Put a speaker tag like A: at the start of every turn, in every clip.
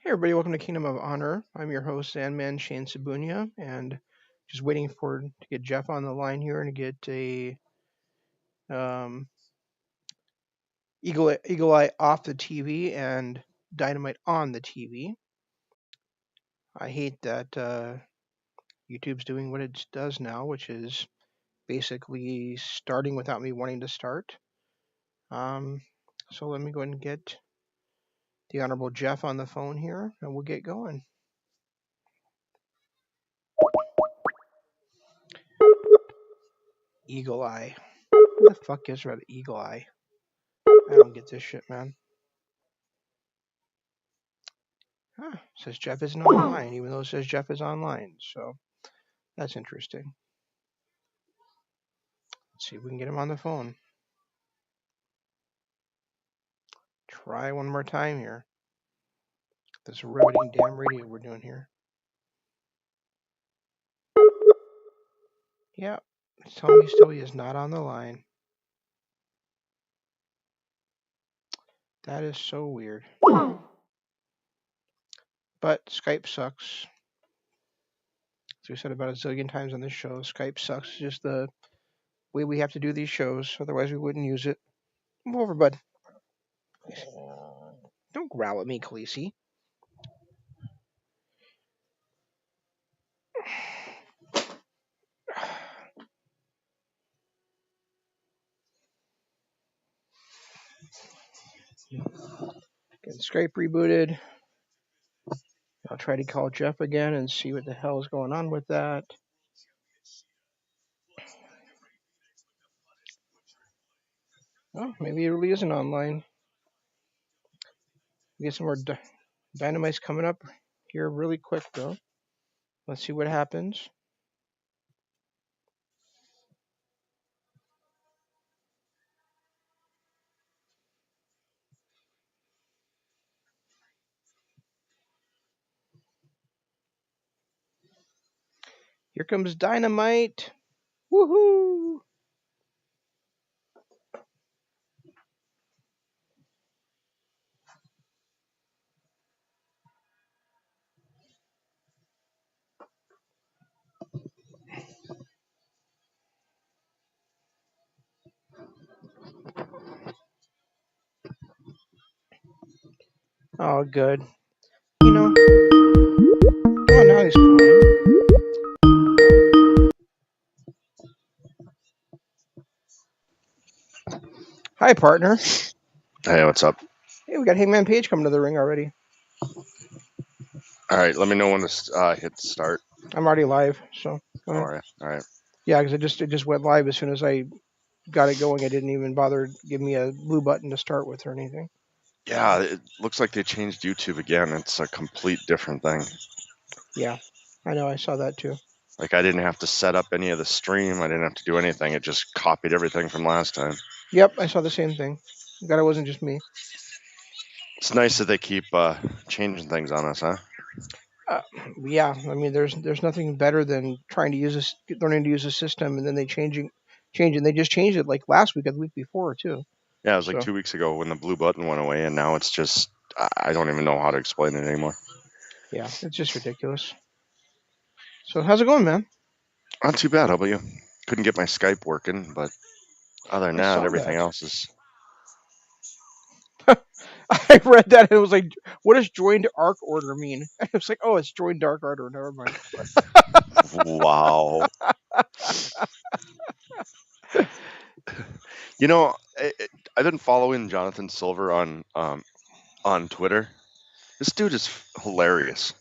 A: Hey everybody, welcome to Kingdom of Honor. I'm your host, Sandman Shane Sabunia, and just waiting to get Jeff on the line here and to get a um, Eagle Eye off the TV and Dynamite on the TV. I hate that YouTube's doing what it does now, which is basically starting without me wanting to start. Um, so let me go ahead and get the Honorable Jeff on the phone here, and we'll get going. Eagle Eye. Who the fuck gives rid of Eagle Eye? I don't get this shit, man. Says Jeff isn't online, even though it says Jeff is online. So that's interesting. Let's see if we can get him on the phone. Try one more time here. This riveting damn radio we're doing here. Yeah, it's telling me still he is not on the line. That is so weird. But Skype sucks. As we said about a zillion times on this show, Skype sucks. It's just the way we have to do these shows. Otherwise, we wouldn't use it. Come over, bud. Don't growl at me, Khaleesi. Get Skype rebooted. I'll try to call Jeff again and see what the hell is going on with that. Oh, maybe it really isn't online. We get some more Dynamite's coming up here really quick, though. Let's see what happens. Here comes Dynamite. Woohoo! Oh, good. You know, oh, now he's calling. Hi, partner.
B: Hey, what's up?
A: Hey, we got Hangman Page coming to the ring already.
B: All right, let me know when to hit start.
A: I'm already live, so go ahead.
B: All right.
A: Yeah, because it just went live as soon as I got it going. It didn't even bother giving me a blue button to start with or anything.
B: Yeah, it looks like they changed YouTube again. It's a complete different thing.
A: Yeah, I know. I saw that too.
B: Like I didn't have to set up any of the stream. I didn't have to do anything. It just copied everything from last time.
A: Yep, I saw the same thing. Glad it wasn't just me.
B: It's nice that they keep changing things on us, huh?
A: Yeah, I mean, there's nothing better than trying to learning to use a system, and then they change it. They just changed it like last week or the week before too.
B: Yeah, it was like
A: So
B: 2 weeks ago when the blue button went away, and now it's just I don't even know how to explain it anymore.
A: yeah, it's just ridiculous. So how's it going, man?
B: Not too bad. How about you? Couldn't get my Skype working, but other than
A: I
B: that,
A: saw
B: everything
A: that.
B: else is.
A: I read that and it was like, what does joined arc order mean? And it was like, oh, it's joined dark order. Never mind.
B: Wow. You know, I've been following Jonathan Silver on Twitter. This dude is hilarious.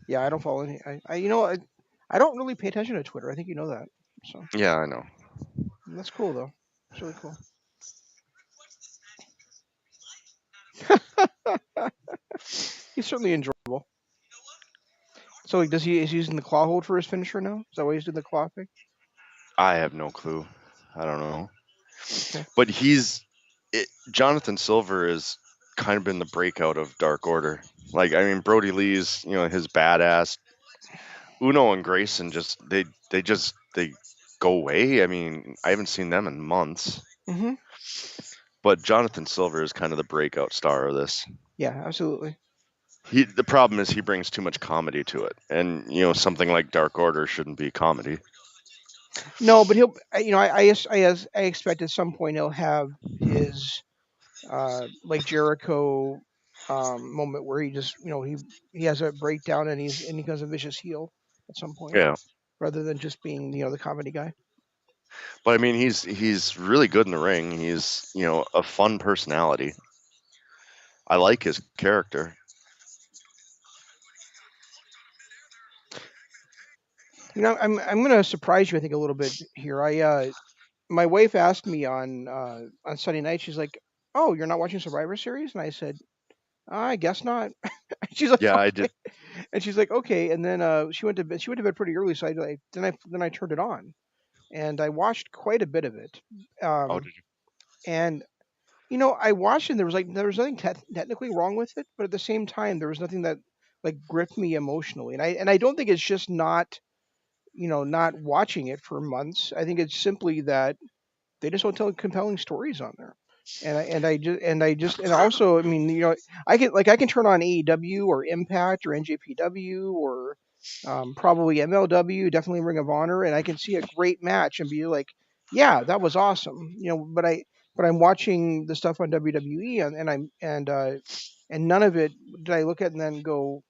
A: Yeah, I don't follow any. I don't really pay attention to Twitter. I think you know that. So
B: Yeah, I know.
A: that's cool though. It's really cool. He's certainly enjoyable. So like, is he using the claw hold for his finisher now? Is that why he's doing the claw thing?
B: I have no clue. I don't know.
A: Okay.
B: But Jonathan Silver has kind of been the breakout of Dark Order. Like, I mean, Brody Lee's, his badass. Uno and Grayson they go away. I mean, I haven't seen them in months.
A: Mm-hmm.
B: But Jonathan Silver is kind of the breakout star of this.
A: Yeah, absolutely.
B: The problem is he brings too much comedy to it, and something like Dark Order shouldn't be comedy.
A: No, but I expect at some point he'll have his like Jericho moment where he just he has a breakdown and he becomes a vicious heel at some point
B: Yeah,
A: rather than just being the comedy guy.
B: but I mean he's really good in the ring. He's a fun personality. I like his character.
A: I'm gonna surprise you I think a little bit here. I My wife asked me on Sunday night. She's like, "Oh, you're not watching Survivor Series?" And I said, "I guess not." She's like,
B: Yeah, I
A: "Okay,"
B: did.
A: and she's like, "Okay." And then she went to bed. She went to bed pretty early, so then I turned it on and I watched quite a bit of it.
B: Oh,
A: Um,
B: did you?
A: and I watched and there was nothing technically wrong with it, but at the same time, there was nothing that like gripped me emotionally. And I don't think it's just not watching it for months. I think it's simply that they just don't tell compelling stories on there. And also, I mean, I can turn on AEW or Impact or NJPW or probably MLW, definitely Ring of Honor, and I can see a great match and be like, yeah, that was awesome. But I'm watching the stuff on WWE and none of it did I look at and then go,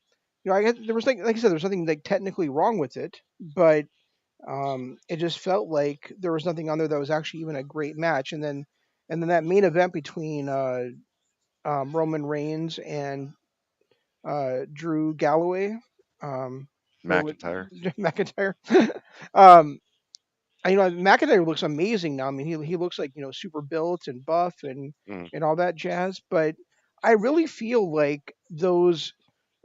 A: there was like I said, there's nothing like technically wrong with it, but it just felt like there was nothing on there that was actually even a great match. And then that main event between Roman Reigns and Drew Galloway, or with
B: McIntyre.
A: McIntyre. um, McIntyre looks amazing now. I mean, he looks like super built and buff
B: Mm,
A: and all that jazz. But I really feel like those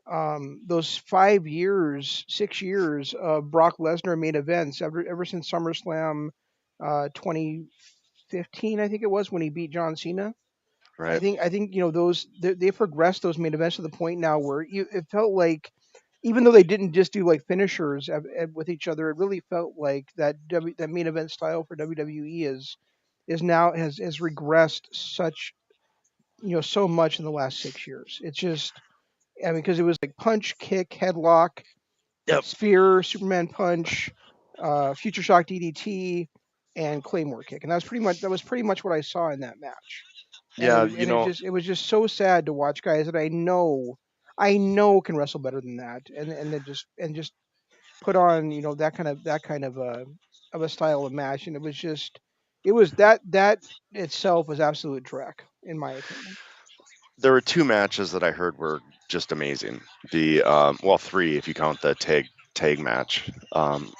A: 5 years, 6 years of Brock Lesnar main events ever since SummerSlam 2015, I think it was when he beat John Cena.
B: right.
A: I think those they progressed those main events to the point now where it felt like even though they didn't just do like finishers with each other, it really felt like that main event style for WWE is now has regressed so much in the last 6 years. It's just I mean because it was like punch, kick, headlock,
B: Yep.
A: Spear, Superman Punch, Future Shock DDT, and Claymore Kick, and that was pretty much what I saw in that match. And
B: Yeah,
A: it was just so sad to watch guys that I know can wrestle better than that, and then just put on that kind of a style of match, and it was that itself was absolute dreck in my opinion.
B: there were two matches that I heard were just amazing. The well, three if you count the tag match.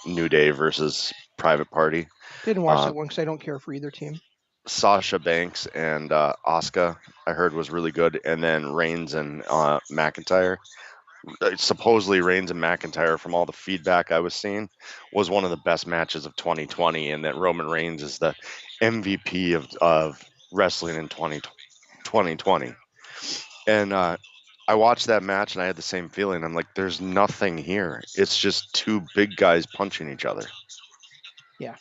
B: New Day versus Private Party.
A: Didn't watch
B: Uh,
A: that one because I don't care for either team.
B: Sasha Banks and Asuka, I heard was really good, and then Reigns and McIntyre. Supposedly Reigns and McIntyre, from all the feedback I was seeing, was one of the best matches of 2020, and that Roman Reigns is the MVP of wrestling in 2020. And I watched that match and I had the same feeling. I'm like, there's nothing here. It's just two big guys punching each other.
A: Yeah,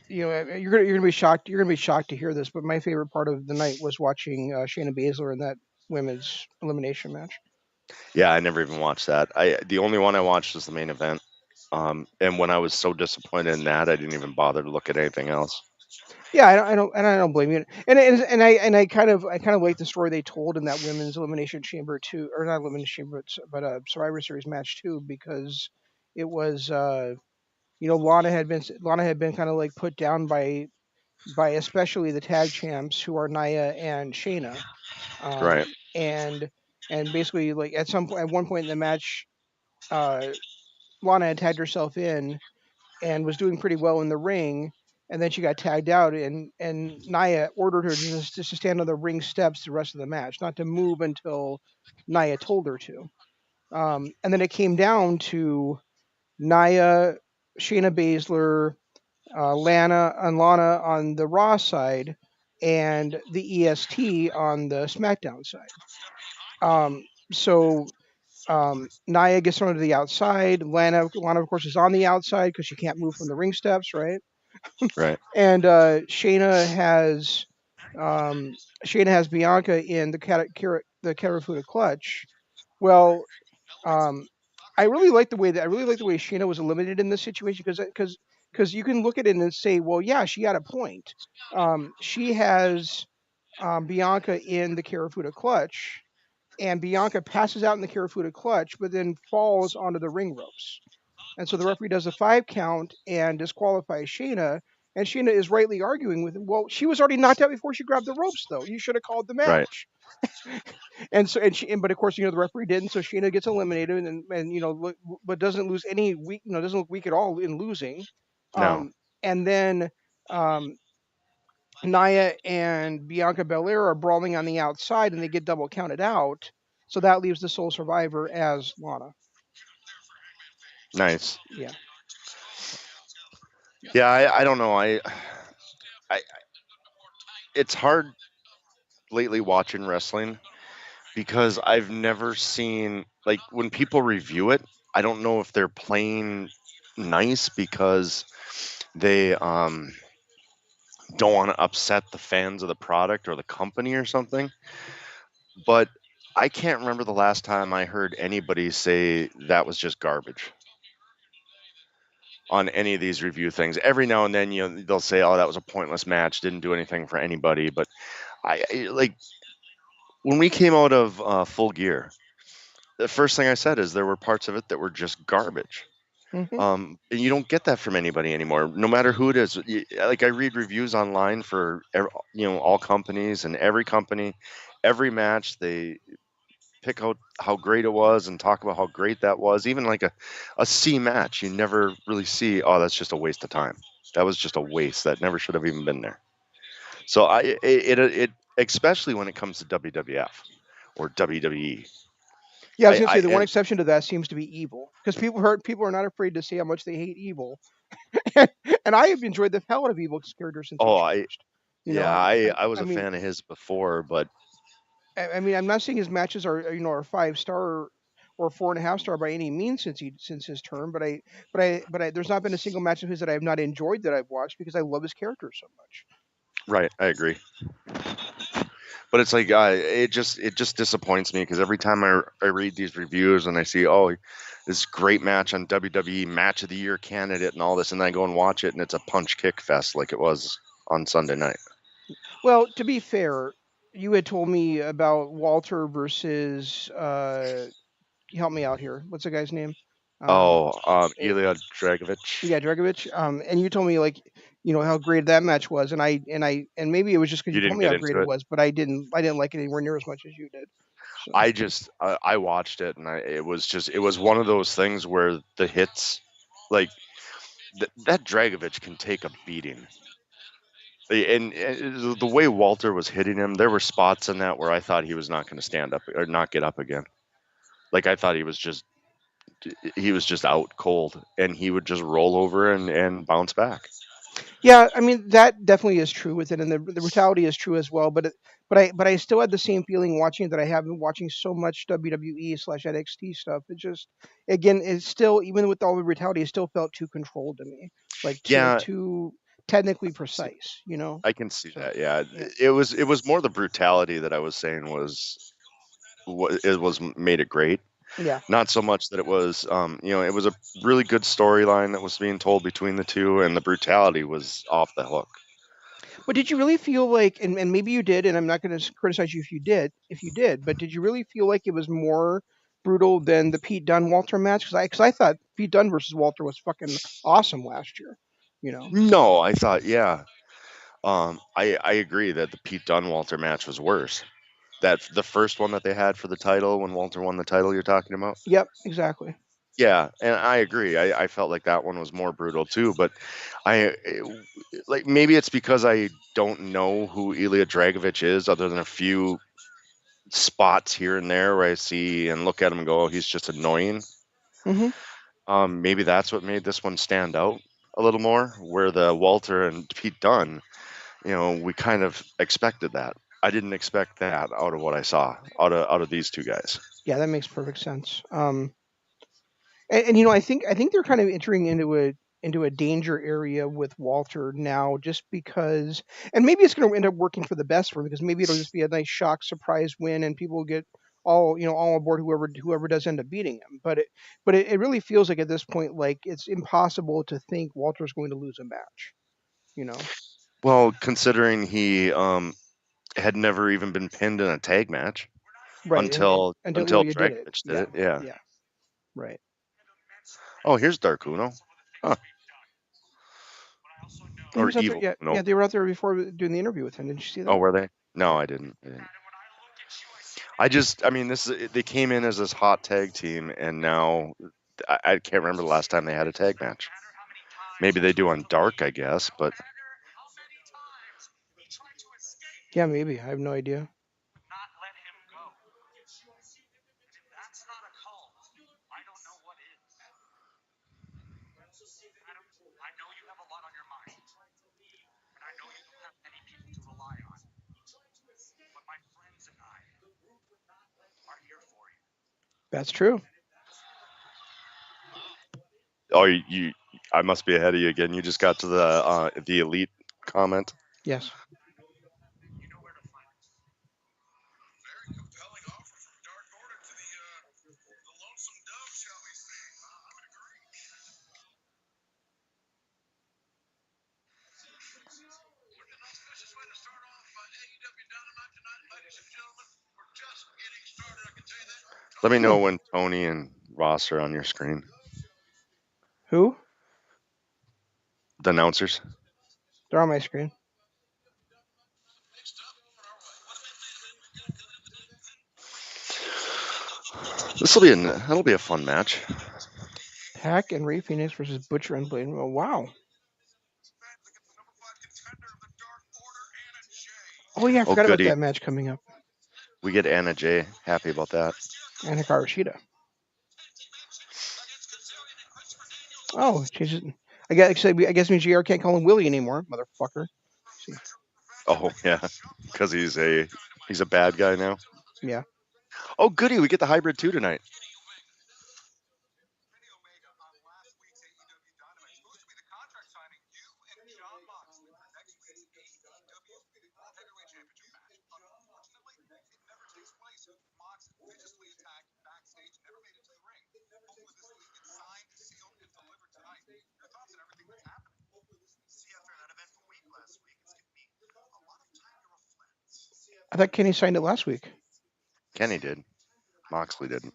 A: you're gonna be shocked to hear this, but my favorite part of the night was watching Shayna Baszler in that women's elimination match.
B: Yeah, I never even watched that. The only one I watched was the main event. And when I was so disappointed in that, I didn't even bother to look at anything else.
A: Yeah, I don't blame you. And I kind of like the story they told in that women's elimination chamber too, or not elimination chamber, but Survivor Series match too, because it was Lana had been kind of like put down by especially the tag champs who are Nia and Shayna,
B: Right,
A: and basically like at one point in the match, uh, Lana had tagged herself in and was doing pretty well in the ring, and then she got tagged out, and Nia ordered her just to stand on the ring steps the rest of the match, not to move until Nia told her to. And then it came down to Nia, Shayna Baszler, Lana on the Raw side, and the EST on the SmackDown side. So Nia gets thrown to the outside. Lana, of course, is on the outside because she can't move from the ring steps, right?
B: right.
A: And Shayna has Um, Shayna has Bianca in the Karafuda clutch. Well, um, I really like the way Shayna was eliminated in this situation because you can look at it and say, well, yeah, she had a point. She has Bianca in the Karafuda clutch, and Bianca passes out in the Karafuda clutch, but then falls onto the ring ropes. And so the referee does a 5 count and disqualifies Shayna. And Shayna is rightly arguing with him. Well, she was already knocked out before she grabbed the ropes, though. You should have called the
B: Right.
A: match. But of course, the referee didn't. So Shayna gets eliminated, and but doesn't lose any weak. Doesn't look weak at all in losing.
B: No.
A: Um, and then um, Nia and Bianca Belair are brawling on the outside, and they get double counted out. So that leaves the sole survivor as Lana.
B: Nice.
A: Yeah.
B: Yeah, I don't know. I it's hard lately watching wrestling because I've never seen like when people review it, I don't know if they're playing nice because they don't want to upset the fans of the product or the company or something. But I can't remember the last time I heard anybody say that was just garbage on any of these review things. Every now and then, they'll say, "Oh, that was a pointless match, didn't do anything for anybody." But like when we came out of Full Gear, the first thing I said is there were parts of it that were just garbage.
A: Hmm.
B: And you don't get that from anybody anymore, no matter who it is. Like I read reviews online for all companies, and every company, every match they pick out how great it was and talk about how great that was. Even like a C match, you never really see, oh, that's just a waste of time. That was just a waste. That never should have even been there. So it especially when it comes to WWF or WWE.
A: Yeah, I was
B: I,
A: gonna say
B: I
A: the one
B: and
A: exception to that seems to be Evil, because people are not afraid to say how much they hate Evil, and I have enjoyed the hell out of Evil's character since he
B: oh
A: changed. You
B: yeah,
A: know,
B: I was
A: I
B: a
A: mean,
B: fan of his before, but
A: I mean, I'm not saying his matches are 5 star or 4.5 star by any means since his term, but there's not been a single match of his that I have not enjoyed that I've watched because I love his character so much.
B: right, I agree. But it's like it just disappoints me because every time I read these reviews and I see, oh, this great match on WWE Match of the Year candidate and all this, and then I go and watch it and it's a punch kick fest like it was on Sunday night.
A: Well, to be fair, you had told me about Walter versus help me out here. What's the guy's name? Um,
B: Oh,
A: eh,
B: Ilya Dragovich.
A: yeah, Dragovich. And you told me like how great that match was, and maybe it was just because
B: You
A: you told
B: didn't
A: me
B: get
A: how great
B: into
A: it
B: it.
A: was, but I didn't like it anywhere near as much as you did. So
B: I watched it and it was one of those things where the hits, like that Dragovich can take a beating. And the way Walter was hitting him, there were spots in that where I thought he was not going to stand up or not get up again. Like I thought he was just out cold, and he would just roll over and bounce back.
A: yeah, I mean that definitely is true with it, and the brutality is true as well. But I still had the same feeling watching it that I have been watching so much WWE / NXT stuff. It just again, it's still even with all the brutality, it still felt too controlled to me, like
B: Yeah,
A: too technically
B: see,
A: precise. You know.
B: I can see
A: So
B: that. Yeah,
A: yeah,
B: it was more the brutality that I was saying it was made it great.
A: yeah.
B: Not so much that it was a really good storyline that was being told between the two, and the brutality was off the hook.
A: But did you really feel like, and maybe you did, and I'm not going to criticize you if you did, but did you really feel like it was more brutal than the Pete Dunne Walter match? Because I thought Pete Dunne versus Walter was fucking awesome last year. You know.
B: No, I thought, yeah, I agree that the Pete Dunne Walter match was worse. That the first one that they had for the title when Walter won the title you're talking about?
A: Yep. Exactly.
B: Yeah, and I agree. I felt like that one was more brutal too, but like maybe it's because I don't know who Ilya Dragovich is other than a few spots here and there where I see and look at him and go, oh, he's just annoying.
A: Hmm.
B: Maybe that's what made this one stand out a little more, where the Walter and Pete Dunne, we kind of expected that. I didn't expect that out of what I saw out of these two guys.
A: Yeah, that makes perfect sense. And I think they're kind of entering into it. into a danger area with Walter now, just because, and maybe it's going to end up working for the best for him because maybe it'll just be a nice shock surprise win, and people will get all aboard whoever does end up beating him. But it really feels like at this point, like it's impossible to think Walter's going to lose a match. You know,
B: Well, considering he had never even been pinned in a tag match
A: right? And
B: until
A: until
B: until
A: Ilya did it,
B: Dragovich did
A: yeah,
B: it. Yeah.
A: yeah, right.
B: Oh, here's Dark Uno. Huh.
A: He
B: Or
A: was out there,
B: Evil
A: yeah,
B: Uno.
A: yeah. They were out there before doing the interview with him. Didn't you see
B: Oh,
A: that?
B: were they? No,
A: Yeah.
B: I didn't. I mean, they came in as this hot tag team, and now I can't remember the last time they had a tag match. Maybe they do on Dark, I guess, but
A: Yeah, maybe. I have no idea. That's true.
B: oh, I must be ahead of you again. You just got to the elite comment.
A: Yes.
B: Let me
A: Hmm.
B: know when Tony and Ross are on your screen.
A: Who?
B: The announcers.
A: They're on my screen.
B: That'll be a fun match.
A: Pack and Ray Phoenix versus Butcher and Blade. Oh, wow. Oh yeah, I
B: Oh,
A: forgot about
B: goody.
A: that match coming up.
B: We get Anna J. Happy about that.
A: And Hikaru Shida. Oh, changes. I guess me JR can't call him Willie anymore, motherfucker. See,
B: Oh yeah, because he's a bad guy now.
A: yeah.
B: Oh goody, we get the hybrid two tonight.
A: I thought Kenny signed it last week.
B: Kenny did. Moxley didn't.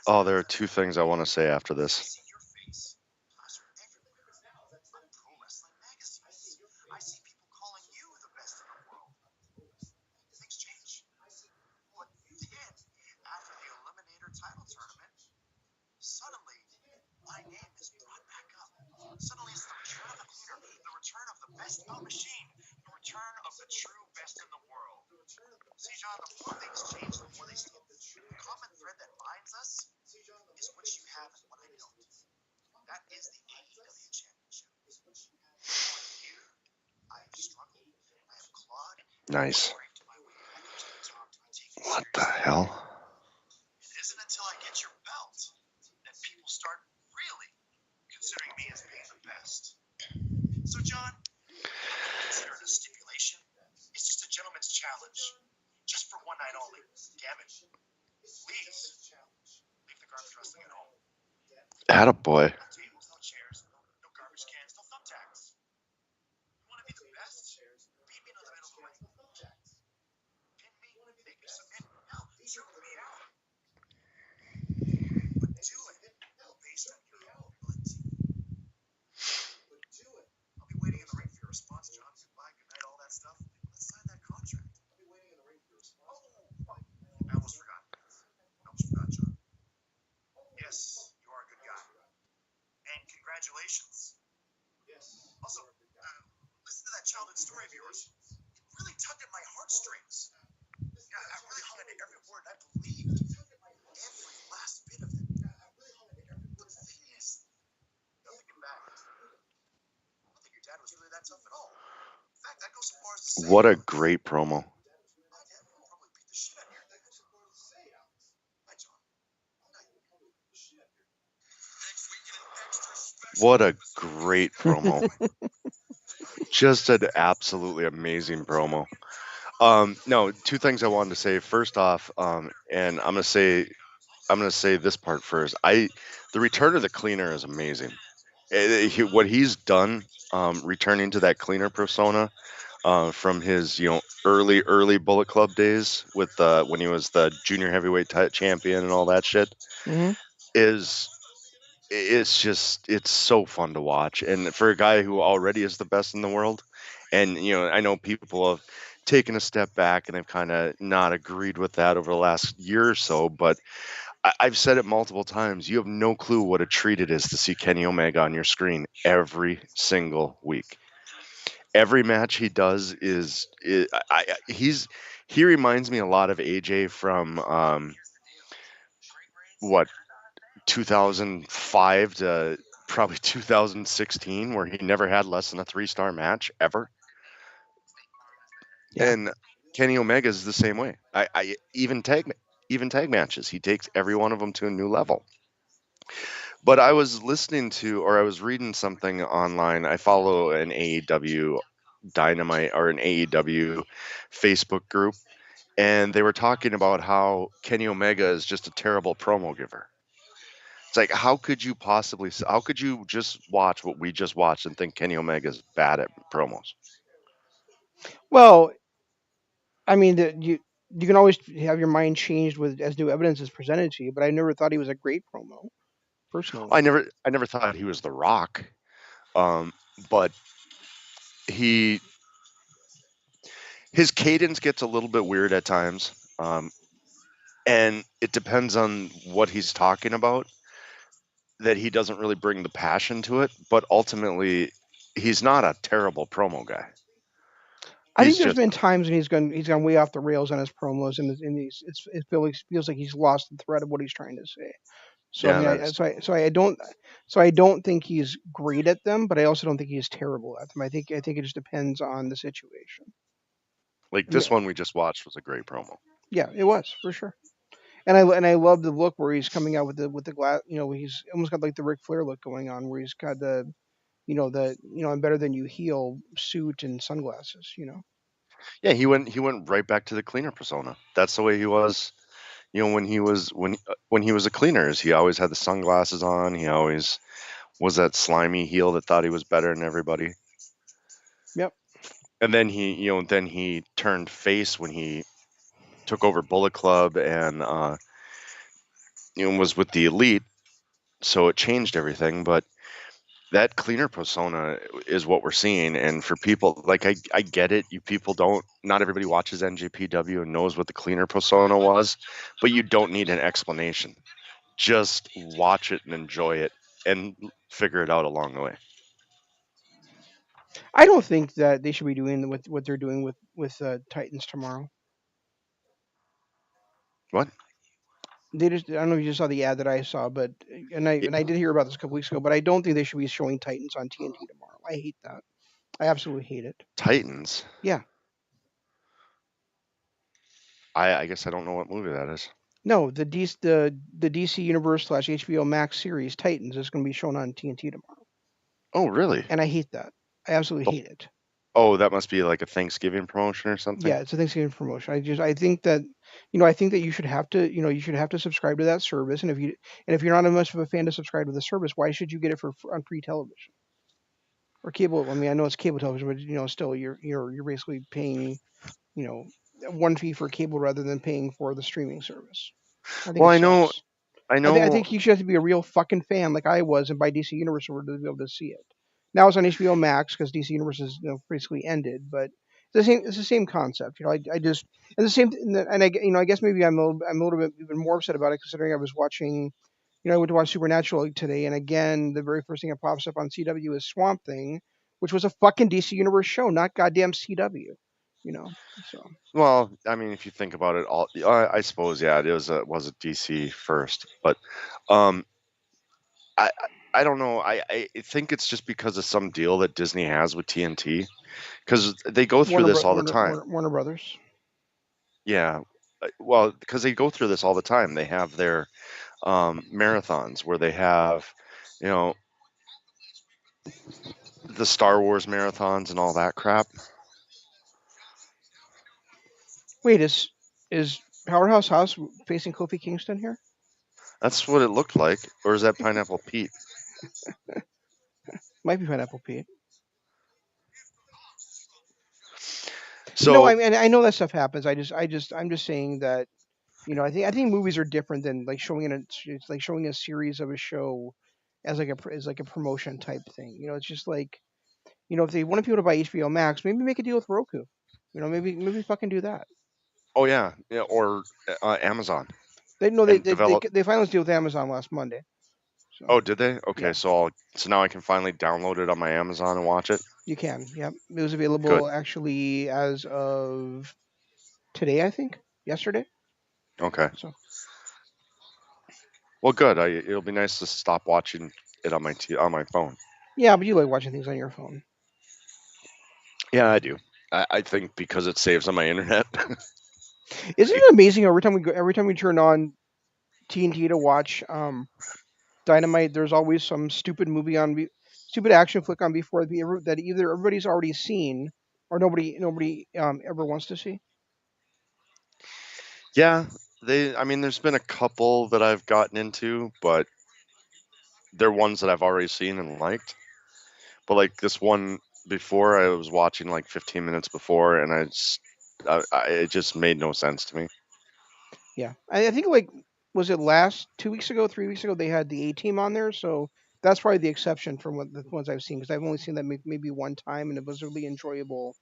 B: Oh, there are two things I want to say after this. Nice. What the hell? Attaboy. What a great promo. What a great promo. Just an absolutely amazing promo. No, two things I wanted to say. First off, and I'm gonna say this part first. The return of the cleaner is amazing. What he's done, returning to that cleaner persona, from his early Bullet Club days with when he was the junior heavyweight champion and all that shit,
A: Hmm.
B: is it's so fun to watch. And for a guy who already is the best in the world, and I know people have taken a step back and have kind of not agreed with that over the last year or so, but I've said it multiple times. You have no clue what a treat it is to see Kenny Omega on your screen every single week. Every match he does he reminds me a lot of AJ from what 2005 to probably 2016, where he never had less than a 3-star match ever.
A: Yeah.
B: And Kenny Omega is the same way. I even tag matches, he takes every one of them to a new level. But I was listening to, or I was reading something online. I follow an AEW Dynamite or an AEW Facebook group, and they were talking about how Kenny Omega is just a terrible promo giver. It's like, how could you just watch what we just watched and think Kenny Omega is bad at promos?
A: Well, I mean, you can always have your mind changed with as new evidence is presented to you, but I never thought he was a great promo personally.
B: I never thought he was The Rock, um, but he his cadence gets a little bit weird at times, and it depends on what he's talking about. That he doesn't really bring the passion to it, but ultimately, he's not a terrible promo guy.
A: I think
B: He's
A: there's
B: just
A: been times when he's gone way off the rails on his promos, and it feels like he's lost the thread of what he's trying to say. So I
B: yeah,
A: mean,
B: that is
A: I don't think he's great at them, but I also don't think he's terrible at them. I think it just depends on the situation.
B: like
A: I mean,
B: this one we just watched was a great promo.
A: yeah, it was for sure. And I love the look where he's coming out with the glass. He's almost got like the Ric Flair look going on, where he's got the I'm better than you heel suit and sunglasses.
B: Yeah, he went right back to the cleaner persona. That's the way he was. When he was a cleaner, is he always had the sunglasses on. He always was that slimy heel that thought he was better than everybody.
A: Yep.
B: And then he turned face when he took over Bullet Club and was with the Elite. So it changed everything. But that cleaner persona is what we're seeing. And for people, like, I get it, you people don't, not everybody watches NJPW and knows what the cleaner persona was, but you don't need an explanation. Just watch it and enjoy it and figure it out along the way.
A: I don't think that they should be doing what they're doing with Titans tomorrow.
B: What?
A: They just I don't know if you just saw the ad that I saw, but
B: Yeah,
A: and I did hear about this a couple weeks ago, but I don't think they should be showing Titans on TNT tomorrow. I hate that. I absolutely hate it.
B: Titans.
A: Yeah.
B: I guess I don't know what movie that is.
A: No, the DC Universe slash HBO Max series Titans is going to be shown on TNT tomorrow,
B: Oh, really?
A: and I hate that. I absolutely
B: Oh,
A: hate it.
B: oh, that must be like a Thanksgiving promotion or something.
A: Yeah, it's a Thanksgiving promotion. I think that I think that you should have to subscribe to that service, and if you're not much of a fan to subscribe to the service, why should you get it on free television or cable? I mean, I know it's cable television, but still you're basically paying you know one fee for cable rather than paying for the streaming service. I think
B: Well,
A: it
B: I know,
A: sucks.
B: I
A: I
B: know.
A: think you should have to be a real fucking fan like I was and buy DC Universe in order to be able to see it. Now it's on HBO Max because DC Universe is basically ended, but it's the same concept. I just and the same and I guess maybe I'm a little bit even more upset about it considering I was watching. I went to watch Supernatural today, and again, the very first thing that pops up on CW is Swamp Thing, which was a fucking DC Universe show, not goddamn CW. You know, so
B: Well, I mean, if you think about it, all I suppose, yeah, it was a DC first, but um, I I don't know. I think it's just because of some deal that Disney has with TNT, because they go through this all the time.
A: Warner Brothers.
B: Yeah, well, because they go through this all the time. They have their marathons where they have, you know, the Star Wars marathons and all that crap.
A: Wait, is Powerhouse House facing Kofi Kingston here?
B: That's what it looked like, or is that Pineapple Pete?
A: Might be Pineapple Pete. No,
B: So,
A: I know that stuff happens. I'm just saying that I think movies are different than like it's like showing a series of a show as as like a promotion type thing. It's just like if they want people to buy HBO Max, maybe make a deal with Roku. Maybe fucking do that.
B: oh yeah, yeah, or Amazon
A: They know
B: and develop.
A: they finalized a deal with Amazon last Monday, so
B: Oh, did they? Okay,
A: yeah,
B: so now I can finally download it on my Amazon and watch it.
A: you can. Yep, it was
B: Good.
A: available actually as of today, I think, yesterday.
B: Okay.
A: So
B: Well, good. It'll be nice to stop watching it on on my phone.
A: yeah, but you like watching things on your phone.
B: Yeah, I do. I think because it saves on my internet.
A: Isn't it amazing every time we turn on TNT to watch Dynamite, there's always some stupid stupid action flick on before that either everybody's already seen or nobody ever wants to see.
B: Yeah, they. I mean, there's been a couple that I've gotten into, but they're ones that I've already seen and liked. But like this one before, I was watching like 15 minutes before, and it just made no sense to me.
A: Yeah, I think like was it last 2 weeks ago, 3 weeks ago they had the A Team on there, so that's probably the exception from what the ones I've seen because I've only seen that maybe one time and it was a really enjoyable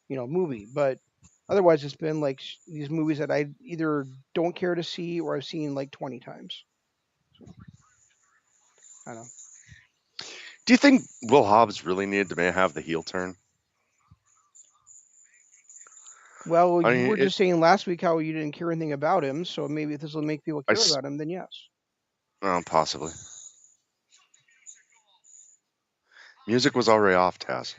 A: movie, but. Otherwise, it's been like these movies that I either don't care to see or I've seen like 20 times. So I don't know.
B: Do you think Will Hobbs really needed to have the heel turn?
A: Well,
B: I
A: you
B: mean,
A: were just saying last week how you didn't care anything about him, so maybe if this will make people
B: I
A: care about him, then yes.
B: possibly. Music was already off, Taz.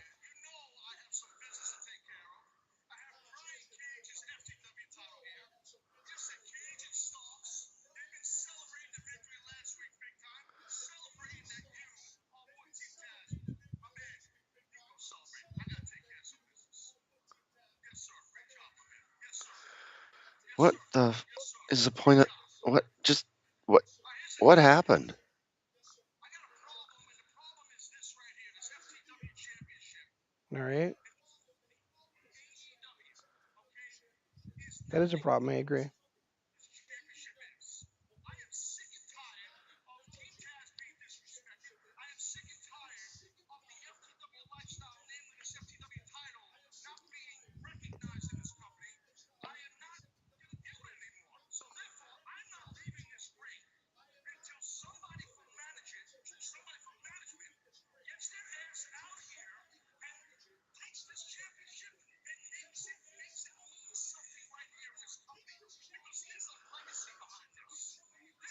B: What the is the point of what? Just what? What happened?
A: All right, that is a problem. I agree.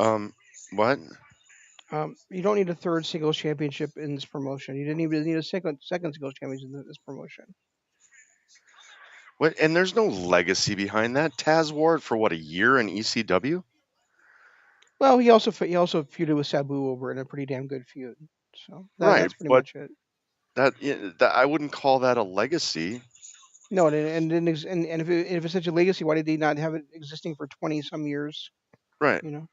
B: Um, what?
A: You don't need a third singles championship in this promotion. You didn't even need a second singles championship in this promotion.
B: What? And there's no legacy behind that. Taz Ward for what, a year in ECW?
A: Well, he also feuded with Sabu over in a pretty damn good feud. So
B: Right,
A: that's pretty
B: but
A: much it.
B: that I wouldn't call that a legacy.
A: No, and if it's such a legacy, why did they not have it existing for 20 some years?
B: Right.
A: You know.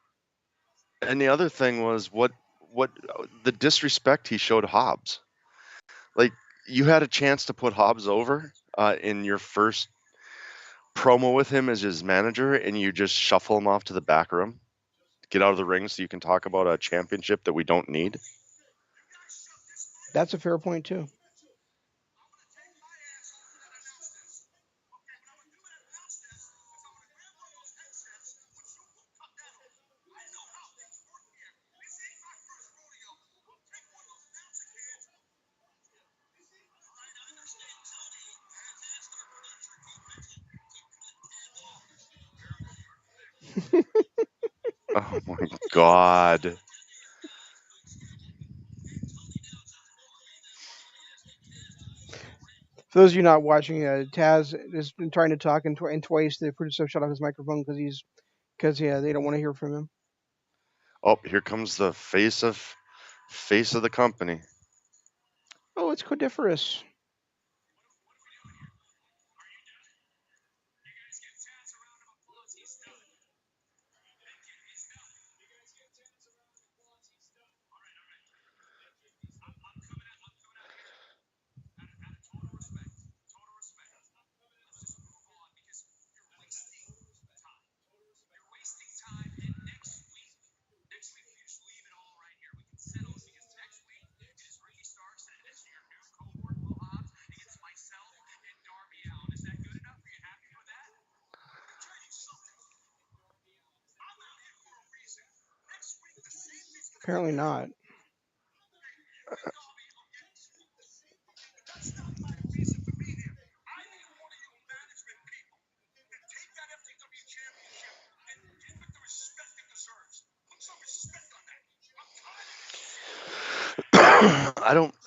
B: And the other thing was what the disrespect he showed Hobbs. Like you had a chance to put Hobbs over in your first promo with him as his manager, and you just shuffle him off to the back room, get out of the ring, so you can talk about a championship that we don't need.
A: That's a fair point too.
B: Oh my god.
A: For those of you not watching, Taz has been trying to talk, and twice the producer shut off his microphone because yeah, they don't want to hear from him.
B: Oh, here comes the face of the company.
A: Oh, it's codiferous. Apparently not.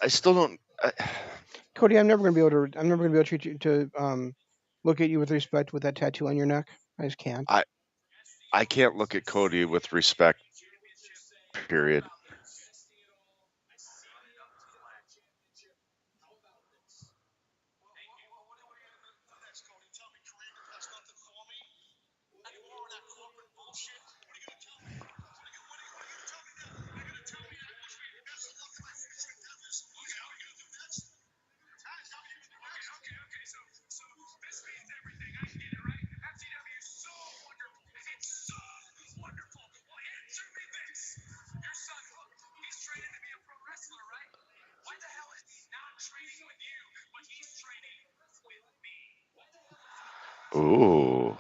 B: I still don't.
A: Cody, I'm never gonna be able to treat you to look at you with respect with that tattoo on your neck. I just can't.
B: I, I can't look at Cody with respect, period. Ooh.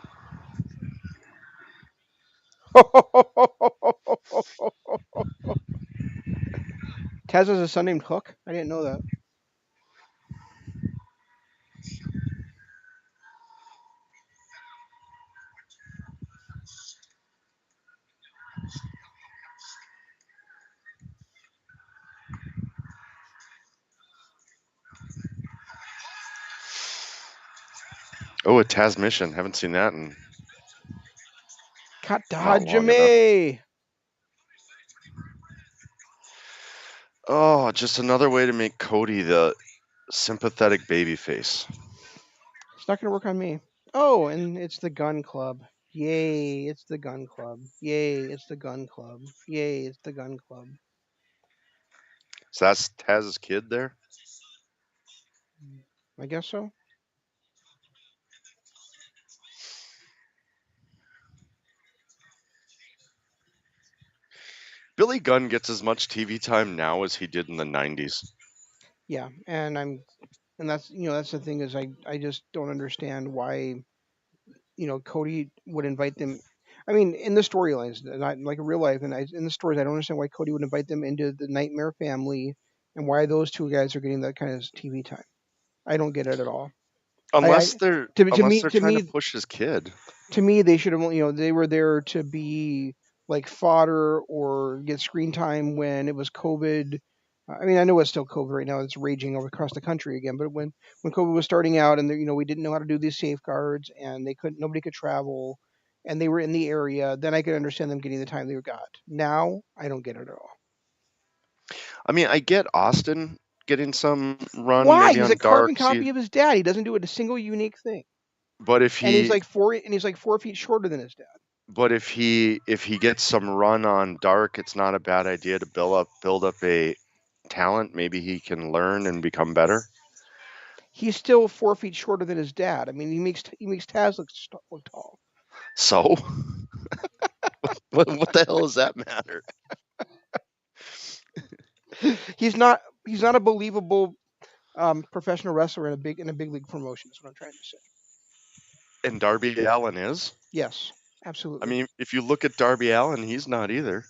A: Taz has a son named Hook. I didn't know that.
B: Oh, a Taz mission. Haven't seen that in not long enough.
A: Katajime.
B: Oh, just another way to make Cody the sympathetic baby face.
A: It's not gonna work on me. Oh, and it's the gun club. Yay, it's the gun club. Yay, it's the gun club. Yay, it's the gun club.
B: So that's Taz's kid there.
A: I guess so.
B: Billy Gunn gets as much TV time now as he did in the 90s.
A: Yeah, and that's that's the thing is I just don't understand why Cody would invite them. I mean, in the storylines, not like in real life, and in the stories, I don't understand why Cody would invite them into the Nightmare family, and why those two guys are getting that kind of TV time. I don't get it at all. I
B: Unless they're trying to push his kid.
A: to me they should have they were there to be like fodder or get screen time when it was COVID. I mean, I know it's still COVID right now. It's raging over across the country again. But when COVID was starting out, and we didn't know how to do these safeguards, and nobody could travel, and they were in the area, then I could understand them getting the time they got. Now I don't get it at all.
B: I mean, I get Austin getting some run
A: Why?
B: maybe
A: He's a
B: on
A: carbon
B: Dark.
A: copy of his dad. He doesn't do it a single unique thing,
B: But
A: and he's like 4 feet shorter than his dad.
B: if he gets some run on Dark, it's not a bad idea to build up a talent. Maybe he can learn and become better.
A: He's still 4 feet shorter than his dad. I mean, he makes Taz look tall.
B: So, what the hell does that matter?
A: He's not a believable professional wrestler in a big league promotion. Is what I'm trying to say.
B: And Darby Allen is.
A: Yes,
B: I
A: absolutely.
B: mean, if you look at Darby Allen, he's not either.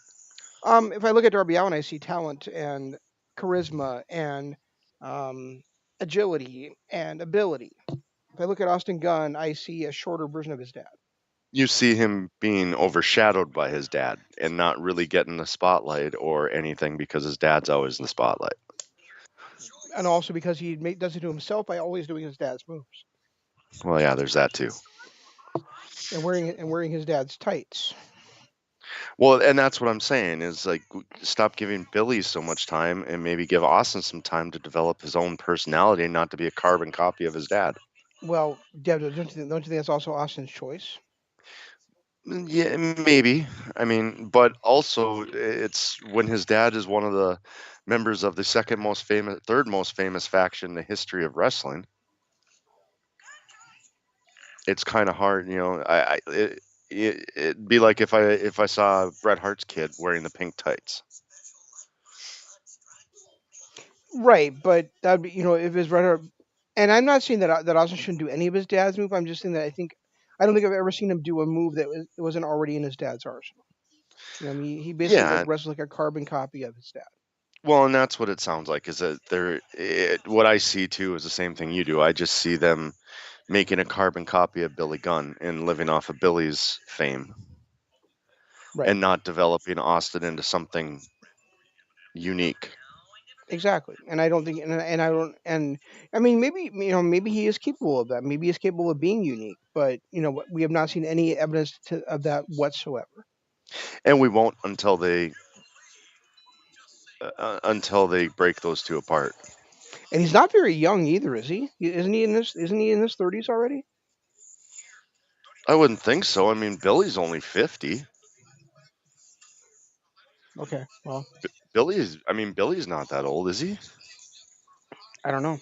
A: If I look at Darby Allin, I see talent and charisma and um, agility and ability. If I look at Austin Gunn, I see a shorter version of his dad.
B: you see him being overshadowed by his dad and not really getting the spotlight or anything because his dad's always in the spotlight.
A: And also because does it to himself by always doing his dad's moves
B: Well, yeah, there's that too.
A: and wearing his dad's tights.
B: Well, and that's what I'm saying is like stop giving Billy so much time and maybe give Austin some time to develop his own personality and not to be a carbon copy of his dad.
A: Well, Deb, don't you think that's also Austin's choice?
B: Yeah, maybe. I mean, but also it's when his dad is one of the members of the second most famous, third most famous faction in the history of wrestling. It's kind of hard, you know. It'd be like if I saw Bret Hart's kid wearing the pink tights.
A: Right, but that'd be if his runner. And I'm not saying that Austin shouldn't do any of his dad's move. I'm just saying that I don't think I've ever seen him do a move that wasn't already in his dad's arsenal. I mean, he basically like
B: Yeah,
A: wrestles like a carbon copy of his dad.
B: well, and that's what it sounds like. Is that what I see too is the same thing you do. I just see them making a carbon copy of Billy Gunn and living off of Billy's fame
A: Right.
B: and not developing Austin into something unique.
A: Exactly. And I don't think and I don't and I mean maybe he is capable of that. Maybe he's capable of being unique, but we have not seen any evidence of that whatsoever.
B: And we won't until they break those two apart.
A: And he's not very young either, is he? Isn't he in his 30s already?
B: I wouldn't think so. I mean, Billy's only 50.
A: Okay. Well,
B: Billy's not that old, is he?
A: I don't know.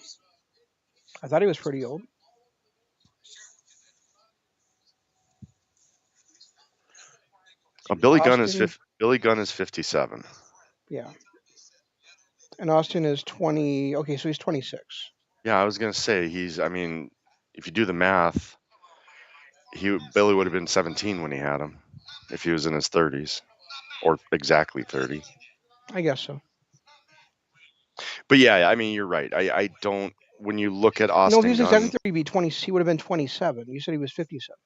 A: I thought he was pretty old. Austin,
B: Billy Gunn is 57.
A: yeah. And Austin is 20. Okay, so he's 26.
B: Yeah, I was gonna say I mean, if you do the math, Billy would have been 17 when he had him, if he was in his 30s or exactly 30.
A: I guess so.
B: But yeah, I mean, you're right. I don't. When you look at
A: No, if he
B: Austin
A: was exactly
B: Gunn,
A: 30, he'd be 20. He would have been 27. You said he was 57.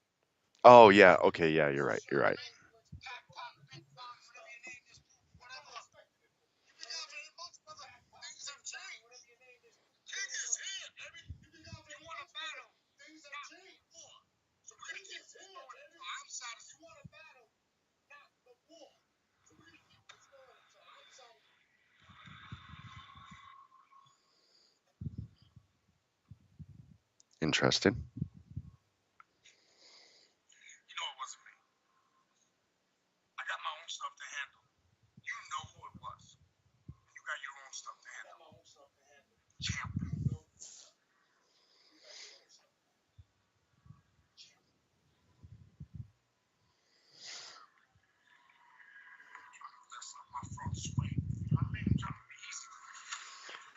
B: oh yeah, okay, yeah, you're right. You're right. Interesting.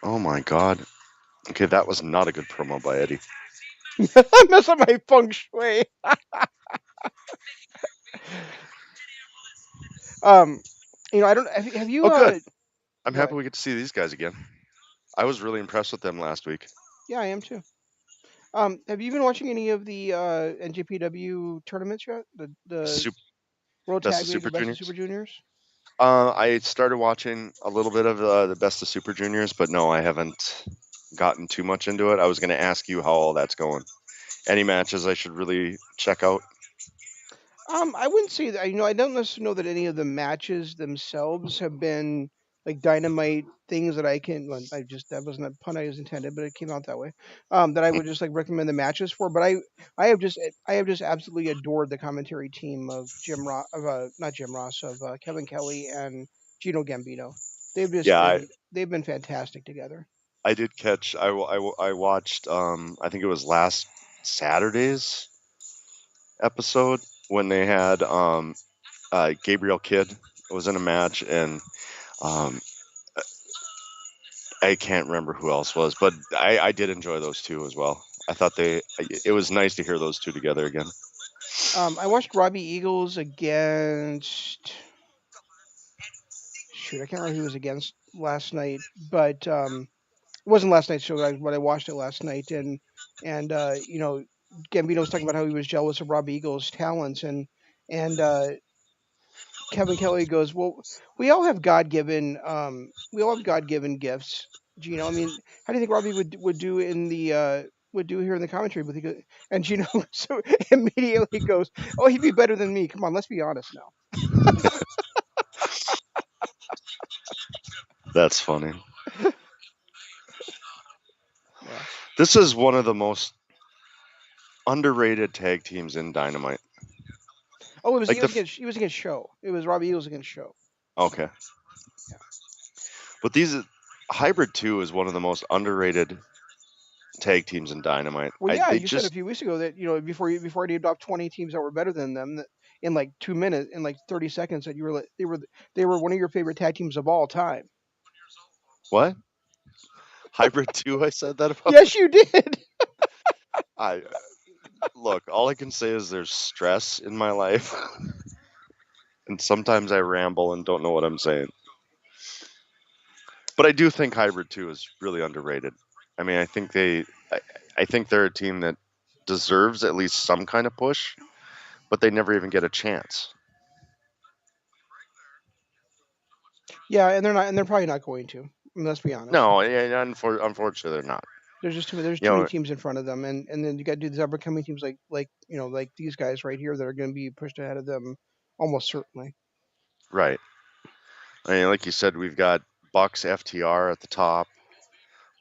B: Oh my God. Okay, that was not a good promo by Eddie.
A: I mess up my feng shui. Um, I don't. Have you?
B: Oh, good. I'm
A: Go
B: happy
A: ahead.
B: we get to see these guys again. I was really impressed with them last week.
A: Yeah, I am too. Have you been watching any of the NJPW tournaments yet? The
B: Sup-
A: World
B: Best of
A: Tag League or
B: Super
A: Best of Super
B: Juniors.
A: Juniors?
B: I started watching a little bit of the Best of Super Juniors, but no, I haven't gotten too much into it. I was going to ask you how all that's going. Any matches I should really check out?
A: I wouldn't say that. I don't necessarily know that any of the matches themselves have been like dynamite things that I can. Well, that wasn't a pun I was intended, but it came out that way. That I would just like recommend the matches for. But I have just absolutely adored the commentary team of not Jim Ross of Kevin Kelly and Gino Gambino.
B: Yeah,
A: They've been fantastic together.
B: I did catch. I watched. I think it was last Saturday's episode when they had Gabriel Kidd was in a match, and um, I can't remember who else was, but I did enjoy those two as well. I thought it was nice to hear those two together again.
A: I watched Robbie Eagles against. Shoot, I can't remember who he was against last night, but it wasn't last night's show, but I watched it last night, and Gambino was talking about how he was jealous of Robbie Eagles' talents, and Kevin Kelly goes, "Well, we all have God given gifts, Gino. I mean, how do you think Robbie would do in the would do here in the commentary booth?" And Gino so immediately goes, "Oh, he'd be better than me. Come on, let's be honest now."
B: That's funny.
A: Yeah.
B: This is one of the most underrated tag teams in Dynamite.
A: Oh,
B: Like
A: he was against Show. It was Robbie Eagles against Show.
B: okay,
A: Yeah.
B: but these Hybrid Two is one of the most underrated tag teams in Dynamite.
A: Well, yeah,
B: They
A: you said a
B: just
A: few weeks ago that before you named off 20 teams that were better than them that in like 2 minutes in like 30 seconds that you were like, they were one of your favorite tag teams of all time.
B: what Hybrid Two? I said that about.
A: Yes, you did.
B: I look. All I can say is there's stress in my life, and sometimes I ramble and don't know what I'm saying. But I do think Hybrid Two is really underrated. I mean, I, I think they're a team that deserves at least some kind of push, but they never even get a chance.
A: Yeah, and they're probably not going to. I mean, let's be honest.
B: No, yeah, unfortunately, they're not.
A: There's
B: You
A: too many
B: know,
A: teams in front of them, and then you got to do these up and coming teams like these guys right here that are going to be pushed ahead of them almost certainly.
B: right? I mean, like you said, we've got Bucks FTR at the top.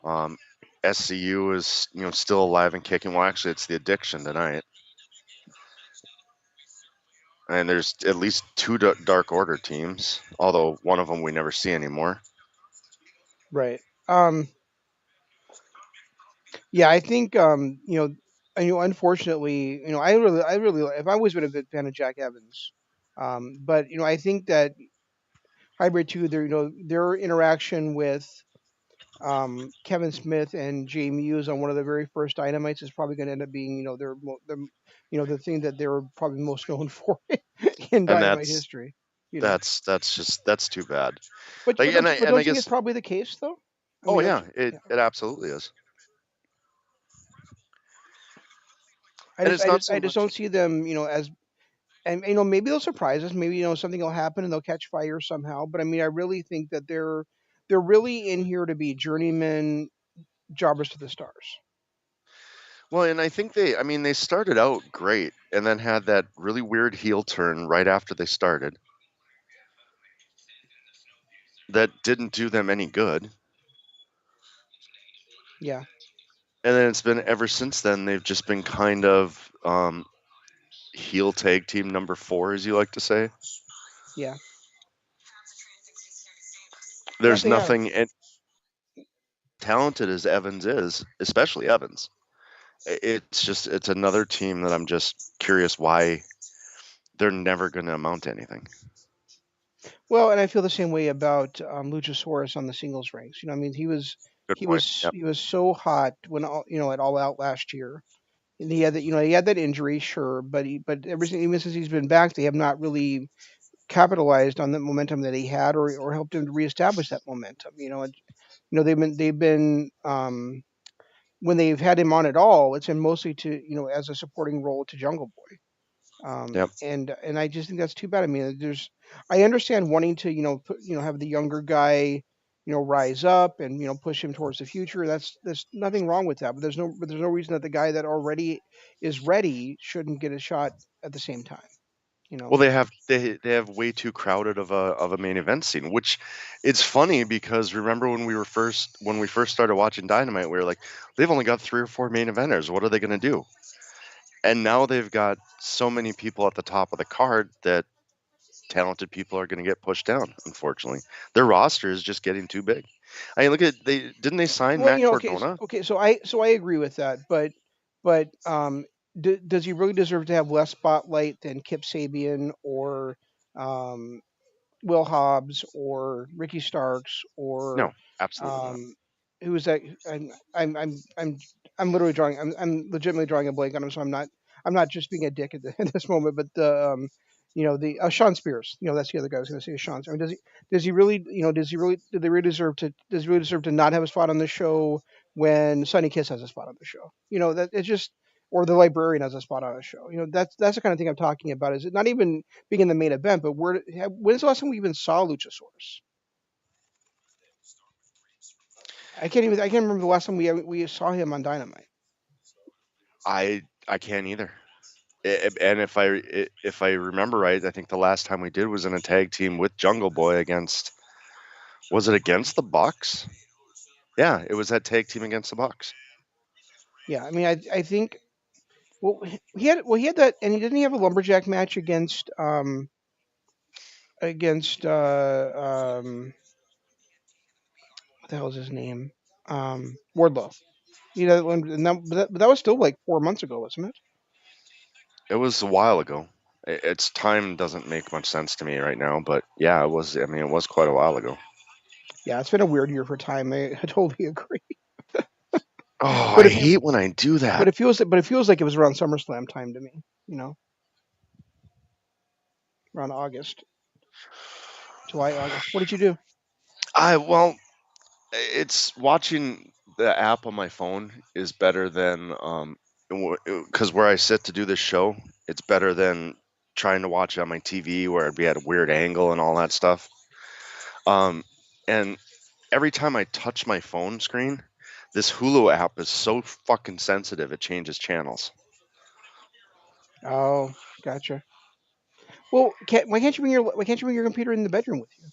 B: Um, SCU is still alive and kicking. Well, actually, it's the Addiction tonight, and there's at least two Dark Order teams. Although one of them we never see anymore.
A: Right. Yeah, I think unfortunately, I really I've always been a big fan of Jack Evans. But I think that Hybrid 2 their interaction with Kevin Smith and Jay Muse on one of the very first Dynamites is probably going to end up being the thing that they were probably most known for in
B: And
A: Dynamite history. You know,
B: that's too bad.
A: but
B: Like,
A: but
B: and
A: don't
B: I
A: you think it's
B: guess
A: probably the case though? I
B: oh
A: mean,
B: yeah,
A: don't you? Yeah.
B: it absolutely is.
A: I
B: And
A: just
B: it's
A: I
B: not
A: just
B: so
A: I just
B: much.
A: don't see them as and maybe they'll surprise us. Maybe something will happen and they'll catch fire somehow. But I mean, I really think that they're really in here to be journeyman jobbers to the stars.
B: Well, and I think I mean, they started out great and then had that really weird heel turn right after they started that didn't do them any good.
A: Yeah,
B: And then it's been ever since then, they've just been kind of heel tag team number four, as you like to say.
A: yeah, yeah.
B: There's
A: They have.
B: nothing talented as Evans is, especially Evans. It's another team that I'm just curious why they're never going to amount to anything.
A: Well, and I feel the same way about Luchasaurus on the singles ranks. I mean,
B: Good point. Yep.
A: he was so hot when at All Out last year, and he had that injury, sure, but even since he's been back, they have not really capitalized on the momentum that he had, or helped him to reestablish that momentum. They've been when they've had him on at all, it's been mostly to as a supporting role to Jungle Boy.
B: Yep.
A: And I just think that's too bad. I mean, I understand wanting to have the younger guy rise up and push him towards the future. There's nothing wrong with that, but there's no reason that the guy that already is ready shouldn't get a shot at the same time. You know.
B: Well, they have way too crowded of a main event scene, which it's funny because remember when we first started watching Dynamite, we were like, they've only got three or four main eventers. What are they going to do? And now they've got so many people at the top of the card that talented people are going to get pushed down. Unfortunately, their roster is just getting too big. I mean, look at they didn't they sign
A: Well,
B: Matt Cordona?
A: okay, so I agree with that, but does he really deserve to have less spotlight than Kip Sabian or um, Will Hobbs or Ricky Starks or
B: No, absolutely not.
A: um, who is that? I'm literally drawing. I'm legitimately drawing a blank on him, so I'm not just being a dick at this moment. But the Sean Spears. That's the other guy I was going to say. Sean. I mean, does he really? Do they really deserve to? Does he really deserve to not have a spot on the show when Sonny Kiss has a spot on the show? That it's just. or the librarian has a spot on a show. That's the kind of thing I'm talking about. Is it not even being in the main event, but when's the last time we even saw Luchasaurus? I can't remember the last time we saw him on Dynamite.
B: I can't either. And if I remember right, I think the last time we did was in a tag team with Jungle Boy against, was it against the Bucks? Yeah, it was that tag team against the Bucks.
A: Yeah, I mean, I think he had that, and he didn't he have a lumberjack match against what the hell is his name, Wardlow. But that was still like 4 months ago, wasn't it?
B: It was a while ago. Its time doesn't make much sense to me right now, but yeah, it was. I mean, it was quite a while ago.
A: Yeah, it's been a weird year for time. I totally agree.
B: Oh,
A: But
B: I
A: if you
B: hate when I do that.
A: but it feels like it was around SummerSlam time to me. Around August, July, August. What did you do?
B: I well, it's watching the app on my phone is better than because where I sit to do this show, it's better than trying to watch it on my TV where I'd be at a weird angle and all that stuff. Um, and every time I touch my phone screen, this Hulu app is so fucking sensitive it changes channels.
A: Oh, gotcha. Well, why can't you bring your computer in the bedroom with you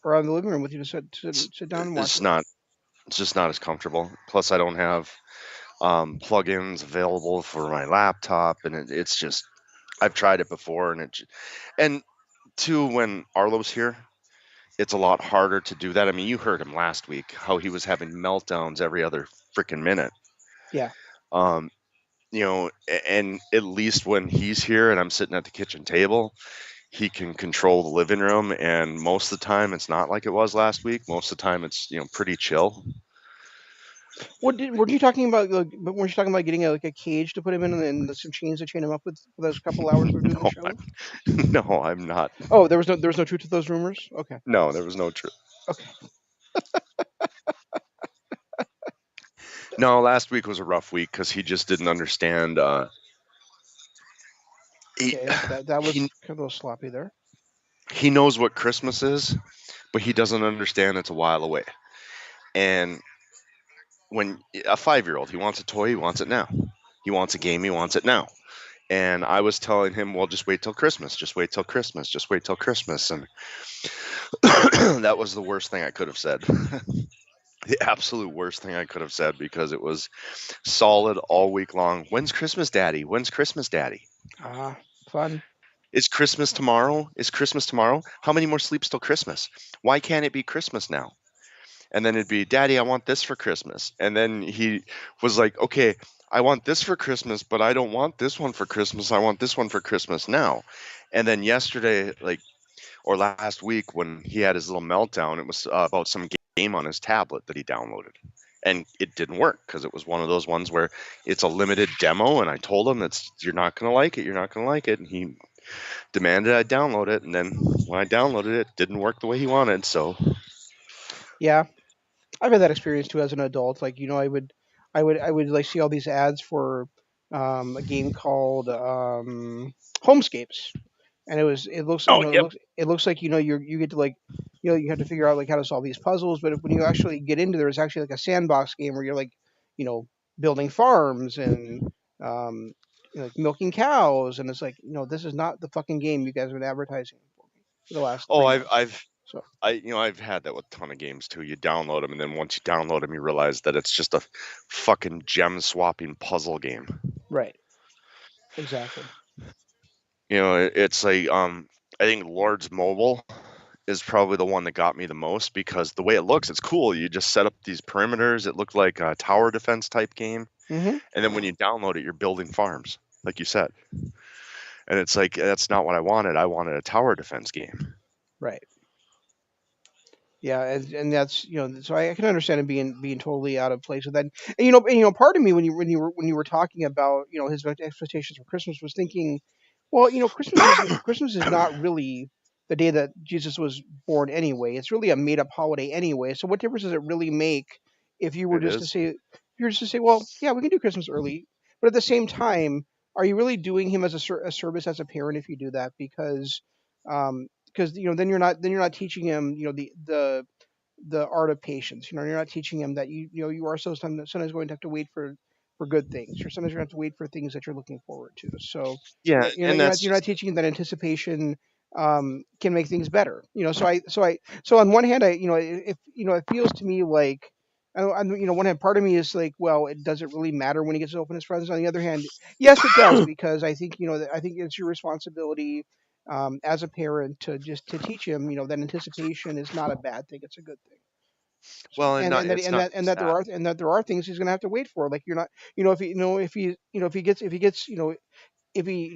A: or on the living room with you to sit down and watch
B: It's
A: with?
B: not. It's just not as comfortable. Plus, I don't have plugins available for my laptop, and it's just. I've tried it before, and two, when Arlo's here, it's a lot harder to do that. I mean, you heard him last week how he was having meltdowns every other freaking minute.
A: Yeah.
B: Um, and at least when he's here and I'm sitting at the kitchen table, he can control the living room. And most of the time, it's not like it was last week. Most of the time, it's pretty chill.
A: Were you talking about? But weren't you talking about getting like a cage to put him in and some chains to chain him up with for those couple hours we're doing the
B: No,
A: show?
B: no, I'm not.
A: Oh, there was no truth to those rumors. Okay.
B: No, there was no truth.
A: Okay.
B: No, last week was a rough week because he just didn't understand. He
A: Okay. That was
B: he
A: kind of a little sloppy there.
B: he knows what Christmas is, but he doesn't understand it's a while away. And when a 5-year-old, he wants a toy, he wants it now. He wants a game, he wants it now. And I was telling him, well, just wait till Christmas, just wait till Christmas, just wait till Christmas. And that was the worst thing I could have said. The absolute worst thing I could have said because it was solid all week long. When's Christmas, Daddy? When's Christmas, Daddy?
A: Ah, fun.
B: Is Christmas tomorrow? Is Christmas tomorrow? How many more sleeps till Christmas? Why can't it be Christmas now? And then it'd be, Daddy, I want this for Christmas. And then he was like, okay, I want this for Christmas, but I don't want this one for Christmas. I want this one for Christmas now. And then yesterday, or last week, when he had his little meltdown, it was about some game on his tablet that he downloaded. And it didn't work because it was one of those ones where it's a limited demo. And I told him, you're not going to like it. You're not going to like it. And he demanded I download it. And then when I downloaded it, it didn't work the way he wanted. So,
A: Yeah, I've had that experience too as an adult. Like I would like see all these ads for a game called Homescapes, and
B: oh, yep.
A: it looks like you get to like you have to figure out like how to solve these puzzles. But when you actually get into there, it's actually like a sandbox game where you're like you know building farms and um, like milking cows, and it's like this is not the fucking game you guys have been advertising for me for the last
B: Oh,
A: 3 months. So
B: I've had that with a ton of games too. You download them, and then once you download them, you realize that it's just a fucking gem swapping puzzle game.
A: right, exactly.
B: It's like I think Lords Mobile is probably the one that got me the most because the way it looks, it's cool. You just set up these perimeters. It looked like a tower defense type game,
A: Hmm.
B: and then when you download it, you're building farms, like you said. And it's like that's not what I wanted. I wanted a tower defense game.
A: Right. Yeah, and that's so I can understand him being totally out of place with that. And part of me when you were talking about his expectations for Christmas was thinking, well, Christmas is not really the day that Jesus was born anyway. It's really a made up holiday anyway. So what difference does it really make if you were
B: It
A: just to
B: is.
A: say well, yeah, we can do Christmas early. but at the same time, are you really doing him as a service as a parent if you do that? Because then you're not teaching him the art of patience. You're not teaching him that you are sometimes going to have to wait for good things, or sometimes you're going to have to wait for things that you're looking forward to. So
B: Yeah,
A: you're not
B: and
A: you're not
B: that's
A: you're not teaching him that anticipation can make things better. So on one hand, it feels to me like. One hand, part of me is like, well, it doesn't really matter when he gets to open his presents. On the other hand, yes, it does because I think it's your responsibility as a parent to teach him, that anticipation is not a bad thing; it's a good thing. So
B: well, and not it's not just that.
A: and that there are things he's going to have to wait for. Like you're not, if he, if he,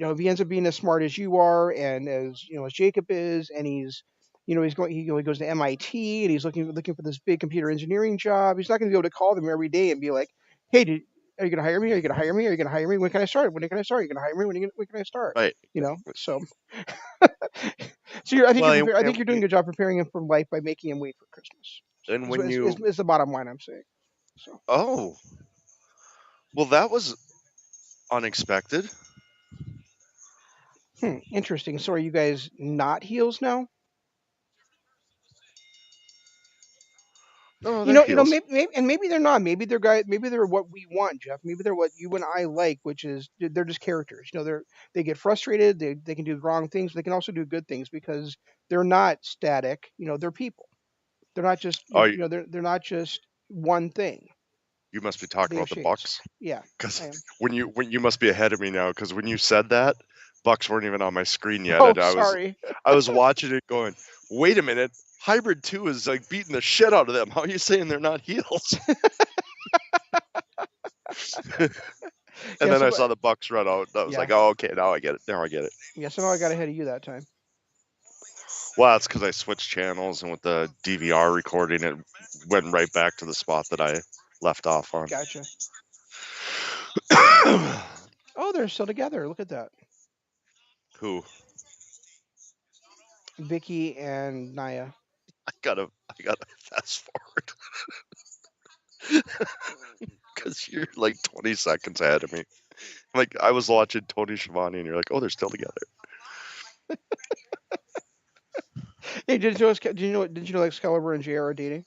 A: if he ends up being as smart as you are and as Jacob is, and he goes to MIT and he's looking for this big computer engineering job. He's not going to be able to call them every day and be like, hey, are you going to hire me? Are you going to hire me? Are you going to hire me? When can I start? When can I start? Are you going to hire me? When can I start?
B: Right.
A: So
B: Well,
A: I think you're doing a good job preparing him for life by making him wait for Christmas. So
B: and when you
A: is the bottom line I'm saying. So
B: oh, well, that was unexpected.
A: interesting. So are you guys not heels now?
B: No, they're heels.
A: Maybe they're not. Maybe they're guys. Maybe they're what we want, Jeff. Maybe they're what you and I like, which is they're just characters. They get frustrated. They can do the wrong things. But they can also do good things because they're not static. They're people. They're not just
B: Oh, you,
A: they're not just one thing.
B: you must be talking
A: They have
B: about the
A: shades.
B: Bucks.
A: Yeah,
B: Because
A: I am.
B: when you must be ahead of me now. Because when you said that, Bucks weren't even on my screen yet,
A: Oh,
B: and
A: sorry.
B: I was watching it going, wait a minute, Hybrid Two is like beating the shit out of them. How are you saying they're not heels? And
A: Yeah.
B: then
A: So
B: I saw the Bucks run out. And I was
A: yeah.
B: like, oh, okay, now I get it. Now I get it.
A: Yeah. Somehow I got ahead of you that time.
B: Well, that's because I switched channels, and with the DVR recording, it went right back to the spot that I left off on.
A: Gotcha. Oh, they're still together. Look at that.
B: Who?
A: Vicky and Naya.
B: I gotta fast forward because you're like 20 seconds ahead of me. Like I was watching Tony Schiavone, and you're like, oh, they're still together.
A: Hey, did you know Excalibur and JR are dating?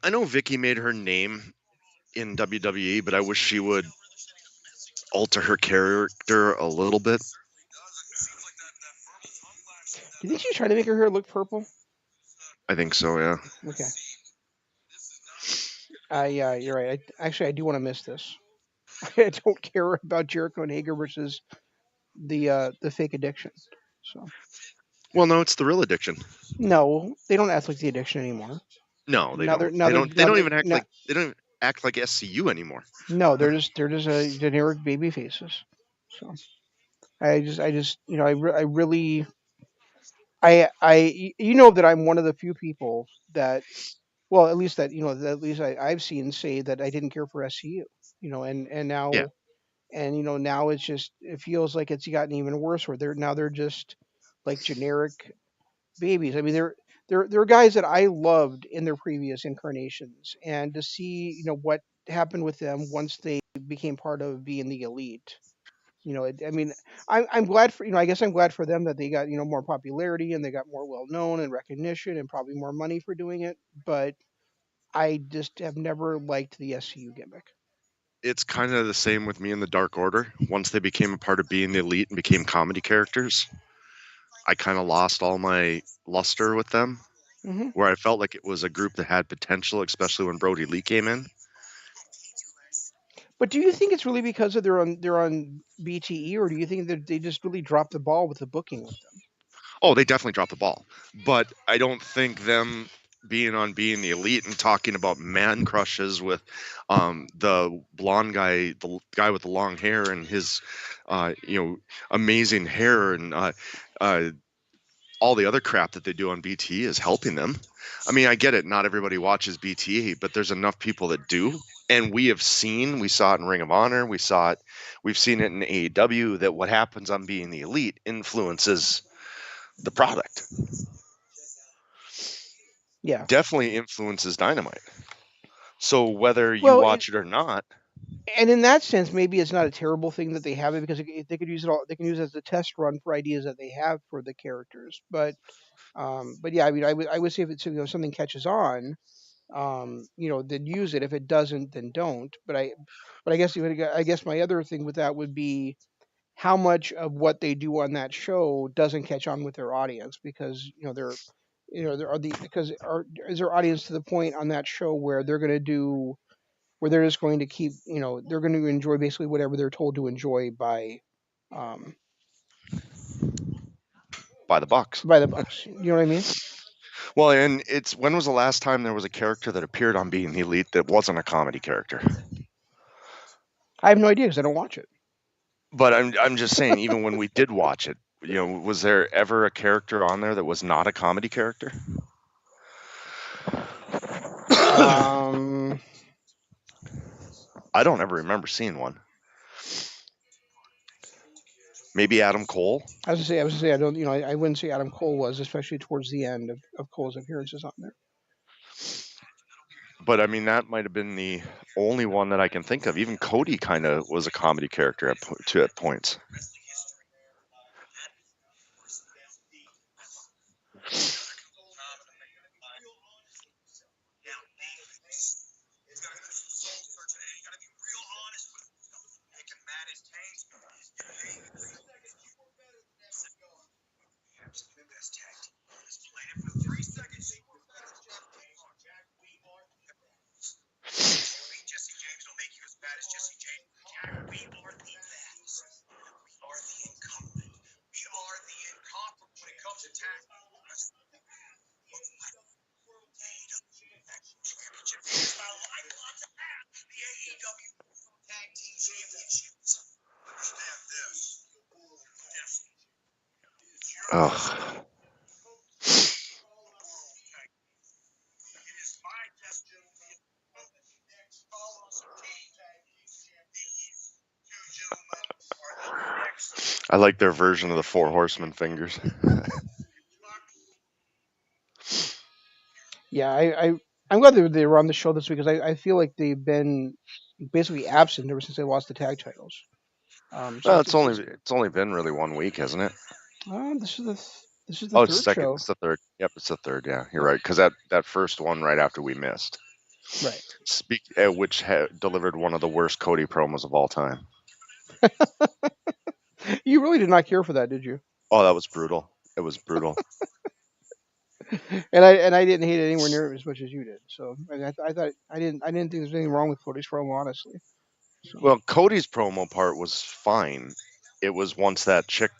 B: I know Vicky made her name in WWE, but I wish she would alter her character a little bit.
A: Do you think she's trying to make her hair look purple?
B: I think so, yeah.
A: Okay. Yeah, you're right. Actually, I do want to miss this. I don't care about Jericho and Hager versus the fake addiction. So
B: Well, no, it's the real addiction.
A: no, they don't act like the addiction anymore.
B: No, they
A: Now they're
B: don't.
A: now they're
B: They
A: now
B: don't
A: they're
B: even act
A: now,
B: like they don't act like SCU anymore.
A: no, they're just a generic baby faces. So I just I really that I'm one of the few people that, well, at least that at least I've seen say that I didn't care for SCU. And
B: Yeah,
A: now it feels like it's gotten even worse where they're just like generic babies. I mean, they're guys that I loved in their previous incarnations, and to see what happened with them once they became part of being the elite. I mean, I'm glad for I guess I'm glad for them that they got more popularity and they got more well known and recognition and probably more money for doing it. But I just have never liked the SCU gimmick.
B: it's kind of the same with me in the Dark Order. Once they became a part of being the elite and became comedy characters, I kind of lost all my luster with them.
A: Hmm.
B: Where I felt like it was a group that had potential, especially when Brody Lee came in.
A: But do you think it's really because of they're on BTE, or do you think that they just really dropped the ball with the booking with them?
B: Oh, they definitely dropped the ball, but I don't think them being on Being the Elite and talking about man crushes with the blonde guy, the guy with the long hair and his, amazing hair and uh, all the other crap that they do on BT is helping them. I mean, I get it. Not everybody watches BT, but there's enough people that do. And we saw it in Ring of Honor, we've seen it in AEW that what happens on Being the Elite influences the product.
A: Yeah.
B: Definitely influences Dynamite. So whether you
A: Well,
B: watch it or not,
A: and in that sense, maybe it's not a terrible thing that they have it because they could use it all. They can use it as a test run for ideas that they have for the characters. But yeah, I mean, I would say if it's something catches on, then use it. If it doesn't, then don't. But I guess my other thing with that would be how much of what they do on that show doesn't catch on with their audience because there are the because are is their audience to the point on that show where they're going to do where they're just going to keep they're going to enjoy basically whatever they're told to enjoy um
B: by the Bucks.
A: by the Bucks. You know what I mean?
B: Well, and it's when was the last time there was a character that appeared on Being the Elite that wasn't a comedy character?
A: I have no idea because I don't watch it.
B: But I'm just saying, even when we did watch it, was there ever a character on there that was not a comedy character?
A: Um,
B: I don't ever remember seeing one. Maybe Adam Cole,
A: I was gonna say I don't I wouldn't say Adam Cole was, especially towards the end of Cole's appearances on there.
B: but I mean that might have been the only one that I can think of. Even Cody kind of was a comedy character at points. Ugh. I like their version of the Four Horsemen fingers.
A: Yeah, I'm glad they were on the show this week because I feel like they've been basically absent ever since they lost the tag titles. So
B: Well,
A: it's just
B: it's only been really 1 week, hasn't it?
A: this is the
B: Oh, it's
A: third
B: second.
A: show,
B: It's the third. Yep, it's the third. Yeah, you're right. Because that first one right after we missed,
A: right?
B: which delivered one of the worst Cody promos of all time.
A: You really did not care for that, did you?
B: Oh, that was brutal. It was brutal.
A: And I didn't hate it anywhere near as much as you did. So I thought I didn't think there's anything wrong with Cody's promo, honestly. So
B: Well, Cody's promo part was fine. It was once that chick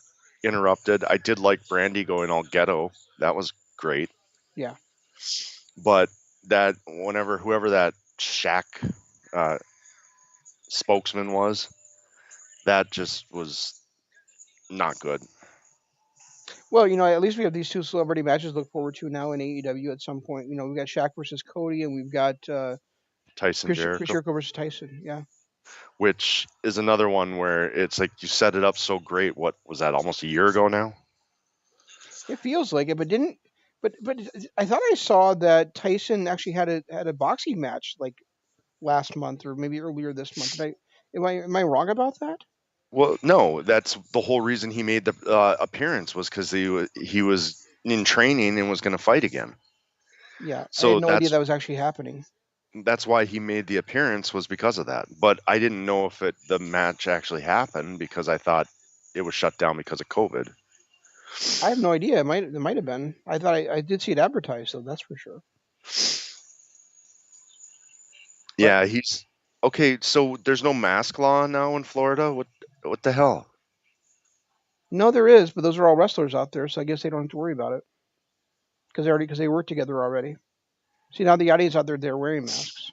B: interrupted. I did like Brandy going all ghetto. That was great.
A: yeah.
B: But that whenever whoever that Shaq uh, spokesman was, that just was not good.
A: Well, at least we have these two celebrity matches to look forward to now in AEW at some point. We've got Shaq versus Cody, and we've got
B: Tyson
A: Chris
B: Jericho,
A: Jericho versus Tyson. Yeah.
B: which is another one where it's like you set it up so great. What was that? Almost a year ago now.
A: It feels like it, but didn't. But I thought I saw that Tyson actually had a boxing match like last month or maybe earlier this month. Am I wrong about that?
B: Well, no, that's the whole reason he made the appearance was because he was in training and was going to fight again.
A: Yeah, I had
B: So
A: no idea that was actually happening.
B: that's why he made the appearance was because of that. But I didn't know if the match actually happened because I thought it was shut down because of COVID.
A: I have no idea. It might have been. I thought I did see it advertised, so that's for sure. But
B: Yeah, he's okay. So there's no mask law now in Florida. What the hell?
A: no, there is. But those are all wrestlers out there, so I guess they don't have to worry about it because they work together already. See, now the audience out there, they're wearing masks.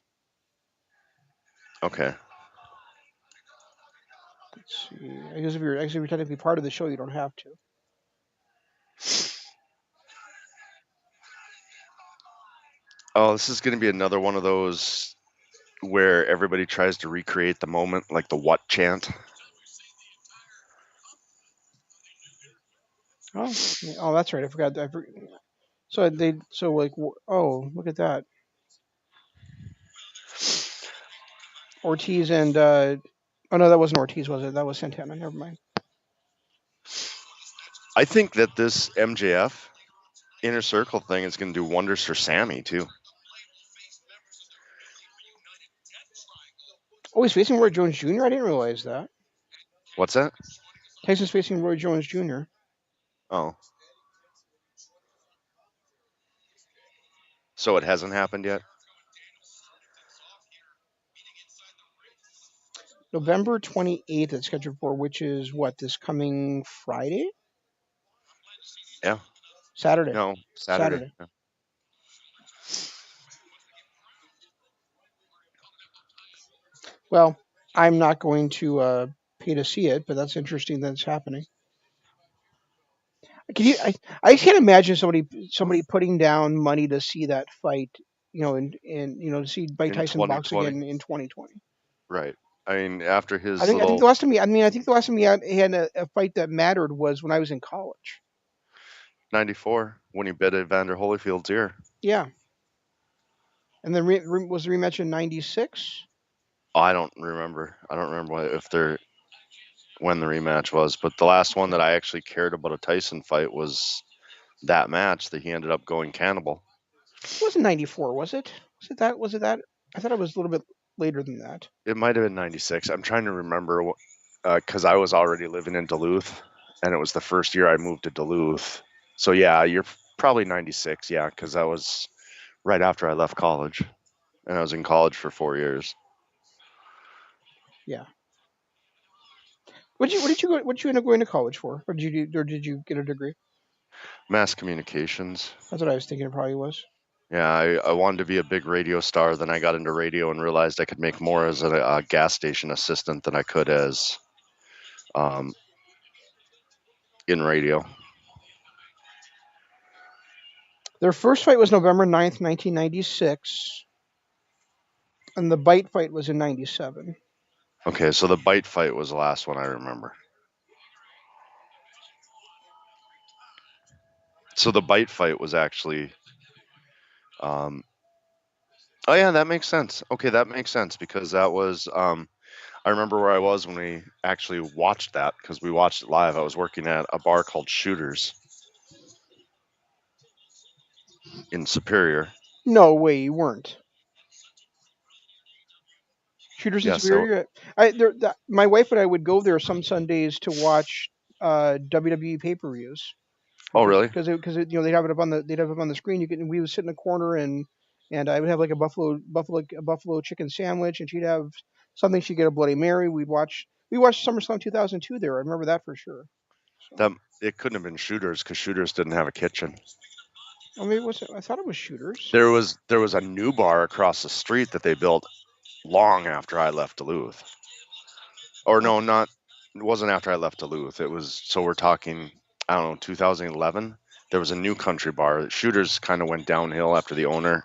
B: Okay.
A: Let's see. I guess if you're technically part of the show, you don't have to.
B: Oh, this is going to be another one of those where everybody tries to recreate the moment, like the what chant.
A: Oh, yeah. Oh, that's right. I forgot. So like, oh, look at that. Ortiz and oh no, that wasn't Ortiz, was it? That was Santana. Never mind.
B: I think that this MJF inner circle thing is going to do wonders for Sammy too.
A: Oh, he's facing Roy Jones Jr. I didn't realize that.
B: What's that?
A: Tyson's facing Roy Jones Jr.
B: Oh, so it hasn't happened yet?
A: November 28th. It's scheduled for, which is what, this coming Friday,
B: Yeah.
A: Saturday,
B: No, Saturday.
A: Saturday.
B: Yeah.
A: Well, I'm not going to pay to see it, but that's interesting that it's happening. Can you? I can't imagine somebody putting down money to see that fight. And to see Mike
B: In
A: Tyson box
B: 2020.
A: again in 2020.
B: Right. I mean, after
A: I
B: his
A: think I think the
B: little
A: last time I think the last time he had a fight that mattered was when I was in college.
B: 94 when he bit Evander Holyfield's ear.
A: Yeah, and then was the rematch in '96.
B: Oh, I don't remember. I don't remember if they're when the rematch was, but the last one
A: Okay,
B: that I actually cared about a Tyson fight was that match that he ended up going cannibal.
A: it wasn't '94, was it? Was it that? Was it that? I thought it was a little bit later than that.
B: It might have been 96. I'm trying to remember because I was already living in Duluth and it was the first year I moved to Duluth. So yeah, you're probably 96. Yeah, because that was right after I left college and I was in college for 4 years.
A: Yeah. What did you end up going to college for? Or did you get a degree?
B: Mass communications.
A: That's what I was thinking. It probably was.
B: Yeah, I wanted to be a big radio star. Then I got into radio and realized I could make more as a gas station assistant than I could as um, in radio.
A: Their first fight was November 9th, 1996, and the bite fight was in '97.
B: Okay, so the bite fight was the last one I remember. So the bite fight was actually. Um, oh yeah, that makes sense. Okay, that makes sense because that was. I remember where I was when we actually watched that because we watched it live. I was working at a bar called Shooters in Superior.
A: No way, you weren't. Shooters in
B: Yeah. So.
A: Superior. My wife and I would go there some Sundays to watch WWE pay-per-views
B: Oh
A: because
B: really?
A: they'd have it up on the screen. We would sit in the corner and I would have like a buffalo chicken sandwich, and she'd have something. She'd get a Bloody Mary. We watched SummerSlam 2002 there. I remember that for sure. So,
B: That it couldn't have been Shooters because Shooters didn't have a kitchen.
A: I mean, I thought it was Shooters.
B: There was a new bar across the street that they built long after I left Duluth. Or
A: Oh,
B: no, not it wasn't after I left Duluth. It was so we're talking I don't know 2011. There was a new country bar. Shooters kind of went downhill after the owner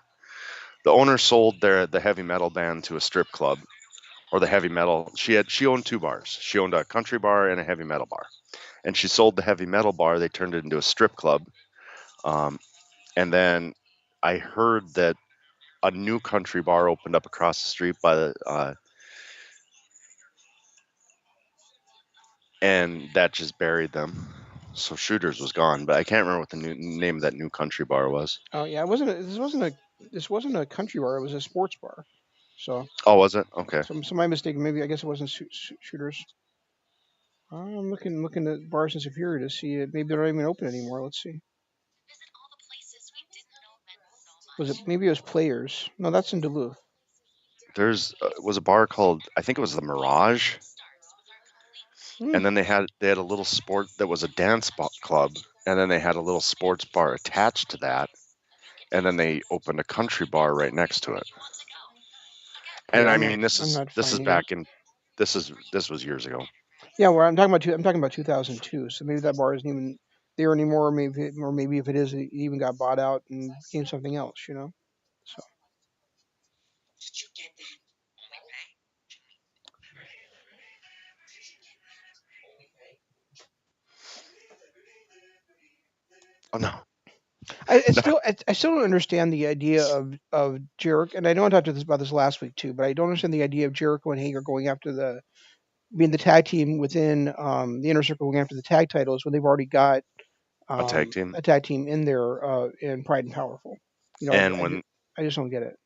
B: sold the heavy metal band to a strip club or the heavy metal. She owned two bars. She owned a country bar and a heavy metal bar. And she sold the heavy metal bar. They turned it into a strip club. Um, and then I heard that a new country bar opened up across the street by the and that just buried them. So Shooters was gone, but I can't remember what the name of that new country bar was.
A: oh yeah, this wasn't a country bar. It was a sports bar. So,
B: Oh, was it? Okay.
A: my mistake. Maybe I guess it wasn't Shooters. I'm looking at bars in Superior to see it. Maybe they're not even open anymore. Let's see. Maybe it was Players? No, that's in Duluth.
B: There's was a bar called I think it was the Mirage,
A: Hmm.
B: and then they had a little sport that was a dance club, and then they had a little sports bar attached to that, and then they opened a country bar right next to it.
A: Okay,
B: And I mean, this
A: I'm
B: is
A: not
B: this is
A: finding it.
B: back in this was years ago.
A: Yeah, where I'm talking about 2002. So maybe that bar isn't even there anymore. Or maybe if it is, it even got bought out and became something else. So
B: Oh no,
A: I still don't understand the idea of Jericho. And I know I talked to this about this last week too, but I don't understand the idea of Jericho and Hager going after the being the tag team within the inner circle, going after the tag titles when they've already got
B: a tag team.
A: a tag team in there in Pride and Powerful.
B: And when
A: I just don't get it.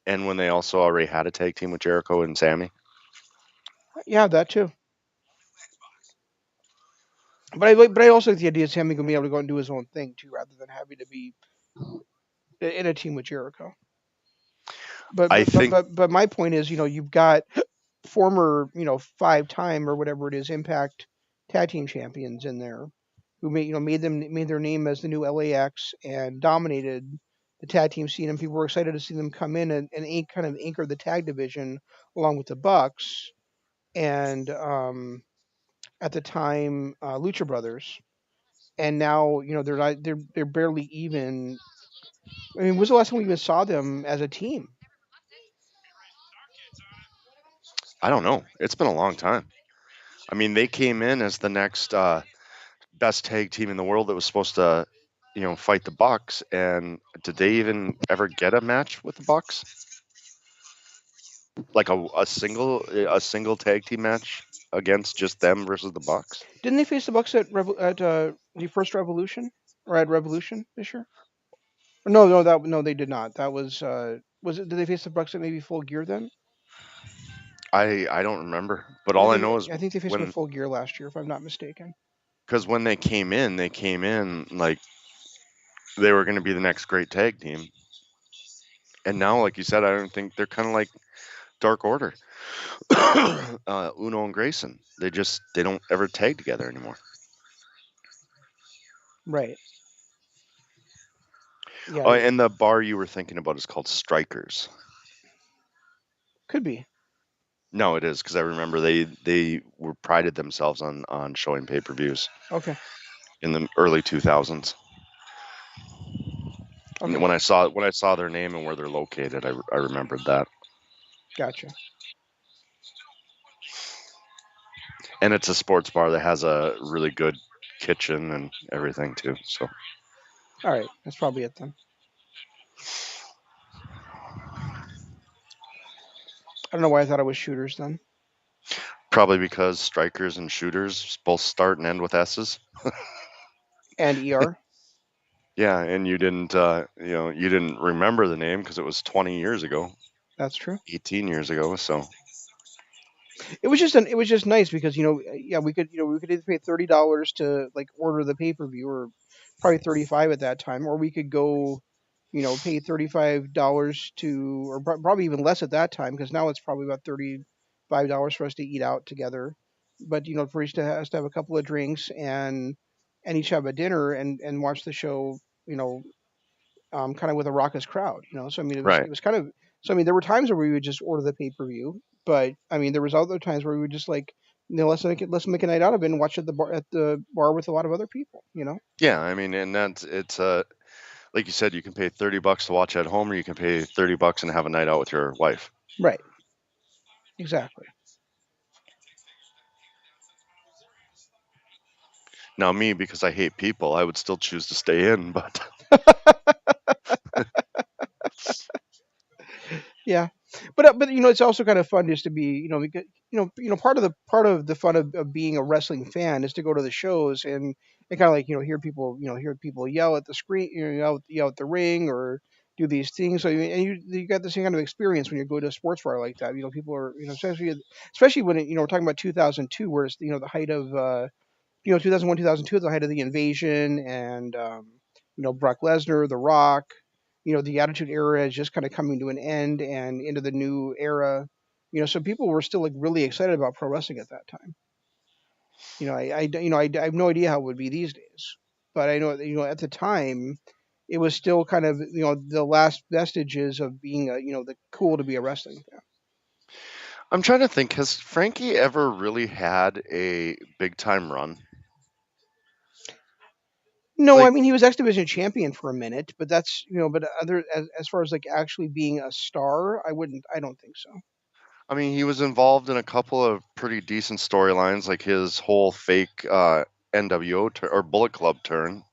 B: they also already had a tag team with Jericho and Sammy.
A: Yeah, that too. But I also like the idea of Sammy going to be able to go and do his own thing too, rather than having to be in a team with Jericho. But
B: I
A: but but
B: think
A: but but my point is, you've got former, 5-time or whatever it is Impact tag team champions in there who made their name as the new LAX and dominated the tag team scene, and people were excited to see them come in and kind of anchor the tag division along with the Bucks and at the time Lucha Brothers, and now they're not, they're barely even. I mean, when's the last time we even saw them as a team?
B: I don't know. It's been a long time. I mean, they came in as the next best tag team in the world that was supposed to, fight the Bucks. And did they even ever get a match with the Bucks? Like a single tag team match against just them versus the Bucks?
A: Didn't they face the Bucks at the first Revolution or at Revolution this year? No, no, they did not. That was it? Did they face the Bucks at maybe Full Gear then?
B: I don't remember, but
A: I
B: all I
A: think
B: know is
A: I think they faced them at
B: when
A: Full Gear last year, if I'm not mistaken.
B: because when they came in like they were going to be the next great tag team, and now, like you said, I don't think they're kind of like Dark Order, Uno and Grayson. They don't ever tag together anymore.
A: Right. Yeah,
B: Oh, and the bar you were thinking about is called Strikers.
A: could be.
B: No, it is because I remember they were prided themselves on showing pay-per-views
A: Okay.
B: in the early 2000s. And
A: Okay.
B: when I saw their name and where they're located, I remembered that.
A: Gotcha.
B: And it's a sports bar that has a really good kitchen and everything too. So
A: All right. That's probably it then. I don't know why I thought it was Shooters then.
B: probably because strikers and shooters both start and end with S's.
A: And ER.
B: Yeah, and you didn't remember the name because it was 20 years ago,
A: That's true.
B: 18 years ago. So
A: It was just nice because yeah, we could either pay $30 to like order the pay-per-view, or probably 35 at that time, or we could go pay $35 to, or probably even less at that time, because now it's probably about $35 for us to eat out together. But for each to us to have a couple of drinks and each have a dinner and watch the show, you know, kind of with a raucous crowd. So I mean,
B: right,
A: it was kind of, so I mean, there were times where we would just order the pay-per-view, but I mean, there was other times where we would just like, let's make a night out of it and watch at the bar with a lot of other people.
B: yeah. I mean, and that's it's like you said, you can pay $30 to watch at home, or you can pay $30 and have a night out with your wife.
A: Right. Exactly.
B: Now, me, because I hate people, I would still choose to stay in, but
A: Yeah, but it's also kind of fun just to be, because part of the fun of being a wrestling fan is to go to the shows and kind of like hear people yell at the screen, yell at the ring, or do these things. So you got the same kind of experience when you go to a sports bar like that. People are, especially when we're talking about 2002, where it's the height of 2001, 2002 is the height of the Invasion, and Brock Lesnar, The Rock. The Attitude Era is just kind of coming to an end and into the new era. So people were still like really excited about pro wrestling at that time. I have no idea how it would be these days, but I know at the time it was still kind of the last vestiges of being the cool to be a wrestling fan.
B: I'm trying to think. Has Frankie ever really had a big time run?
A: No, I
B: Like,
A: mean he was X Division champion for a minute, but that's but other as far as like actually being a star, I don't think so.
B: I mean, he was involved in a couple of pretty decent storylines, like his whole fake NWO or Bullet Club turn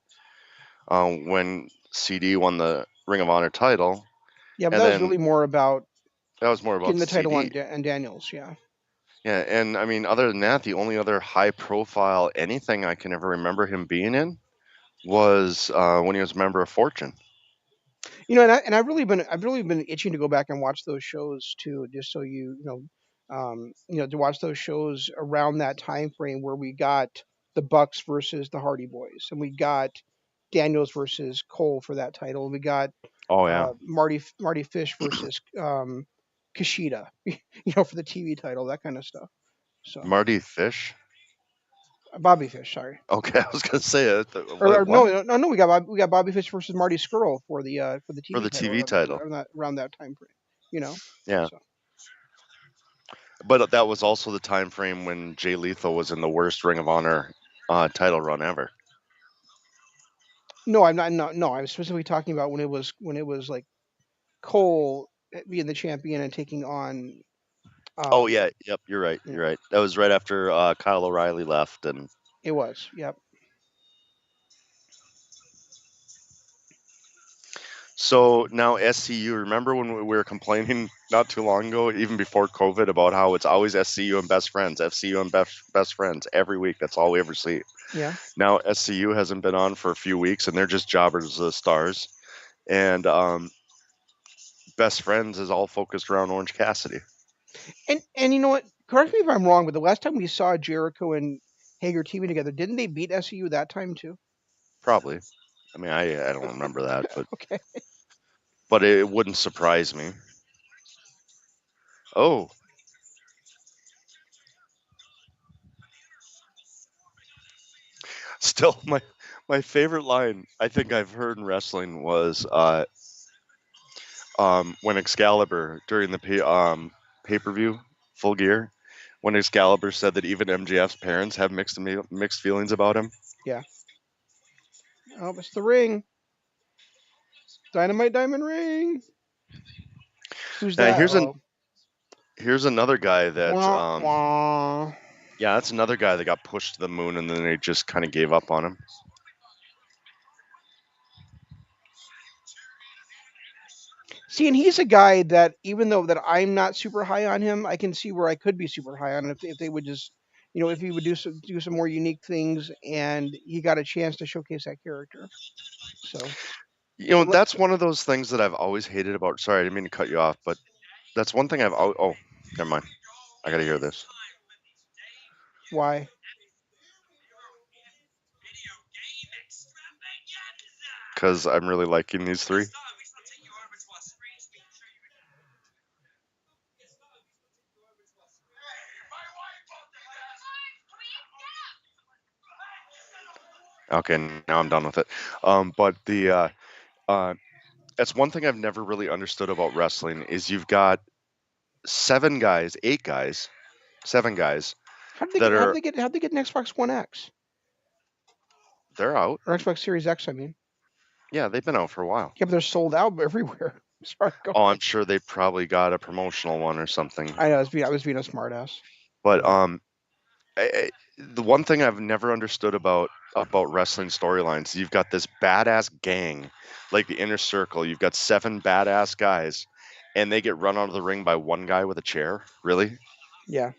B: when CD won the Ring of Honor title,
A: Yeah, but
B: and
A: that was
B: then
A: really more about
B: that was more about
A: getting the title
B: CD.
A: on Daniels. Yeah.
B: Yeah, and I mean, other than that, the only other high profile anything I can ever remember him being in was when he was a member of Fortune.
A: And I've really been itching to go back and watch those shows too, just so to watch those shows around that time frame where we got the Bucks versus the Hardy Boys, and we got Daniels versus Cole for that title, and we got
B: Oh yeah,
A: Marty Fish versus Kushida, for the TV title, that kind of stuff. So
B: Marty Fish.
A: Bobby Fish, sorry.
B: Okay, I was gonna say it.
A: Or
B: What? What?
A: no, we got Bobby Fish versus Marty Skrull for the
B: For
A: TV
B: the
A: title
B: TV title.
A: around that time frame, you know.
B: Yeah,
A: So
B: but that was also the time frame when Jay Lethal was in the worst Ring of Honor title run ever.
A: no, I'm not. No, I'm specifically talking about when it was like Cole being the champion and taking on.
B: Oh
A: Um,
B: yeah, yep, you're right.
A: you
B: You're
A: know,
B: right. That was right after Kyle O'Reilly left, and
A: it was. Yep.
B: so now SCU. Remember when we were complaining not too long ago, even before COVID, about how it's always SCU and best friends, FCU and best friends every week. That's all we ever see.
A: Yeah.
B: Now SCU hasn't been on for a few weeks, and they're just jobbers of the stars. And best friends is all focused around Orange Cassidy.
A: And you know what? Correct me if I'm wrong, but the last time we saw Jericho and Hager teaming together, didn't they beat SCU that time too?
B: Probably. I mean, I don't remember that,
A: Okay.
B: but it wouldn't surprise me. Oh, still my favorite line I think I've heard in wrestling was when Excalibur during the pay per view Full Gear, when Excalibur said that even MJF's parents have mixed feelings about him.
A: Yeah. Oh, it's the ring. Dynamite Diamond Ring. Who's
B: Now
A: that? Oh,
B: here's another guy that
A: wah wah.
B: yeah, that's another guy that got pushed to the moon and then they just kind of gave up on him.
A: See, and he's a guy that even though that I'm not super high on him, I can see where I could be super high on him if they would just, if he would do some more unique things and he got a chance to showcase that character. So,
B: You know,
A: let,
B: that's one of those things that I've always hated about. Sorry, I didn't mean to cut you off, but that's one thing I've. Oh, never mind. I gotta hear this
A: why?
B: because I'm really liking these three. Okay, now I'm done with it. But the uh, that's one thing I've never really understood about wrestling is you've got seven guys, eight guys, seven guys that are
A: How did they get an Xbox One X
B: they're out.
A: or Xbox Series X? I mean,
B: Yeah, they've been out for a while.
A: yeah, but they're sold out everywhere. Sorry, go
B: Oh, I'm
A: ahead.
B: sure they probably got a promotional one or something.
A: I know I was being a smartass.
B: But
A: Yeah,
B: the one thing I've never understood about wrestling storylines, you've got this badass gang, like the Inner Circle. You've got seven badass guys, and they get run out of the ring by one guy with a chair. Really?
A: yeah,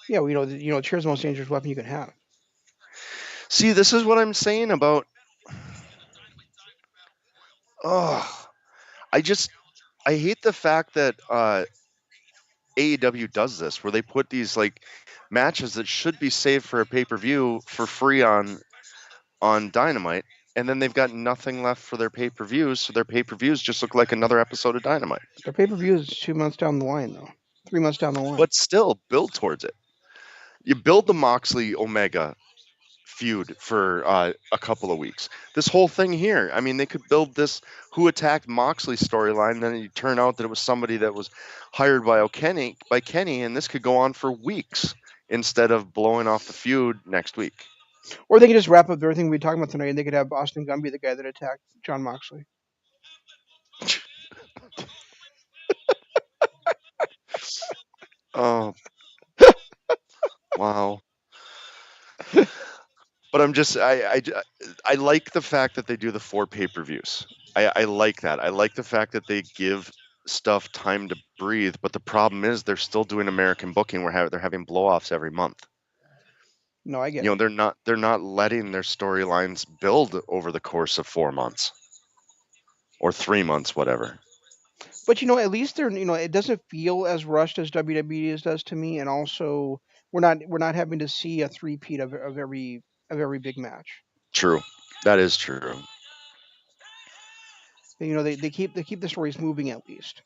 A: yeah. Well, chair's the most dangerous weapon you can have.
B: See, this is what I'm saying about. Oh, I just I hate the fact that AEW does this, where they put these like matches that should be saved for a pay per view for free on Dynamite, and then they've got nothing left for their pay per views, so their pay per views just look like another episode of Dynamite.
A: Their pay per view is 2 months down the line, though. 3 months down the line.
B: But still, build towards it. You build the Moxley Omega feud for a couple of weeks. This whole thing here, I mean, they could build this who attacked Moxley storyline, then it turn out that it was somebody that was hired by Kenny, and this could go on for weeks instead of blowing off the feud next week.
A: Or they could just wrap up everything we talked about tonight, and they could have Austin Gunn be the guy that attacked John Moxley.
B: Oh, wow. But I like the fact that they do the 4 pay-per-views. I like that. I like the fact that they give stuff time to breathe. But the problem is they're still doing American booking where they're having blow-offs every month.
A: No, I get
B: You know,
A: it.
B: they're not letting their storylines build over the course of 4 months or 3 months, whatever.
A: But at least they're it doesn't feel as rushed as WWE does to me, and also we're not having to see a three-peat of every big match.
B: True, that is true.
A: They keep the stories moving at least.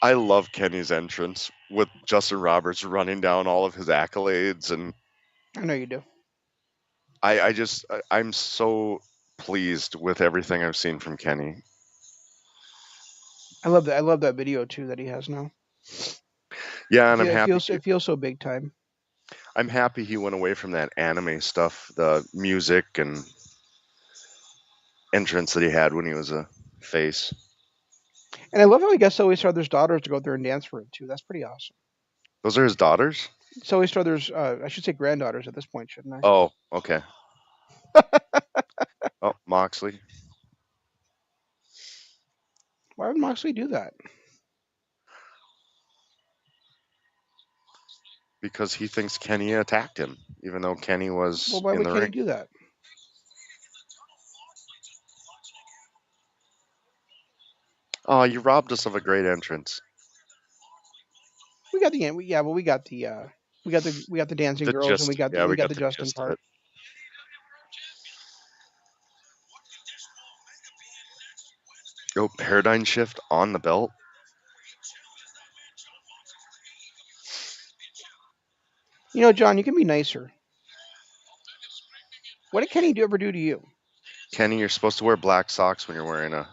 B: I love Kenny's entrance with Justin Roberts running down all of his accolades, and
A: I know you do.
B: I'm so pleased with everything I've seen from Kenny.
A: I love that video too that he has now.
B: Yeah,
A: It,
B: and
A: feel, it feels it feels so big time.
B: I'm happy he went away from that anime stuff, the music and entrance that he had when he was a face.
A: And I love how he gets Zoe Strother's daughters to go out there and dance for him too. That's pretty awesome.
B: Those are his daughters?
A: Zoe Strother's, I should say granddaughters at this point, shouldn't I?
B: Oh, okay. Oh, Moxley.
A: Why would Moxley do that?
B: Because he thinks Kenny attacked him, even though Kenny
A: Well,
B: was
A: why
B: in
A: would
B: the
A: Kenny
B: ring.
A: do that?
B: Oh, you robbed us of a great entrance.
A: We got the we, yeah, well, we got the dancing
B: The
A: girls, and
B: gist.
A: we got the
B: Yeah,
A: we
B: we
A: got
B: got
A: the
B: the
A: Justin
B: gist of
A: part.
B: it. Oh, paradigm shift on the belt.
A: John, you can be nicer. What did Kenny ever do to you?
B: Kenny, you're supposed to wear black socks when you're wearing a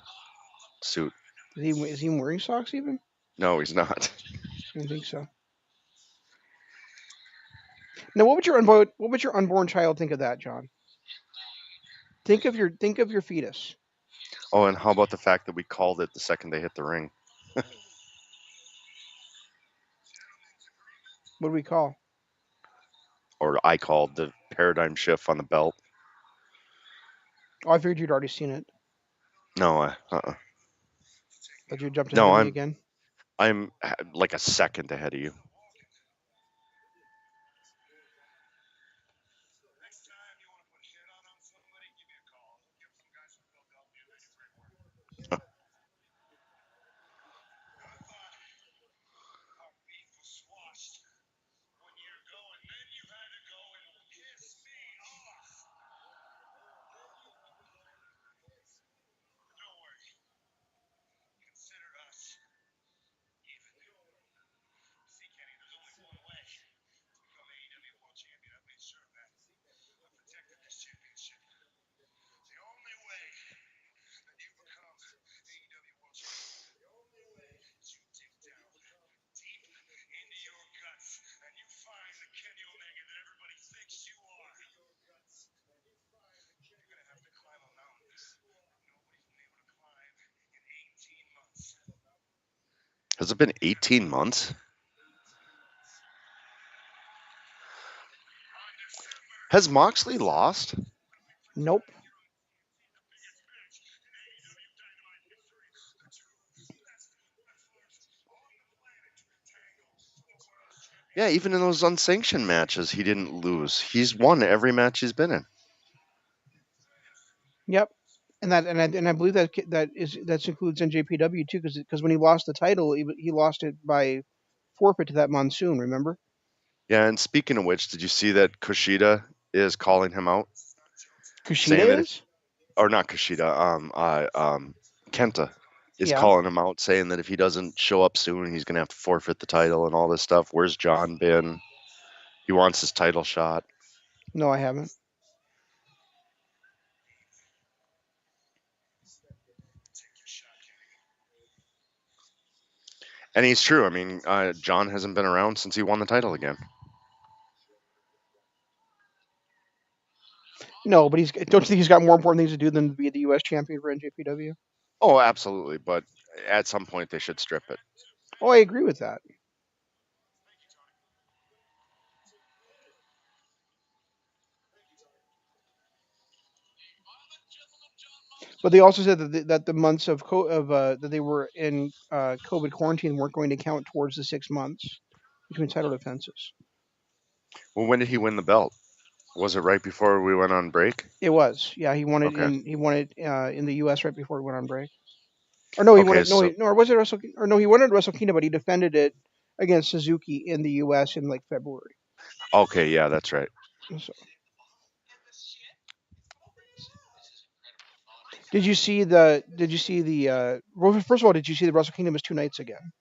B: suit.
A: Is he even wearing socks even?
B: No, he's not.
A: I don't think so. Now, what would your unborn child think of that, John? Think of your fetus.
B: Oh, and how about the fact that we called it the second they hit the ring?
A: What do we call?
B: Or I called the paradigm shift on the belt.
A: Oh, I figured you'd already seen it.
B: No,
A: But you jumped ahead
B: no,
A: of me again.
B: I'm like a second ahead of you. Has it been 18 months? Has Moxley lost?
A: Nope.
B: Yeah, even in those unsanctioned matches, he didn't lose. He's won every match he's been in.
A: Yep. And I believe that includes NJPW too, because when he lost the title, he lost it by forfeit to that monsoon. Remember?
B: Yeah, and speaking of which, did you see that Kushida is calling him out,
A: Kushida
B: saying that if,
A: is.
B: or not Kushida, Kenta is
A: Yeah.
B: calling him out, saying that if he doesn't show up soon, he's gonna have to forfeit the title and all this stuff. Where's John been? He wants his title shot.
A: No, I haven't.
B: And he's true. I mean, John hasn't been around since he won the title again.
A: No, but he's don't you think he's got more important things to do than to be the U.S. champion for NJPW?
B: Oh, absolutely. But at some point, they should strip it.
A: Oh, I agree with that. But they also said that the months of that they were in COVID quarantine weren't going to count towards the 6 months between title defenses.
B: Well, when did he win the belt? Was it right before we went on break?
A: It was, yeah.
B: Okay.
A: He won it in the U.S. right before he went on break. Or no, he won
B: Okay.
A: it. No,
B: So,
A: or was it Wrestle? Or no, he won it at Wrestle Kingdom, but he defended it against Suzuki in the U.S. in like February.
B: okay. Yeah, that's right.
A: So, did you see the? Did you see the? Well, first of all, did you see the Wrestle Kingdom is 2 nights again?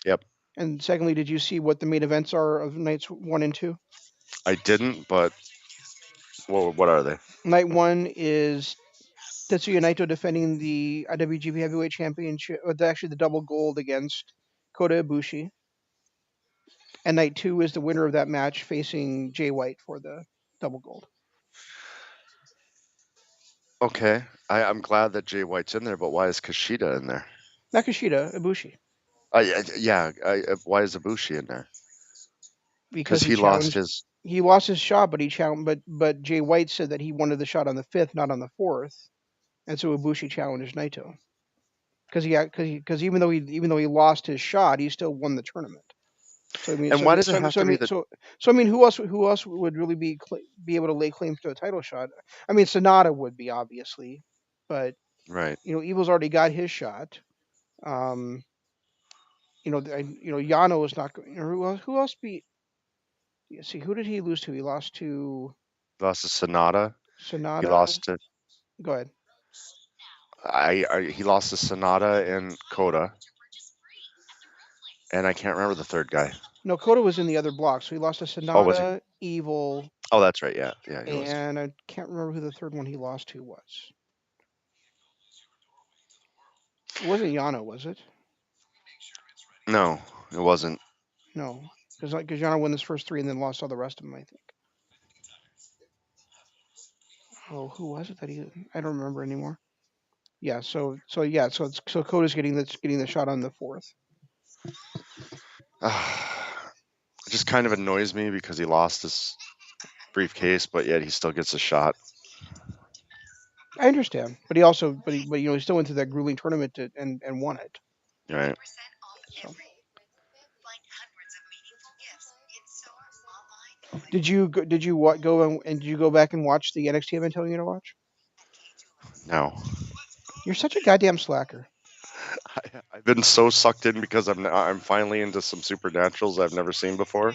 B: Yep.
A: And secondly, did you see what the main events are of nights 1 and 2?
B: I didn't, but what are they?
A: Night one is Tetsuya Naito defending the IWGP Heavyweight Championship, actually the double gold against Kota Ibushi. And night two is the winner of that match facing Jay White for the double gold.
B: Okay. I'm glad that Jay White's in there, but why is Kushida in there?
A: Nakashita Ibushi,
B: Yeah. Why is Ibushi in there?
A: because
B: Because
A: he
B: he lost
A: challenged.
B: his.
A: He lost his shot, but he challenged. But Jay White said that he wanted the shot on the fifth, not on the fourth, and so Ibushi challenged Naito because even though he lost his shot, he still won the tournament. So I mean,
B: And
A: so I
B: why
A: mean,
B: does it
A: so I mean,
B: have
A: so I
B: to be
A: mean,
B: the
A: so I mean, who else would really be able to lay claim to a title shot? I mean, Sonata would be obviously, but
B: right?
A: Evil's already got his shot. Um, Yano is not going. Who else beat? Let's see, who did he lose to? He lost to
B: He lost to Sonata. He
A: Sonata.
B: lost to
A: Go ahead.
B: he lost to Sonata and Coda, and I can't remember the third guy.
A: No, Kota was in the other block, so he lost to
B: Oh, was he?
A: Sonata, Evil,
B: Oh, that's right. Yeah, yeah, he was.
A: and I can't remember who the third one he lost to was. It wasn't Yano, was it?
B: No, it wasn't.
A: No, because Yano won his first three and then lost all the rest of them. I think. Oh, who was it that he? I don't remember anymore. Yeah. So Kota's getting the shot on the fourth.
B: It just kind of annoys me because he lost his briefcase, but yet he still gets a shot.
A: I understand, but he also but he still went through that grueling tournament and won it.
B: Right?
A: So did you what go and did you go back and watch the NXT I've been telling you to watch?
B: No,
A: You're such a goddamn slacker.
B: I've been so sucked in because I'm finally into some supernaturals I've never seen before.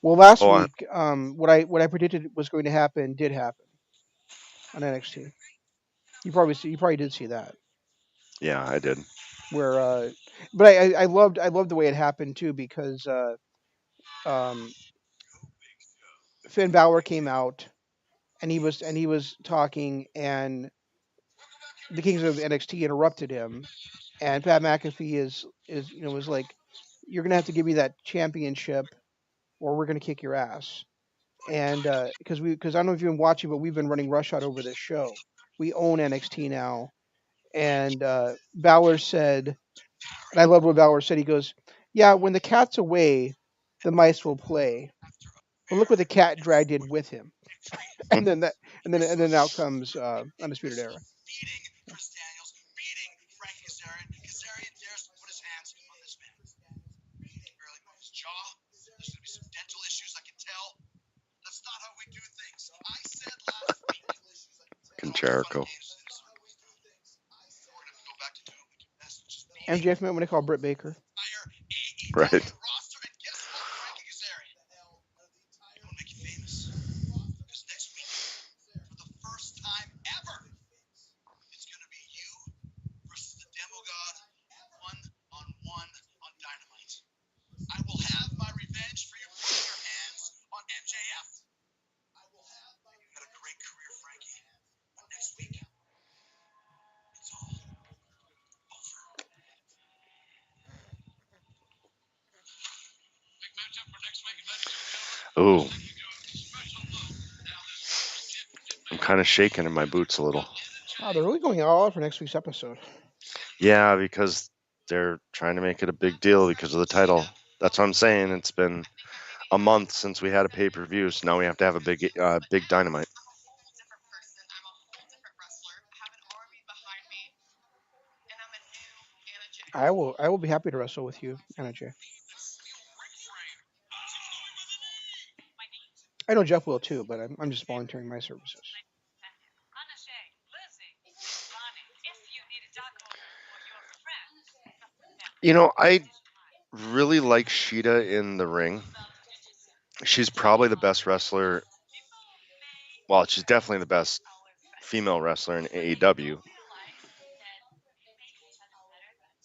A: Well, last
B: Oh,
A: week, what I predicted was going to happen did happen on NXT. You probably did see that
B: yeah, I did.
A: where, but I loved the way it happened too because um, Finn Balor came out and he was talking and the Kings of NXT interrupted him and Pat McAfee is was like, you're gonna have to give me that championship or we're gonna kick your ass. And because I don't know if you've been watching, but we've been running Rush Out over this show. We own NXT now, and Balor said, and I love what Balor said. He goes, "Yeah, when the cat's away, the mice will play. But look what the cat dragged in with him." And then that, and then out comes Undisputed Era. So,
B: And Jericho.
A: MJF might want to call Britt Baker.
B: Right. Ooh, I'm kind of shaking in my boots a little.
A: Wow, they're really going all out for next week's episode.
B: Yeah, because they're trying to make it a big deal because of the title. That's what I'm saying. It's been a month since we had a pay per view, so now we have to have a big Dynamite.
A: I will be happy to wrestle with you, Anna Jay. I know Jeff will too, but I'm just volunteering my services.
B: I really like Sheeta in the ring. She's probably the best wrestler. Well, she's definitely the best female wrestler in AEW.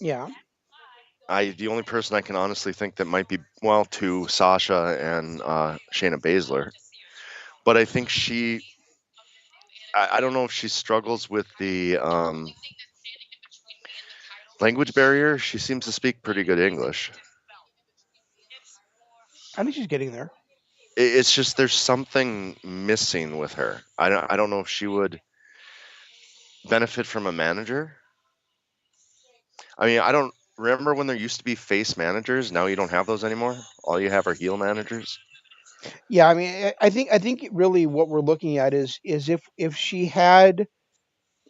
A: Yeah,
B: The only person I can honestly think that might be, well, two, Sasha and Shayna Baszler. But I think I don't know if she struggles with the language barrier. She seems to speak pretty good English.
A: I think she's getting there.
B: It's just there's something missing with her. I don't know if she would benefit from a manager. I mean, I don't remember when there used to be face managers. Now you don't have those anymore. All you have are heel managers.
A: Yeah, I mean, I think really what we're looking at is if she had,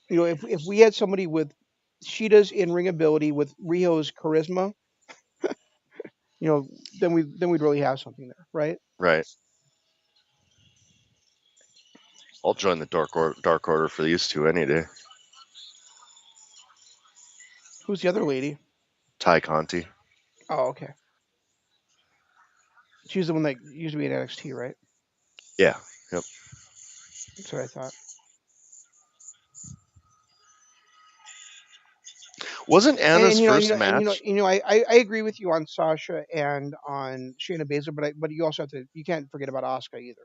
A: if we had somebody with Sheeta's in ring ability with Rio's charisma, then we'd really have something there, right?
B: Right. I'll join the Dark Order for these two any day.
A: Who's the other lady?
B: Ty Conti.
A: Oh, okay. She's the one that used to be in NXT, right?
B: Yeah. Yep.
A: That's what I thought.
B: Wasn't
A: And,
B: Anna's
A: and you know,
B: first match?
A: I agree with you on Sasha and on Shayna Baszler, but you also have to you can't forget about Asuka either.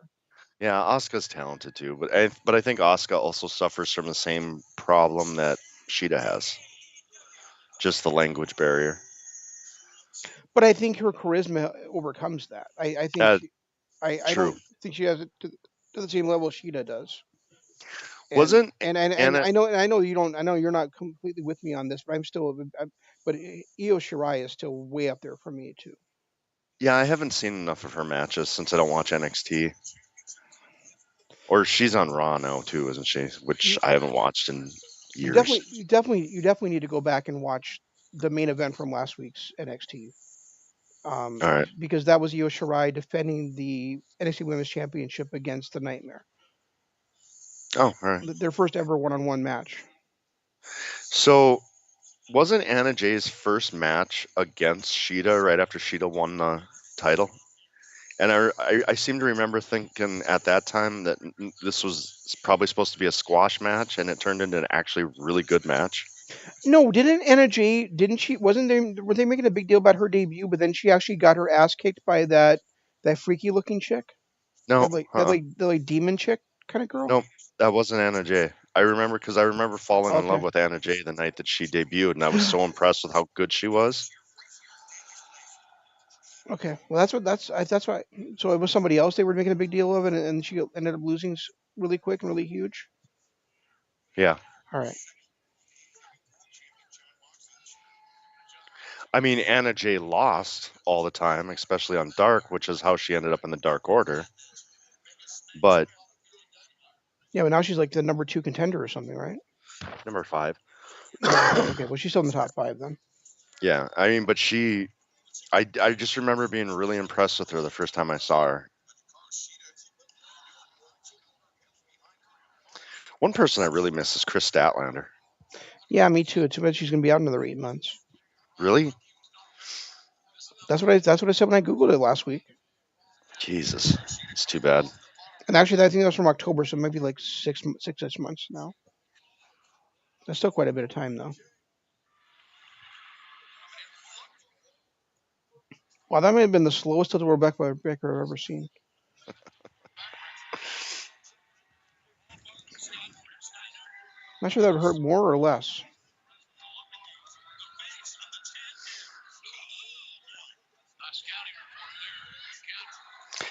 B: Yeah, Asuka's talented too, but I think Asuka also suffers from the same problem that Sheeta has, just the language barrier.
A: But I think her charisma overcomes that. I think
B: Uh,
A: she, I
B: True.
A: don't think she has it to the same level Sheeta does. And
B: Wasn't
A: and
B: Anna?
A: I know you don't. I know you're not completely with me on this, but I'm still. But Io Shirai is still way up there for me too.
B: Yeah, I haven't seen enough of her matches since I don't watch NXT. Or she's on Raw now too, isn't she? Which
A: You
B: I haven't watched in
A: you
B: years.
A: definitely need to go back and watch the main event from last week's NXT.
B: All right.
A: Because that was Io Shirai defending the NXT Women's Championship against the Nightmare,
B: Oh, all right.
A: their first ever one-on-one match.
B: So wasn't Anna Jay's first match against Sheeta right after Sheeta won the title? And I seem to remember thinking at that time that this was probably supposed to be a squash match, and it turned into an actually really good match.
A: No, didn't Anna Jay? Didn't she? Wasn't they? Were they making a big deal about her debut? But then she actually got her ass kicked by that freaky looking chick,
B: No,
A: that like demon chick kind of girl.
B: nope, that wasn't Anna Jay. I remember falling in love
A: Okay,
B: with Anna Jay the night that she debuted, and I was so impressed with how good she was.
A: okay. Well, that's why. So it was somebody else they were making a big deal of, and she ended up losing really quick and really huge.
B: Yeah,
A: All right.
B: I mean Anna Jay lost all the time, especially on Dark, which is how she ended up in the Dark Order. But
A: Yeah, but now she's like the number two contender or something, right?
B: number five,
A: Number five. Okay, well she's still in the top five then.
B: yeah, I mean, but I just remember being really impressed with her the first time I saw her. One person I really miss is Chris Statlander.
A: Yeah, me too. Too bad she's gonna be out another 8 months.
B: Really?
A: That's what I said when I googled it last week.
B: Jesus, it's too bad.
A: And actually, I think that was from October, so it might be like 6 months now. That's still quite a bit of time though. Wow, that may have been the slowest tilt Rebecca Baker I've ever seen. Not sure that would hurt more or less.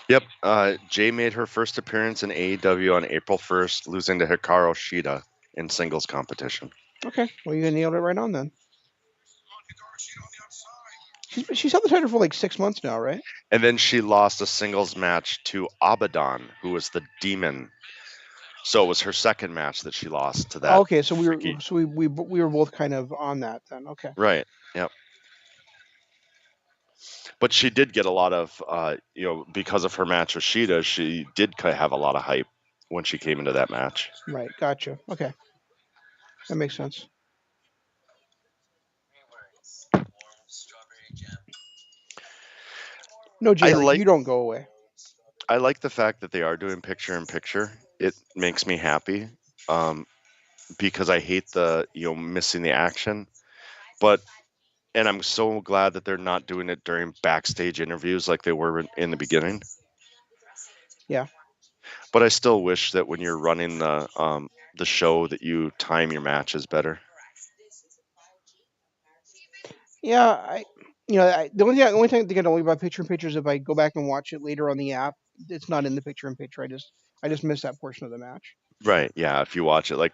B: Yep. Jay made her first appearance in AEW on April 1st, losing to Hikaru Shida in singles competition.
A: Okay, well you nailed it right on then. She's held the title for like 6 months now, right?
B: And then she lost a singles match to Abaddon, who was the demon. So it was her second match that she lost to that
A: Okay, so
B: freaky.
A: we were both kind of on that then. Okay.
B: Right. Yep. But she did get a lot of, because of her match with Shida, she did have a lot of hype when she came into that match.
A: Right. Gotcha. Okay, that makes sense. No,
B: I
A: Jared,
B: like
A: you don't go away.
B: I like the fact that they are doing picture in picture. It makes me happy, um, because I hate the missing the action. But and I'm so glad that they're not doing it during backstage interviews like they were in the beginning.
A: Yeah.
B: But I still wish that when you're running the show that you time your matches better.
A: Yeah, the only thing I think I don't like about picture in picture is if I go back and watch it later on the app, it's not in the picture in picture. I just missed that portion of the match.
B: Right. Yeah. If you watch it, like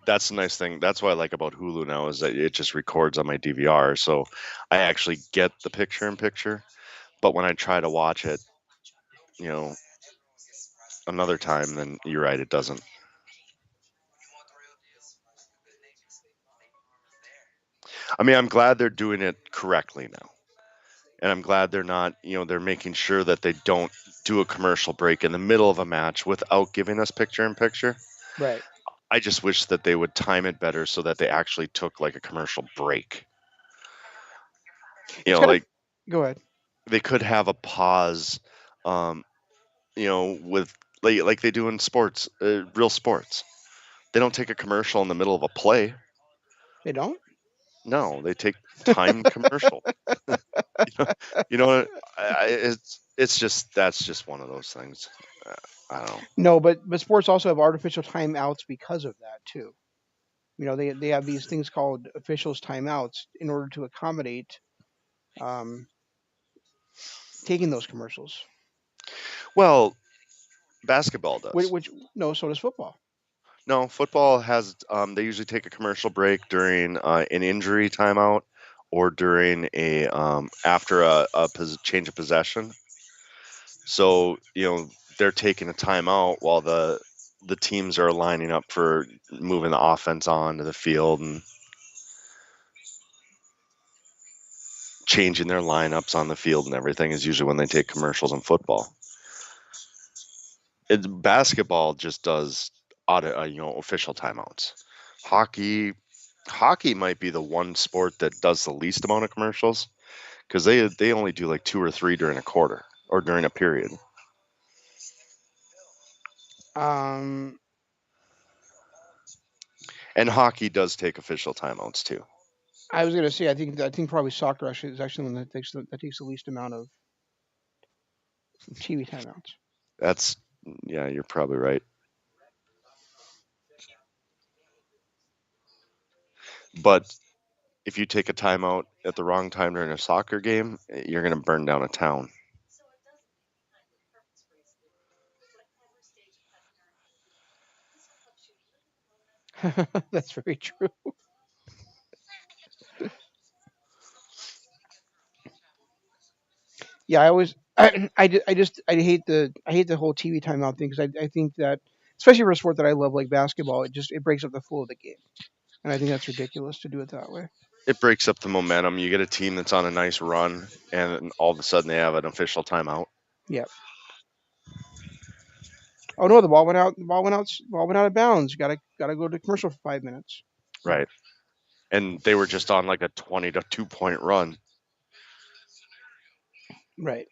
B: that's the nice thing. That's what I like about Hulu now is that it just records on my DVR. So I actually get the picture in picture. But when I try to watch it, you know, another time, then you're right, it doesn't. I mean, I'm glad they're doing it correctly now. And I'm glad they're not, they're making sure that they don't do a commercial break in the middle of a match without giving us picture in picture.
A: Right.
B: I just wish that they would time it better so that they actually took like a commercial break.
A: It's kind of
B: Like
A: go ahead.
B: they could have a pause, um, with like they do in sports, real sports. They don't take a commercial in the middle of a play.
A: They don't.
B: No, they take timed commercial. you know, you know, it's just that's just one of those things. Uh, I don't know.
A: No, but sports also have artificial timeouts because of that too. They have these things called officials timeouts in order to accommodate um, taking those commercials.
B: Well, basketball
A: Which,
B: does.
A: which no, so does football.
B: No, football has. They usually take a commercial break during an injury timeout or during a after a change of possession. So they're taking a timeout while the teams are lining up for moving the offense onto the field and changing their lineups on the field and everything is usually when they take commercials in football. Basketball just does official timeouts. Hockey, hockey might be the one sport that does the least amount of commercials because they only do like two or three during a quarter or during a period.
A: Um,
B: And hockey does take official timeouts too.
A: I was gonna say I think probably soccer actually is actually the one that takes the least amount of TV timeouts.
B: That's yeah, you're probably right. But if you take a timeout at the wrong time during a soccer game, you're going to burn down a town.
A: That's very true. Yeah, I always I hate the whole TV timeout thing because I think that especially for a sport that I love like basketball, it breaks up the flow of the game, and I think that's ridiculous to do it that way.
B: It breaks up the momentum. You get a team that's on a nice run, and then all of a sudden they have an official timeout.
A: Yeah. Oh no, the ball went out. The ball went out. Ball went out of bounds. Gotta go to commercial for 5 minutes. Yeah.
B: Right. And they were just on like a 20 to 2 point run.
A: Right.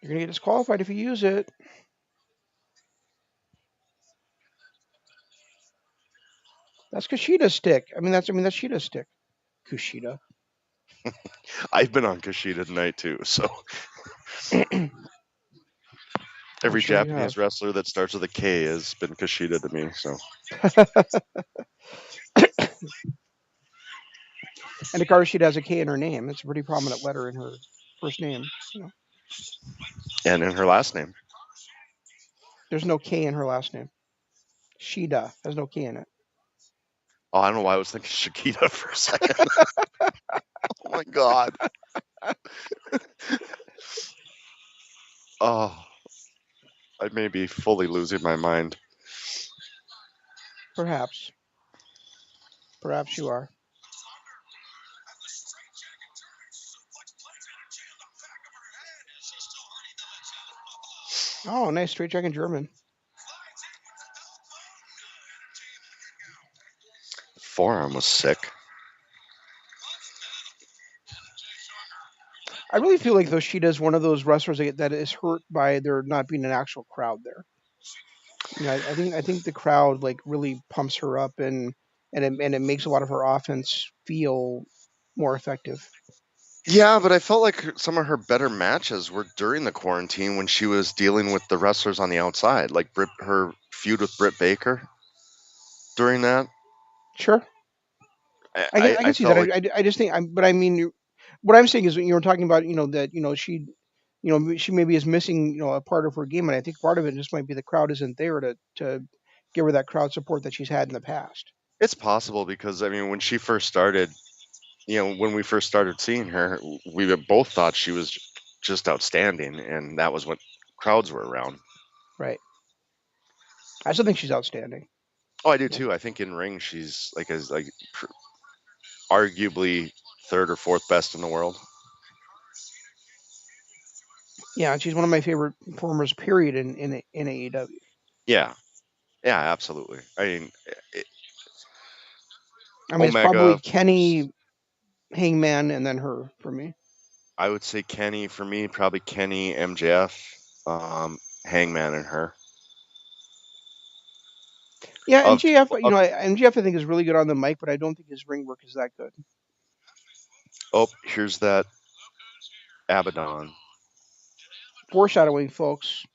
A: You're gonna get disqualified if you use it. That's Kushida's stick. I mean that's Sheeta's stick. Kushida.
B: I've been on Kushida tonight too. So
A: I'm
B: every
A: sure you have.
B: Japanese wrestler that starts with a K has been Kushida to me. So
A: And Hikaru Shida has a K in her name. It's a pretty prominent letter in her first name.
B: and in her last name.
A: There's no K in her last name. Shida has no K in it.
B: Oh, I don't know why I was thinking Shakita for a second. Oh my god. Oh, I may be fully losing my mind.
A: Perhaps. Perhaps you are. Oh, nice straight jacket German.
B: Forearm was sick.
A: I really feel like though Shida is one of those wrestlers that is hurt by there not being an actual crowd there. I think the crowd like really pumps her up and it makes a lot of her offense feel more effective.
B: Yeah, but I felt like some of her better matches were during the quarantine when she was dealing with the wrestlers on the outside, like her feud with Britt Baker during that.
A: Sure,
B: I,
A: I can
B: I,
A: I
B: I
A: can see that.
B: felt like
A: I just think but I mean what I'm saying is you were talking about that she she maybe is missing a part of her game, and I think part of it just might be the crowd isn't there to give her that crowd support that she's had in the past.
B: it's possible because I mean when she first started, when we first started seeing her, we both thought she was just outstanding, and that was what crowds were around.
A: Right. I still think she's outstanding.
B: Oh, I do
A: Yeah.
B: too. I think in ring she's arguably third or fourth best in the world.
A: Yeah, and she's one of my favorite performers. Period. In AEW.
B: Yeah, yeah, absolutely. I mean, it,
A: I mean, it's probably
B: Omega.
A: Kenny, Hangman, and then her for me.
B: I would say Kenny for me, probably Kenny, MJF, Hangman, and her.
A: Yeah,
B: Of
A: MJF.
B: of
A: MJF I think is really good on the mic, but I don't think his ring work is that good.
B: oh, here's that Abaddon.
A: Foreshadowing, folks.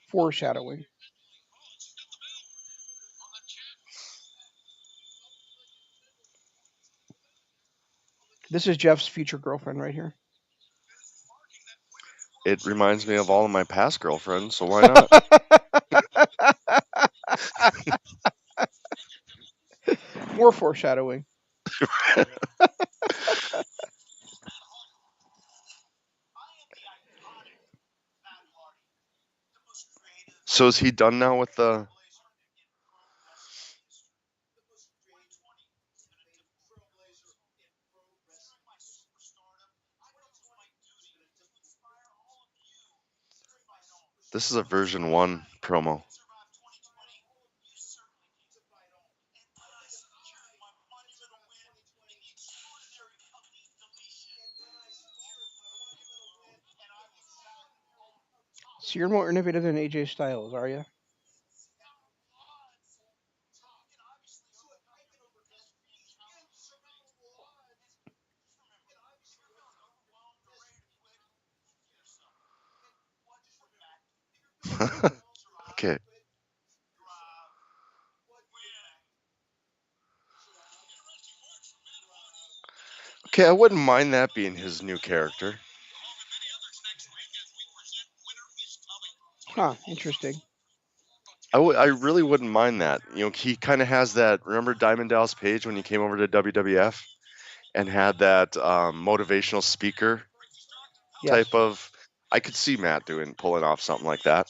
A: Foreshadowing. This is Jeff's future girlfriend right here.
B: It reminds me of all of my past girlfriends, so why not?
A: More foreshadowing.
B: So is he done now with the? This is a version one promo.
A: So you're more innovative than AJ Styles, are you?
B: Okay. Okay, I wouldn't mind that being his new character.
A: Huh. Interesting.
B: I really wouldn't mind that. He kind of has that. Remember Diamond Dallas Page when he came over to WWF and had that motivational speaker type
A: Yes.
B: of. I could see Matt pulling off something like that.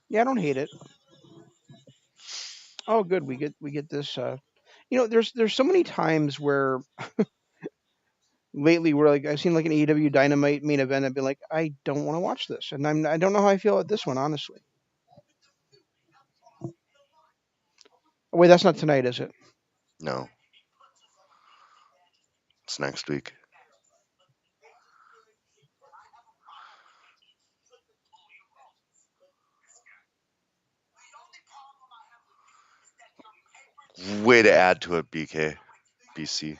A: Yeah, I don't hate it. Oh, good. We get this. There's so many times where lately where like I've seen like an AEW Dynamite main event. I've been like, I don't want to watch this, and I don't know how I feel at this one, honestly. Oh, wait, that's not tonight, is it?
B: No, it's next week. add to it, BC.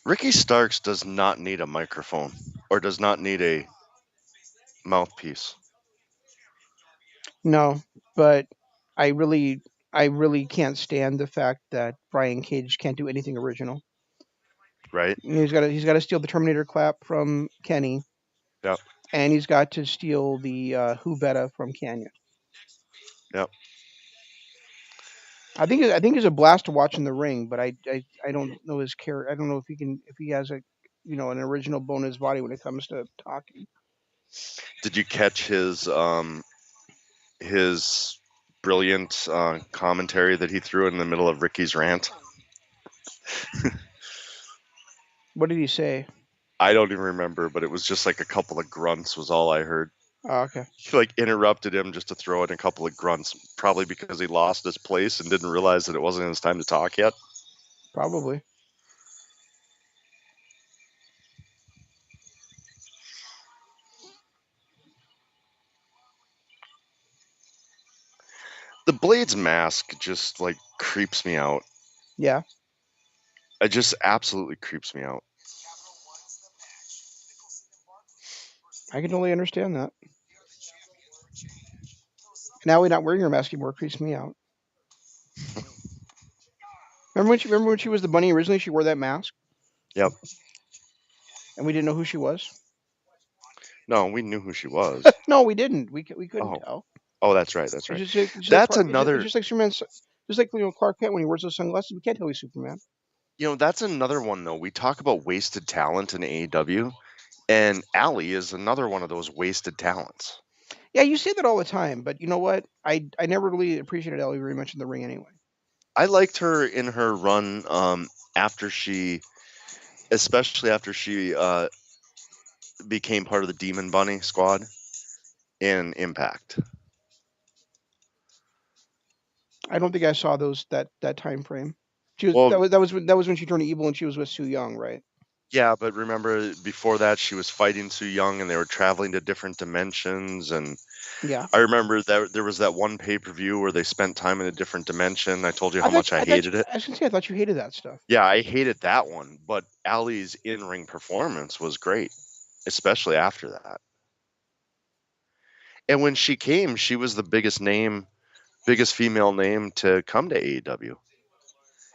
B: Ricky Starks does not need a microphone or does not need a mouthpiece,
A: No, but I really, I really can't stand the fact that Brian Cage can't do anything original.
B: right?
A: He's got to steal the Terminator clap from Kenny,
B: Yep,
A: and he's got to steal the Who Betta from Canyon.
B: yep.
A: I think he's a blast to watch in the ring, but I don't know his character. I don't know if he has a an original bone in his body when it comes to talking.
B: Did you catch his brilliant commentary that he threw in the middle of Ricky's rant?
A: What did he say?
B: I don't even remember, but it was just like a couple of grunts was all I heard.
A: Oh, okay,
B: He like interrupted him just to throw in a couple of grunts, probably because he lost his place and didn't realize that it wasn't his time to talk yet.
A: probably.
B: The Blade's mask just like creeps me out.
A: Yeah,
B: It just absolutely creeps me out.
A: I can totally understand that. Now we're not wearing her mask anymore. Creeps me out. Remember when she was the bunny originally? She wore that mask,
B: Yep.
A: and we didn't know who she was.
B: No, we knew who she was.
A: No, we didn't. We couldn't
B: Oh,
A: tell.
B: oh, that's right. That's right.
A: It's like
B: That's
A: It's
B: another.
A: just like Superman. Just like Clark Kent when he wears those sunglasses. We can't tell he's Superman.
B: That's another one though. We talk about wasted talent in AEW, and Allie is another one of those wasted talents.
A: Yeah, you say that all the time, but you know what? I never really appreciated Ellie very much in the ring anyway.
B: I liked her in her run after she, especially after she became part of the Demon Bunny squad in Impact.
A: I don't think I saw that time frame.
B: Well,
A: That was when she turned evil and she was with Sue Young, right?
B: yeah, but remember before that she was fighting Su Young and they were traveling to different dimensions. And
A: Yeah.
B: I remember that there was that one pay-per-view where they spent time in a different dimension. I told you how much I hated it.
A: I was gonna say I thought you hated that stuff.
B: Yeah, I hated that one, but Allie's in-ring performance was great, especially after that. And when she came, she was the biggest female name to come to AEW,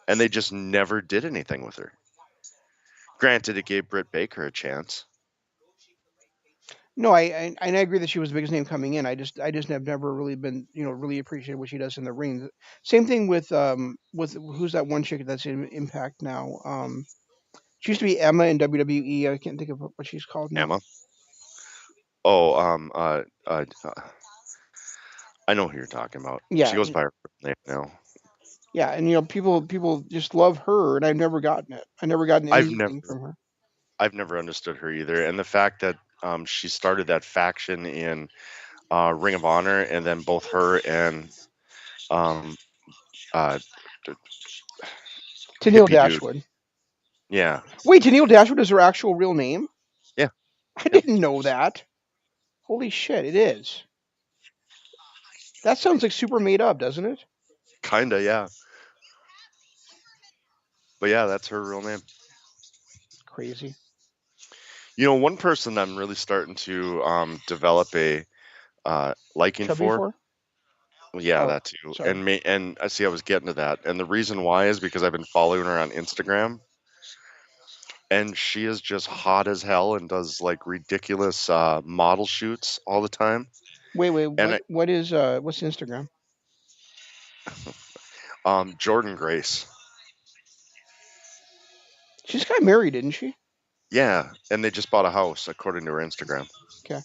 B: and they just never did anything with her. Granted, it gave Britt Baker a chance.
A: No, I agree that she was the biggest name coming in. I just have never really been really appreciated what she does in the ring. Same thing with who's that one chick that's in Impact now. She used to be Emma in WWE. I can't think of what she's called now.
B: Emma. Oh, I know who you're talking about. She
A: Yeah,
B: goes by her name now.
A: yeah, and people just love her, and I've never gotten it. I never gotten
B: I've never,
A: anything from her.
B: I've never understood her either, and the fact that she started that faction in Ring of Honor, and then both her and um, uh,
A: Tennille
B: hippie dude.
A: Dashwood.
B: Yeah,
A: Wait, Tennille Dashwood is her actual real name?
B: yeah,
A: I
B: yep.
A: didn't know that. Holy shit, it is. That sounds like super made up, doesn't it?
B: Kinda, yeah. But yeah, that's her real name.
A: Crazy.
B: One person I'm really starting to develop a liking
A: Chubby
B: for.
A: for?
B: Well, yeah,
A: Oh,
B: that too.
A: sorry.
B: And I see I was getting to that. And the reason why is because I've been following her on Instagram, and she is just hot as hell and does like ridiculous model shoots all the time.
A: Wait,
B: And
A: what's Instagram?
B: Jordan Grace.
A: She's got married, didn't she?
B: Yeah, and they just bought a house according to her Instagram.
A: Okay.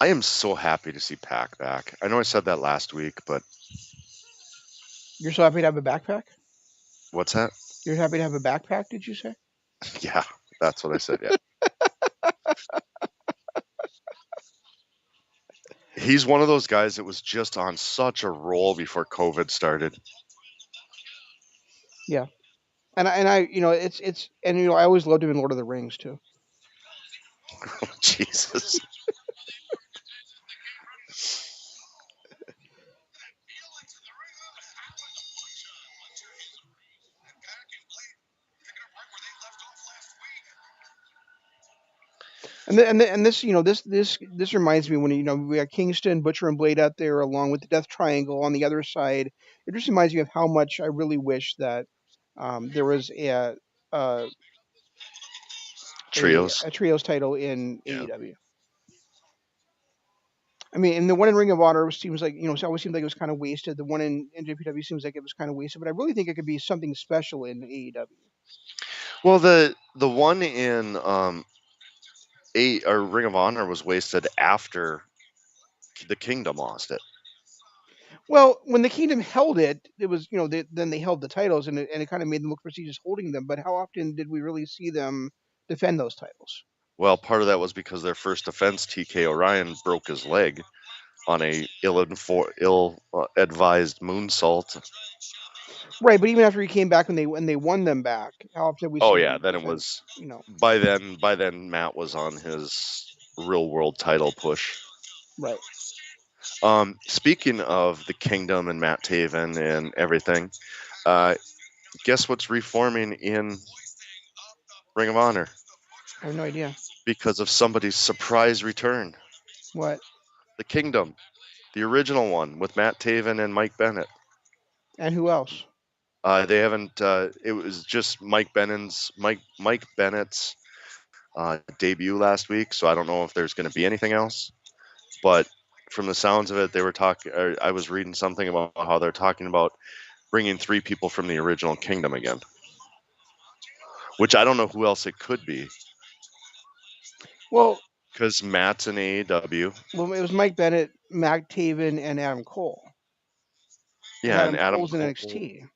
B: I am so happy to see Pac back. I know I said that last week, but
A: You're so happy to have a backpack?
B: what's that?
A: You're happy to have a backpack, did you say?
B: Yeah, that's what I said. Yeah. He's one of those guys that was just on such a roll before COVID started.
A: Yeah. And I it's and I always loved him in Lord of the Rings too.
B: Jesus.
A: And this this reminds me when we got Kingston, Butcher, and Blade out there along with the Death Triangle on the other side. It just reminds me of how much I really wish that there was a
B: Trios.
A: a trios title in
B: Yeah.
A: AEW. I mean, and the one in Ring of Honor seems like it always seemed like it was kind of wasted. The one in NJPW seems like it was kind of wasted, but I really think it could be something special in AEW.
B: Well, the one in eight or Ring of Honor was wasted after the Kingdom lost it.
A: Well, when the Kingdom held it, it was then they held the titles, and it kind of made them look prestigious holding them. But how often did we really see them defend those titles?
B: Well, part of that was because their first defense, TK Orion, broke his leg on a ill advised moonsault.
A: Right, but even after he came back when they won them back, how often did we
B: Oh
A: see
B: yeah,
A: him
B: then it
A: defend?
B: was
A: You know,
B: by then Matt was on his real world title push.
A: right.
B: Speaking of the Kingdom and Matt Taven and everything, uh, guess what's reforming in Ring of Honor
A: I have no idea
B: because of somebody's surprise return?
A: what
B: The Kingdom, the original one with Matt Taven and Mike Bennett.
A: and who else.
B: They haven't. It was just Mike Bennett's debut last week, so I don't know if there's going to be anything else. But from the sounds of it, they were talking. I was reading something about how they're talking about bringing three people from the original Kingdom again, which I don't know who else it could be
A: Well,
B: because Matt's in AEW.
A: it was Mike Bennett, Mac Taven, and Adam Cole, and
B: Yeah, and
A: Adam
B: Adam
A: Cole's in
B: Cole,
A: NXT.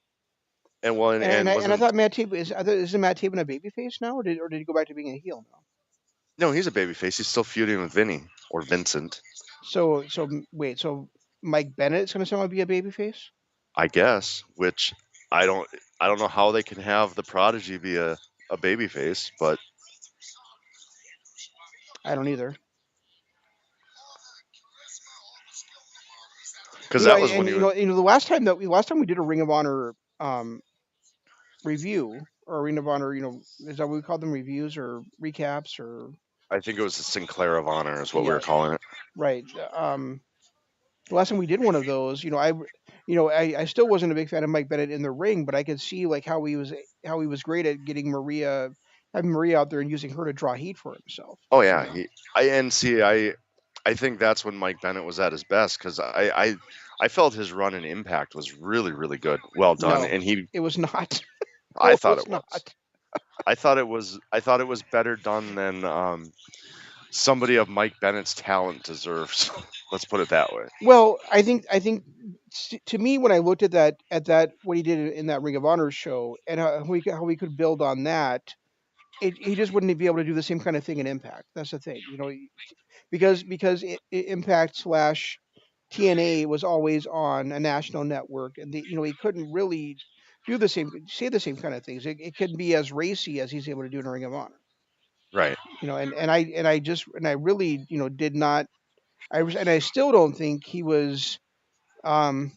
B: and well,
A: And I
B: wasn't
A: thought Matt Taven isn't Matt Taven a babyface now, or did he go back to being a heel now?
B: no, he's a babyface. He's still feuding with Vinny or Vincent,
A: Wait, so Mike Bennett is going to somehow be a babyface?
B: I guess. Which I don't, I don't know how they can have the Prodigy be a babyface, but
A: I don't either.
B: because that was when
A: And
B: he was.
A: the last time we did a Ring of Honor review or Ring of Honor, is that what we call them, reviews or recaps or
B: I think it was the Sinclair of Honor is what we were
A: yeah,
B: calling it.
A: right. The last time we did one of those, I still wasn't a big fan of Mike Bennett in the ring, but I could see like how he was great at getting having Maria out there and using her to draw heat for himself.
B: Oh
A: You
B: yeah,
A: know,
B: I think that's when Mike Bennett was at his best because I felt his run and impact was really really good, well done,
A: no,
B: and he
A: it was not.
B: I
A: No, it
B: thought
A: was
B: it was.
A: not.
B: I thought it was better done than somebody of Mike Bennett's talent deserves. Let's put it that way.
A: Well, I think to me when I looked at that what he did in that Ring of Honor show and how we could build on that, he just wouldn't be able to do the same kind of thing in Impact. That's the thing, because Impact slash TNA was always on a national network, and he couldn't really say the same kind of things. It couldn't be as racy as he's able to do in a Ring of Honor.
B: Right.
A: And I really did not. And I still don't think he was. Um,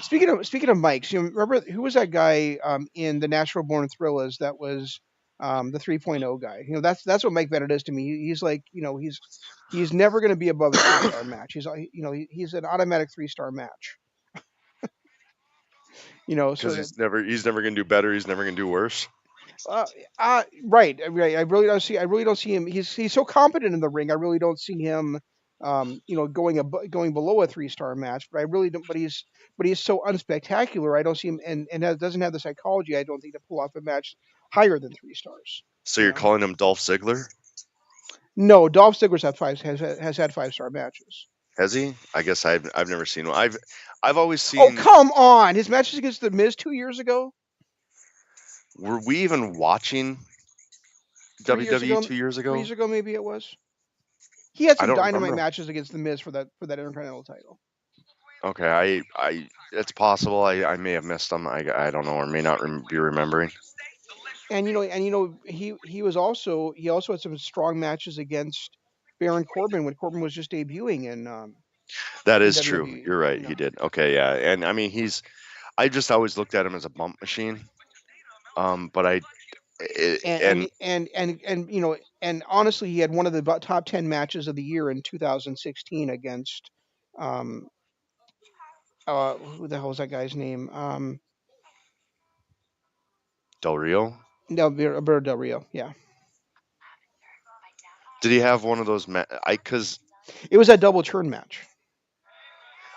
A: speaking of mics, remember who was that guy in the Natural Born Thrillers that was the 3.0 guy? That's what Mike Bennett is to me. He's like he's never going to be above a 3-star match. He's an automatic 3-star match.
B: Because
A: So that,
B: he's never gonna do better. He's never gonna do worse.
A: uh, right. I really don't see him. He's so competent in the ring. I really don't see him going below a 3-star match. But I really don't. But he's so unspectacular. I don't see him, and doesn't have the psychology. I don't think to pull off a match higher than 3 stars.
B: So
A: You
B: you're
A: know.
B: calling him Dolph Ziggler?
A: No, Dolph Ziggler's has had 5-star matches.
B: Has he? I guess I've never seen one. I've always
A: Oh,
B: seen.
A: come on! His matches against the Miz 2 years ago,
B: Were we even watching
A: 3 years
B: WWE
A: ago,
B: 2 years
A: three
B: ago?
A: years ago maybe it was. He had
B: I
A: some
B: don't
A: dynamite
B: remember.
A: matches against the Miz for that Intercontinental title.
B: Okay, it's possible I may have missed them. I don't know, or may not be remembering.
A: And he also had some strong matches against Baron Corbin when Corbin was just debuting
B: That
A: in
B: is true.
A: WWE.
B: You're right. He did. Okay, yeah, and I mean I just always looked at him as a bump machine. But
A: And
B: and
A: and honestly, he had one of the top 10 matches of the year in 2016 against um who the hell was that guy's name?
B: Del Rio.
A: No, Alberto Del Rio. Yeah,
B: Did he have one of those? I cause
A: it was that double turn match.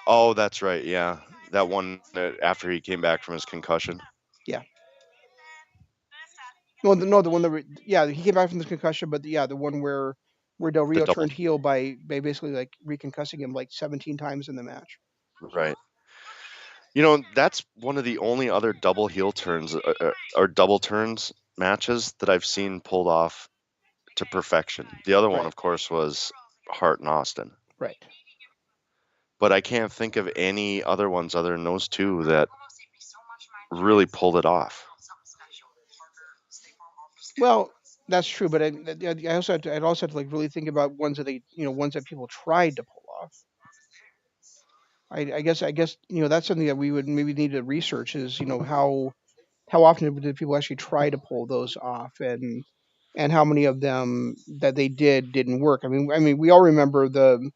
B: Oh, that's right. Yeah, that one after he came back from his concussion.
A: Yeah. No, the one that yeah, he came back from the concussion, but the one where Del
B: The
A: Rio
B: double.
A: turned heel by basically like reconcussing him like 17 times in the match.
B: Right. That's one of the only other double heel turns or double turns matches that I've seen pulled off to perfection. The other one,
A: Right,
B: of course, was Hart and Austin.
A: right.
B: But I can't think of any other ones other than those two that really pulled it off.
A: Well, that's true, but I'd also have to like really think about ones that people tried to pull off. I guess that's something that we would maybe need to research is how often did people actually try to pull those off, and how many of them that they didn't work. I mean, we all remember the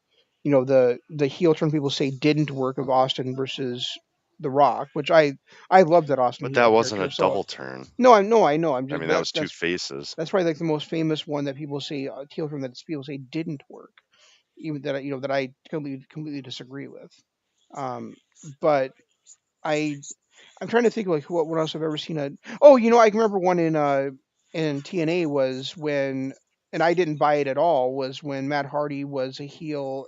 A: heel turn people say didn't work of Austin versus The Rock, which I love that Austin
B: But
A: heel
B: that wasn't a
A: character. So
B: double turn.
A: no, I know. I'm
B: I
A: just
B: mean, that was two faces.
A: that's probably like the most famous one that people say heel turn that people say didn't work, even that I completely disagree with. Um, but I I'm trying to think like what else I've ever seen. Oh, I can remember one in TNA was when, and I didn't buy it at all. Was when Matt Hardy was a heel,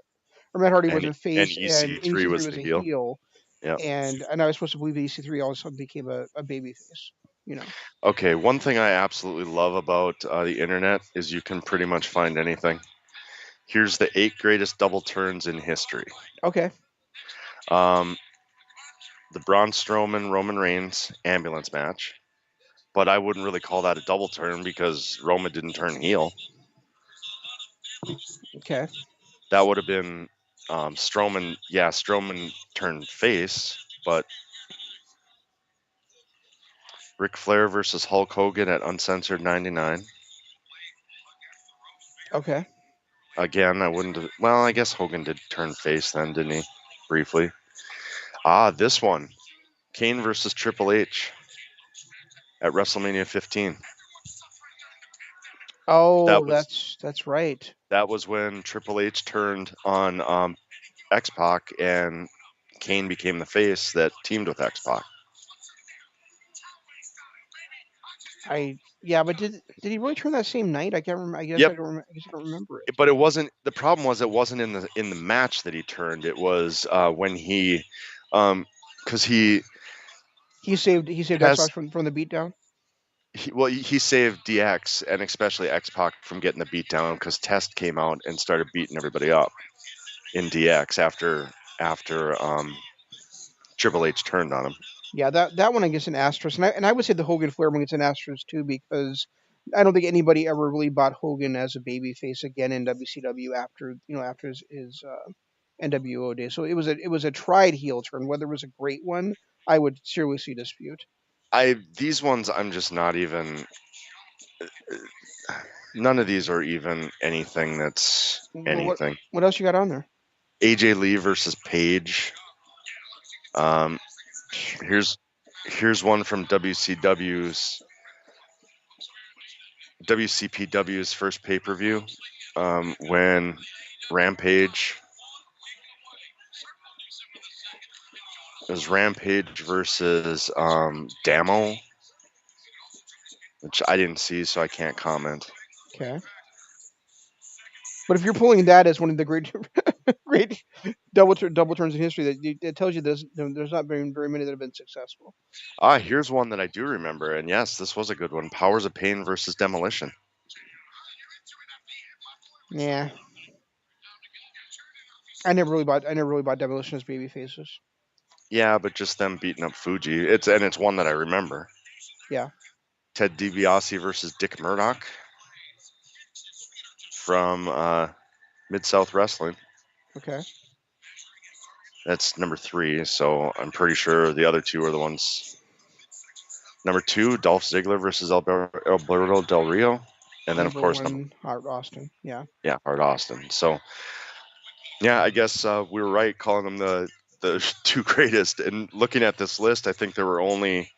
A: or Matt Hardy was
B: And
A: a
B: and
A: face, and
B: EC3
A: EC3
B: was
A: was
B: the
A: a
B: heel.
A: heel,
B: Yeah.
A: and I was supposed to believe that EC3 all of a sudden became a baby face. You know.
B: Okay, one thing I absolutely love about the internet is you can pretty much find anything. Here's the 8 greatest double turns in history.
A: Okay.
B: Um, the Braun Strowman Roman Reigns ambulance match, but I wouldn't really call that a double turn because Roman didn't turn heel.
A: Okay.
B: That would have been Strowman. Yeah, Strowman turned face, but Ric Flair versus Hulk Hogan at Uncensored 99.
A: Okay.
B: Again, I wouldn't have. Well, I guess Hogan did turn face then, didn't he? Briefly. Ah, this one. Kane versus Triple H at WrestleMania 15. That
A: Oh,
B: was
A: that's right.
B: that was when Triple H turned on X Pac and Kane became the face that teamed with X Pac.
A: Yeah, but did he really turn that same night? I can't remember.
B: Yep,
A: I guess I don't remember it.
B: but it wasn't. The problem was it wasn't in the match that he turned. It was when he, because
A: He saved
B: has
A: Xbox from the beatdown.
B: he saved DX and especially X Pac from getting the beat down because Test came out and started beating everybody up in DX after Triple H turned on him.
A: Yeah, that one I guess an asterisk, and I would say the Hogan Flair one gets an asterisk too because I don't think anybody ever really bought Hogan as a babyface again in WCW after his NWO days. So it was a tried heel turn. Whether it was a great one, I would seriously dispute.
B: These ones I'm just not even. None of these are even anything that's
A: Well,
B: anything.
A: what else you got on there?
B: AJ Lee versus Paige. Um, here's one from WCPW's first pay per view when Rampage. It was Rampage versus Damo, which I didn't see, so I can't comment.
A: Okay. But if you're pulling that as one of the great great double turns in history, it tells you there's not very many that have been successful.
B: Ah, here's one that I do remember, and yes, this was a good one. Powers of Pain versus Demolition.
A: Yeah, I never really bought Demolition as baby faces.
B: Yeah, but just them beating up Fuji. It's one that I remember.
A: Yeah.
B: Ted DiBiase versus Dick Murdoch from Mid South Wrestling.
A: Okay.
B: That's number 3, so I'm pretty sure the other 2 are the ones. Number 2, Dolph Ziggler versus Alberto Del Rio, and then of
A: Number
B: course
A: one, Hart Austin. Yeah.
B: Hart Austin. So yeah, I guess we were right calling them the 2 greatest. And looking at this list, I think there were only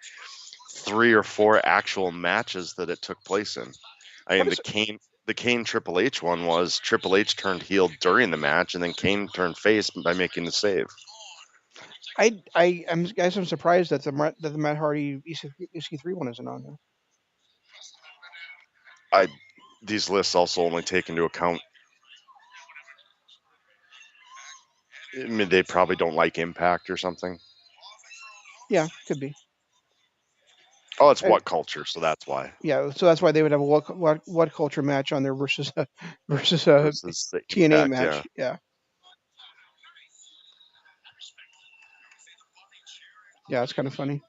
B: 3 or 4 actual matches that it took place in. I
A: What
B: mean,
A: is
B: the Kane Triple H one was Triple H turned heel during the match, and then Kane turned face by making the save.
A: I'm surprised that the Matt Hardy EC3 one isn't on there.
B: I These lists also only take into account. I mean, they probably don't like Impact or something.
A: Yeah, could be.
B: Oh, it's
A: And
B: What Culture, so that's why.
A: yeah, so that's why they would have a what culture match on there versus versus a
B: Versus the
A: TNA
B: Impact, yeah.
A: match. Yeah. Yeah, it's kind of funny.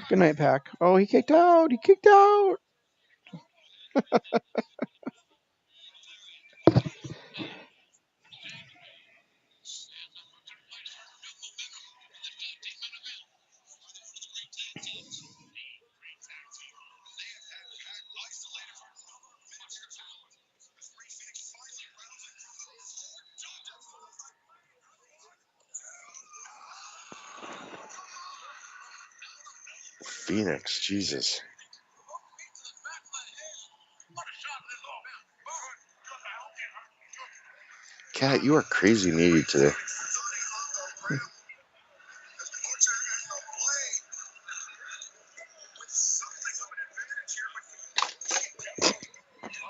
A: Good night, Pack. Oh, he kicked out. He kicked out.
B: Phoenix, Jesus. Cat, you are crazy needy today.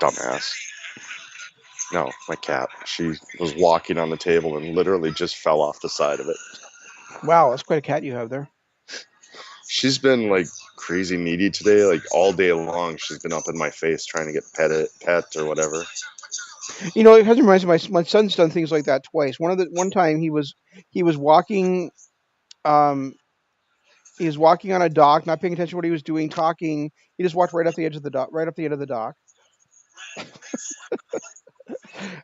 B: Dumbass. No, my cat. She was walking on the table and literally just fell off the side of it.
A: Wow, that's quite a cat you have there.
B: She's been like crazy needy today, like all day long. She's been up in my face trying to get pet or whatever.
A: You know, it has reminds me. My son's done things like that twice. One time he was walking. Um, he was walking on a dock, not paying attention to what he was doing, talking. He just walked right off the edge of the dock, right off the end of the dock.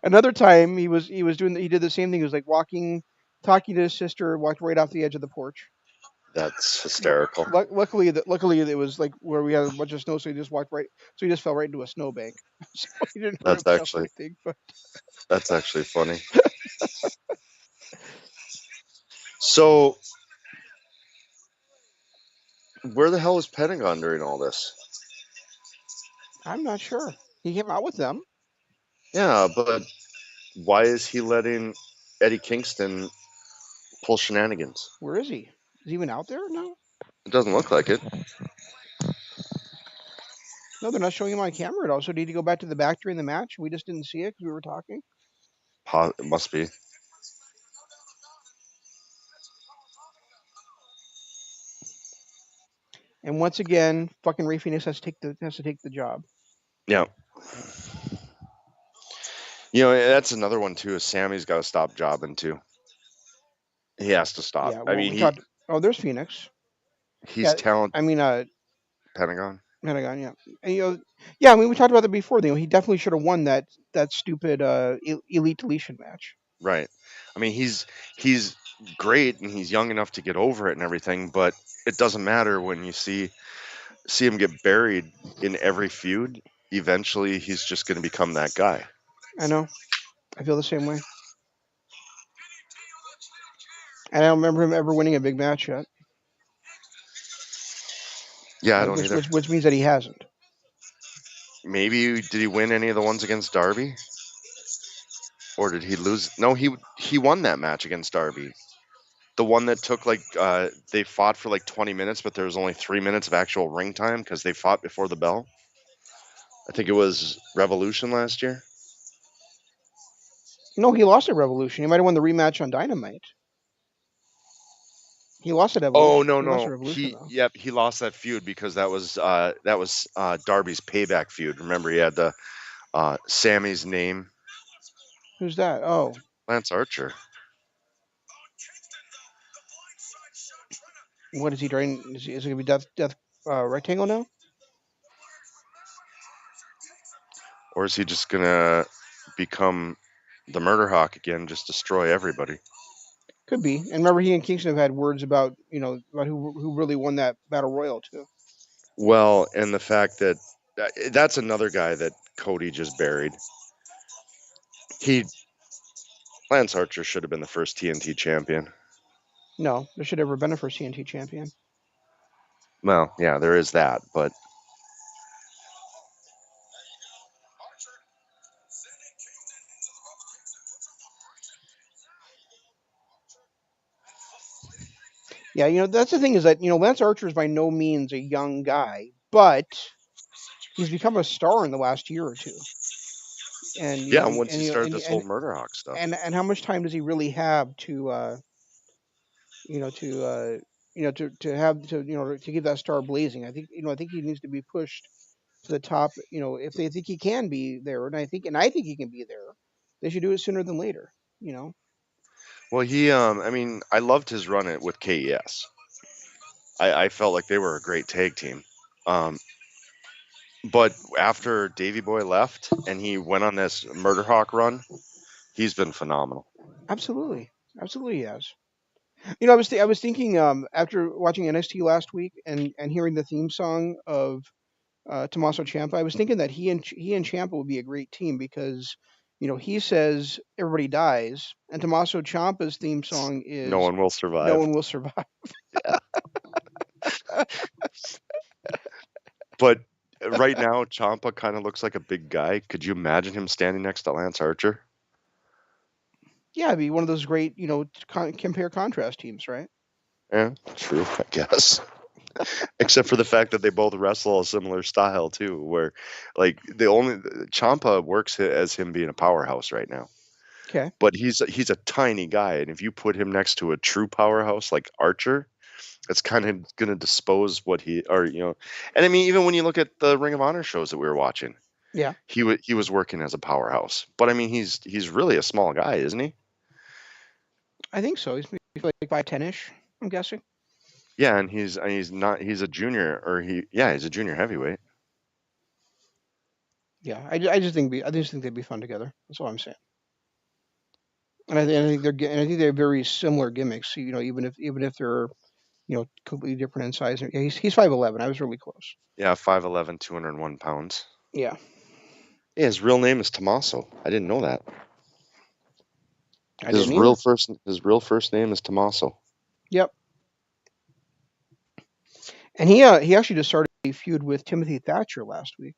A: Another time he did the same thing. He was like walking, talking to his sister, walked right off the edge of the porch.
B: That's hysterical.
A: Luckily it was like where we had a bunch of snow, so he just walked right. So he just fell right into a snowbank, so he didn't hurt
B: That's
A: himself or
B: actually
A: anything. But
B: that's actually funny. So where the hell was Pentagon during all this?
A: I'm not sure. He came out with them.
B: Yeah, but why is he letting Eddie Kingston pull shenanigans?
A: Where is he? Is he even out there? No,
B: It doesn't look like it.
A: no, they're not showing him on camera at all. So did he go back to the back during the match? We just didn't see it because we were talking.
B: It must be.
A: And once again, fucking Ray Phoenix has to take the job.
B: Yeah. You know, that's another one too. Is Sammy's got to stop jobbing too. He has to stop.
A: Yeah.
B: I
A: Well,
B: mean,
A: we talked. Oh, there's Phoenix.
B: he's
A: Yeah.
B: talented.
A: I mean,
B: Pentagon.
A: Pentagon. Yeah. And, yeah. I mean, we talked about that before. He definitely should have won that stupid elite deletion match.
B: Right. I mean, he's great and he's young enough to get over it and everything, but it doesn't matter when you see see him get buried in every feud, eventually he's just going to become that guy.
A: I know. I feel the same way. And I don't remember him ever winning a big match yet,
B: Yeah, I
A: like,
B: don't either.
A: which means that he hasn't.
B: Maybe did he win any of the ones against Darby, or did he lose? No, he won that match against Darby. The one that took like they fought for like 20 minutes, but there was only 3 minutes of actual ring time because they fought before the bell. I think it was Revolution last year.
A: No, he lost at Revolution. He might have won the rematch on Dynamite. He lost at
B: Oh
A: Evolution.
B: no
A: He lost at
B: no
A: Revolution
B: he
A: though.
B: yep he lost that feud because that was Darby's payback feud. Remember he had the Sammy's name,
A: Who's that? Oh,
B: Lance Archer.
A: what is he trying? Is it gonna be Death Rectangle now?
B: Or is he just gonna become the Murder Hawk again, just destroy everybody?
A: Could be. And remember, he and Kingston have had words about about who really won that battle royal too.
B: Well, and the fact that that's another guy that Cody just buried. He Lance Archer should have been the first TNT champion.
A: No, there should have ever been a first TNT champion.
B: Well, yeah, there is that, but
A: Yeah, that's the thing is that Lance Archer is by no means a young guy, but he's become a star in the last year or two. And
B: yeah, once he started this whole Murder Hawk stuff.
A: and how much time does he really have to you know to to have to keep that star blazing? I think he needs to be pushed to the top. If they think he can be there, and I think he can be there, they should do it sooner than later. You know.
B: Well, I mean, I loved his run it with KES. I felt like they were a great tag team. Um, but after Davy Boy left and he went on this Murder Hawk run, he's been phenomenal.
A: Absolutely, absolutely, yes. I was thinking after watching NXT last week and hearing the theme song of Tommaso Ciampa, I was thinking that he and Ciampa would be a great team because he says everybody dies, and Tommaso Ciampa's theme song
B: No
A: is
B: one will
A: "No
B: survive.
A: one will survive."
B: Yeah. But right now, Champa kind of looks like a big guy. Could you imagine him standing next to Lance Archer?
A: Yeah, it'd be one of those great compare contrast teams, right?
B: Yeah, true, I guess. Except for the fact that they both wrestle a similar style too, where like the only Champa works as him being a powerhouse right now.
A: Okay.
B: But he's a tiny guy, and if you put him next to a true powerhouse like Archer, it's kind of going to dispose what he or And I mean, even when you look at the Ring of Honor shows that we were watching,
A: Yeah,
B: he was working as a powerhouse. But I mean, he's really a small guy, isn't he?
A: I think so. He's maybe like 5'10" ish. I'm guessing.
B: Yeah, and he's not he's a junior or he's a junior heavyweight.
A: Yeah, I just think they'd be fun together. That's all I'm saying. And I think they're very similar gimmicks. Even if they're completely different in size. Yeah, he's 5'11". I was really close.
B: Yeah, 5'11", 201 pounds.
A: Yeah,
B: Yeah, his real name is Tommaso. I didn't know that.
A: I didn't either.
B: His real first name is Tommaso.
A: Yep. And he actually just started a feud with Timothy Thatcher last week.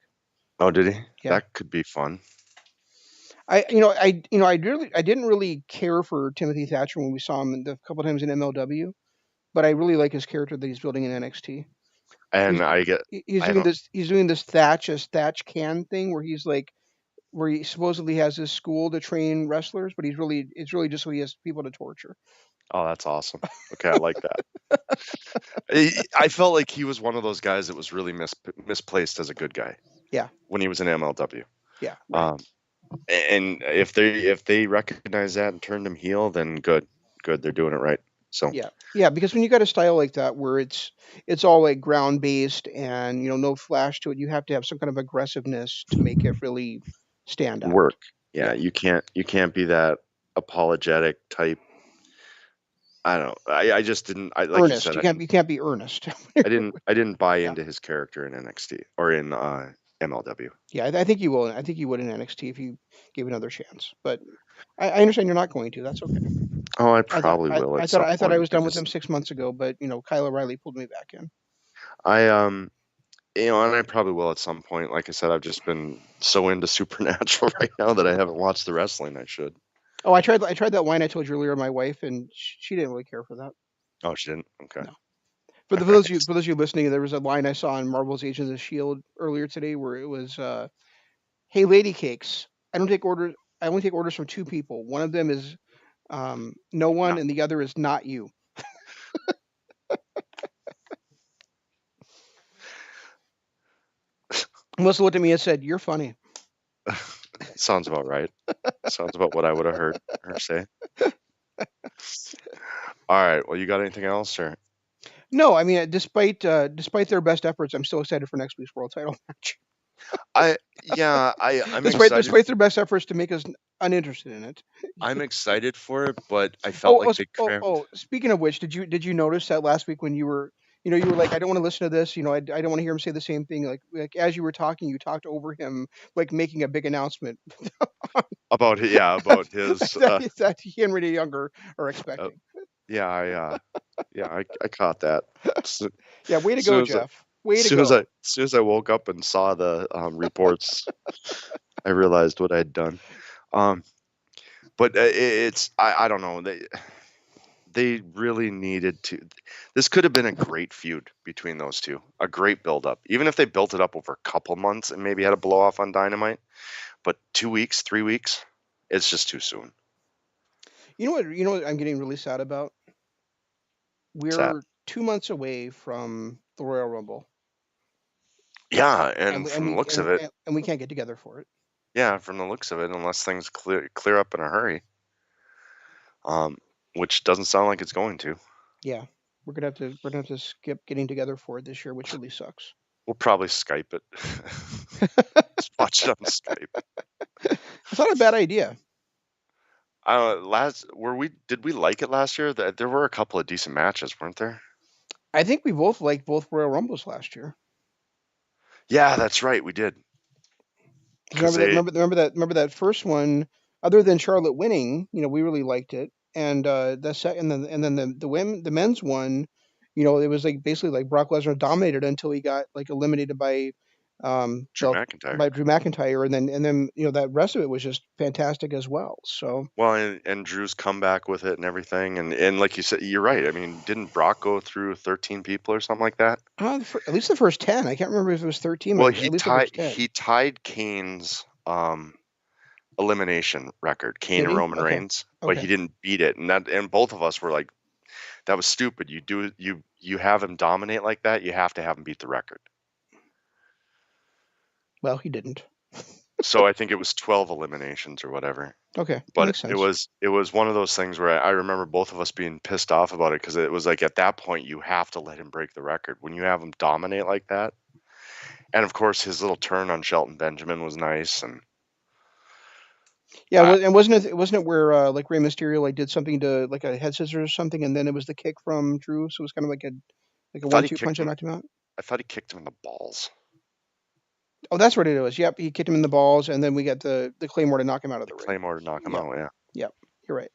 B: Oh, did he?
A: Yeah.
B: That could be fun.
A: I didn't really care for Timothy Thatcher when we saw him a couple times in MLW, but I really like his character that he's building in NXT.
B: And
A: He's
B: I don't.
A: he's doing this Thatch can thing where he's like where he supposedly has this school to train wrestlers, but it's really just so he has people to torture.
B: Oh, that's awesome. Okay, I like that. I felt like he was one of those guys that was really misplaced as a good guy
A: Yeah,
B: when he was in MLW.
A: yeah, right.
B: Um, and if they recognize that and turned him heel, then good, they're doing it right. So
A: Yeah, yeah, because when you got a style like that where it's all like ground based and no flash to it, you have to have some kind of aggressiveness to make it really stand out.
B: work. Yeah,
A: Yeah,
B: you can't be that apologetic type. I don't. I just didn't. I like you
A: Earnest.
B: said.
A: You can't be earnest.
B: I didn't buy
A: Yeah.
B: into his character in NXT or in MLW.
A: Yeah, I think you will. I think you would in NXT if you gave it another chance. But I understand you're not going to. That's okay.
B: Oh, I
A: I thought
B: probably
A: I,
B: will
A: I
B: at
A: thought
B: some
A: I thought I
B: point.
A: was done with him 6 months ago, but Kyle O'Reilly pulled me back in.
B: I and I probably will at some point. Like I said, I've just been so into Supernatural right now that I haven't watched the wrestling I should.
A: Oh, I tried that wine I told you earlier. My wife and she didn't really care for that.
B: Oh, she didn't. Okay.
A: No. For those of you listening, there was a line I saw on Marvel's Agents of Shield earlier today where it was, "Hey, lady cakes, I don't take orders. I only take orders from two people. One of them is no one,
B: No.
A: and the other is not you." Melissa looked at me and said, "You're funny."
B: Sounds about right. Sounds about what I would have heard her say. All right. Well, you got anything else, or
A: No, I mean, despite their best efforts, I'm still excited for next week's world title match.
B: I'm
A: Despite
B: excited.
A: despite their best efforts to make us uninterested in it.
B: I'm excited for it, but I felt
A: Oh,
B: like they
A: oh,
B: crammed.
A: oh, speaking of which, did you notice that last week when you were like, I don't want to listen to this. I don't want to hear him say the same thing. Like as you were talking, you talked over him, like making a big announcement
B: About his
A: that he and Renee Younger are
B: uh,
A: expecting.
B: yeah, I caught that. So,
A: Yeah, way to
B: soon
A: go,
B: as I,
A: Jeff. Way to go.
B: soon as I woke up and saw the reports, I realized what I had done. Um, but I don't know, they really needed to. This could have been a great feud between those two, a great build up. Even if they built it up over a couple months and maybe had a blow off on Dynamite, but 2 weeks, 3 weeks, it's just too soon.
A: You know what I'm getting really sad about?
B: It's that.
A: We're 2 months away from the Royal Rumble,
B: Yeah,
A: and
B: and
A: we and
B: from the
A: we
B: looks of
A: and,
B: it,
A: and we can't get together for it.
B: yeah, from the looks of it, unless things clear up in a hurry, um, which doesn't sound like it's going to.
A: Yeah, we're gonna have to skip getting together for it this year, which really sucks.
B: We'll probably Skype it. Just watch it on Skype.
A: It's not a bad idea.
B: Last were we did we like it last year? There were a couple of decent matches, weren't there?
A: I think we both liked both Royal Rumbles last year.
B: Yeah, that's right, we did.
A: 'Cause
B: Because they
A: remember that first one. Other than Charlotte winning, we really liked it. And and then the men's one, it was like basically like Brock Lesnar dominated until he got like eliminated by
B: Drew McIntyre.
A: Drew McIntyre, and then that rest of it was just fantastic as well. So
B: Well, and Drew's comeback with it and everything, and like you said, you're right. I mean, didn't Brock go through 13 people or something like that?
A: at least the first 10. I can't remember if it was 13,
B: Well,
A: but at least the first 10.
B: he tied Kane's elimination record, Kane
A: Did
B: and
A: he?
B: Roman
A: Okay.
B: Reigns, but he
A: Okay.
B: didn't beat it, and both of us were like, that was stupid. You have him dominate like that, you have to have him beat the record.
A: Well, he didn't.
B: So I think it was 12 eliminations or whatever.
A: Okay,
B: But
A: makes
B: it
A: sense.
B: was it was one of those things where I remember both of us being pissed off about it because it was like at that point you have to let him break the record when you have him dominate like that. And of course his little turn on Shelton Benjamin was nice, and
A: Yeah,
B: I,
A: and wasn't it where like Rey Mysterio like did something to like a head scissors or something, and then it was the kick from Drew, so it was kind of like a
B: thought he
A: 1-2
B: kicked
A: punch that
B: him.
A: knocked him out.
B: I thought he kicked him in the balls.
A: Oh, that's what it was. Yep, he kicked him in the balls, and then we got the Claymore to knock him out of
B: The
A: the ring.
B: Claymore to knock him
A: Yep,
B: out. Yeah.
A: yep, you're right.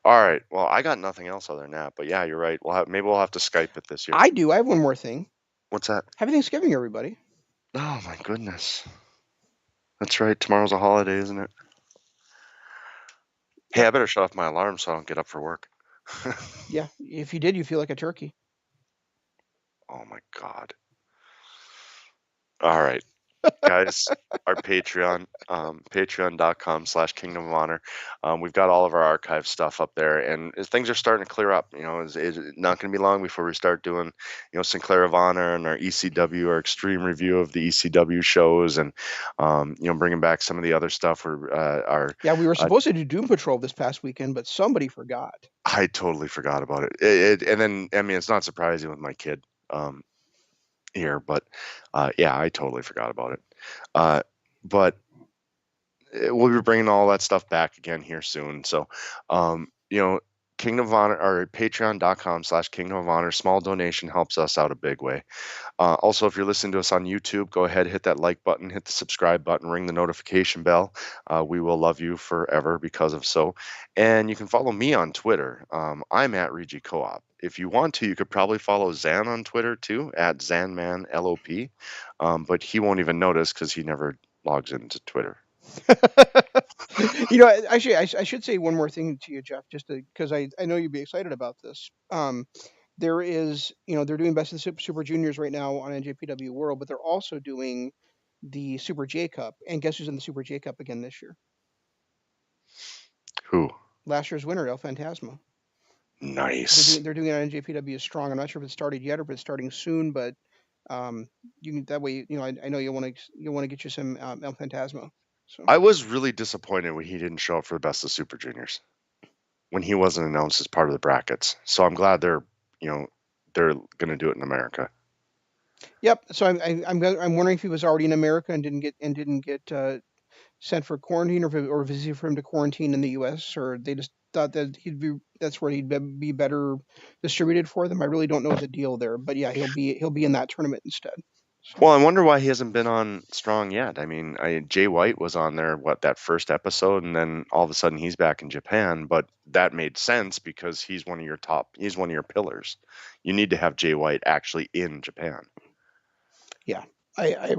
B: All right. Well, I got nothing else other than that. But yeah, you're right. Maybe we'll have to Skype it this year.
A: I do. I have one more thing.
B: What's that?
A: Happy Thanksgiving, everybody.
B: Oh my goodness. That's right. Tomorrow's a holiday, isn't it? Hey,
A: Yep.
B: I better shut off my alarm so I don't get up for work.
A: Yeah. If you did, you feel like a turkey.
B: Oh my God. All right. Guys, our Patreon, patreon.com/Kingdom of Honor. We've got all of our archive stuff up there, and things are starting to clear up. It's not going to be long before we start doing, Sinclair of Honor and our ECW, our extreme review of the ECW shows, and bringing back some of the other stuff.
A: Yeah, we were
B: Uh,
A: supposed to do Doom Patrol this past weekend, but somebody forgot.
B: I totally forgot about it. And then I mean, it's not surprising with my kid here, but yeah, I totally forgot about it. But we'll be bringing all that stuff back again here soon. So, um, you know, Kingdom of Honor or patreon.com/Kingdom of Honor. Small donation helps us out a big way. Also, if you're listening to us on YouTube, go ahead, hit that like button, hit the subscribe button, ring the notification bell. We will love you forever because of so. And you can follow me on Twitter. I'm at Regi Co-op. If you want to, you could probably follow Zan on Twitter too, at ZanmanLOP. But he won't even notice because he never logs into Twitter.
A: Actually, I should say one more thing to you, Jeff, just because I know you'd be excited about this. There is, they're doing Best of the Super Juniors right now on NJPW World, but they're also doing the Super J Cup. And guess who's in the Super J Cup again this year?
B: Who?
A: Last year's winner, El Phantasmo.
B: Nice.
A: They're doing it on NJPW Strong. I'm not sure if it's started yet or if it's starting soon, but you can that way. I know you want to get you some El Phantasmo. So
B: I was really disappointed when he didn't show up for the Best of Super Juniors when he wasn't announced as part of the brackets. So I'm glad they're going to do it in America.
A: yep. So I'm wondering if he was already in America and didn't get sent for quarantine, or if it's easier for him to quarantine in the U.S., or they just thought that that's where he'd be better distributed for them. I really don't know the deal there, but yeah, he'll be in that tournament instead. So
B: Well, I wonder why he hasn't been on Strong yet. I mean, Jay White was on there, that first episode, and then all of a sudden he's back in Japan. But that made sense because he's one of your pillars. You need to have Jay White actually in Japan.
A: yeah, I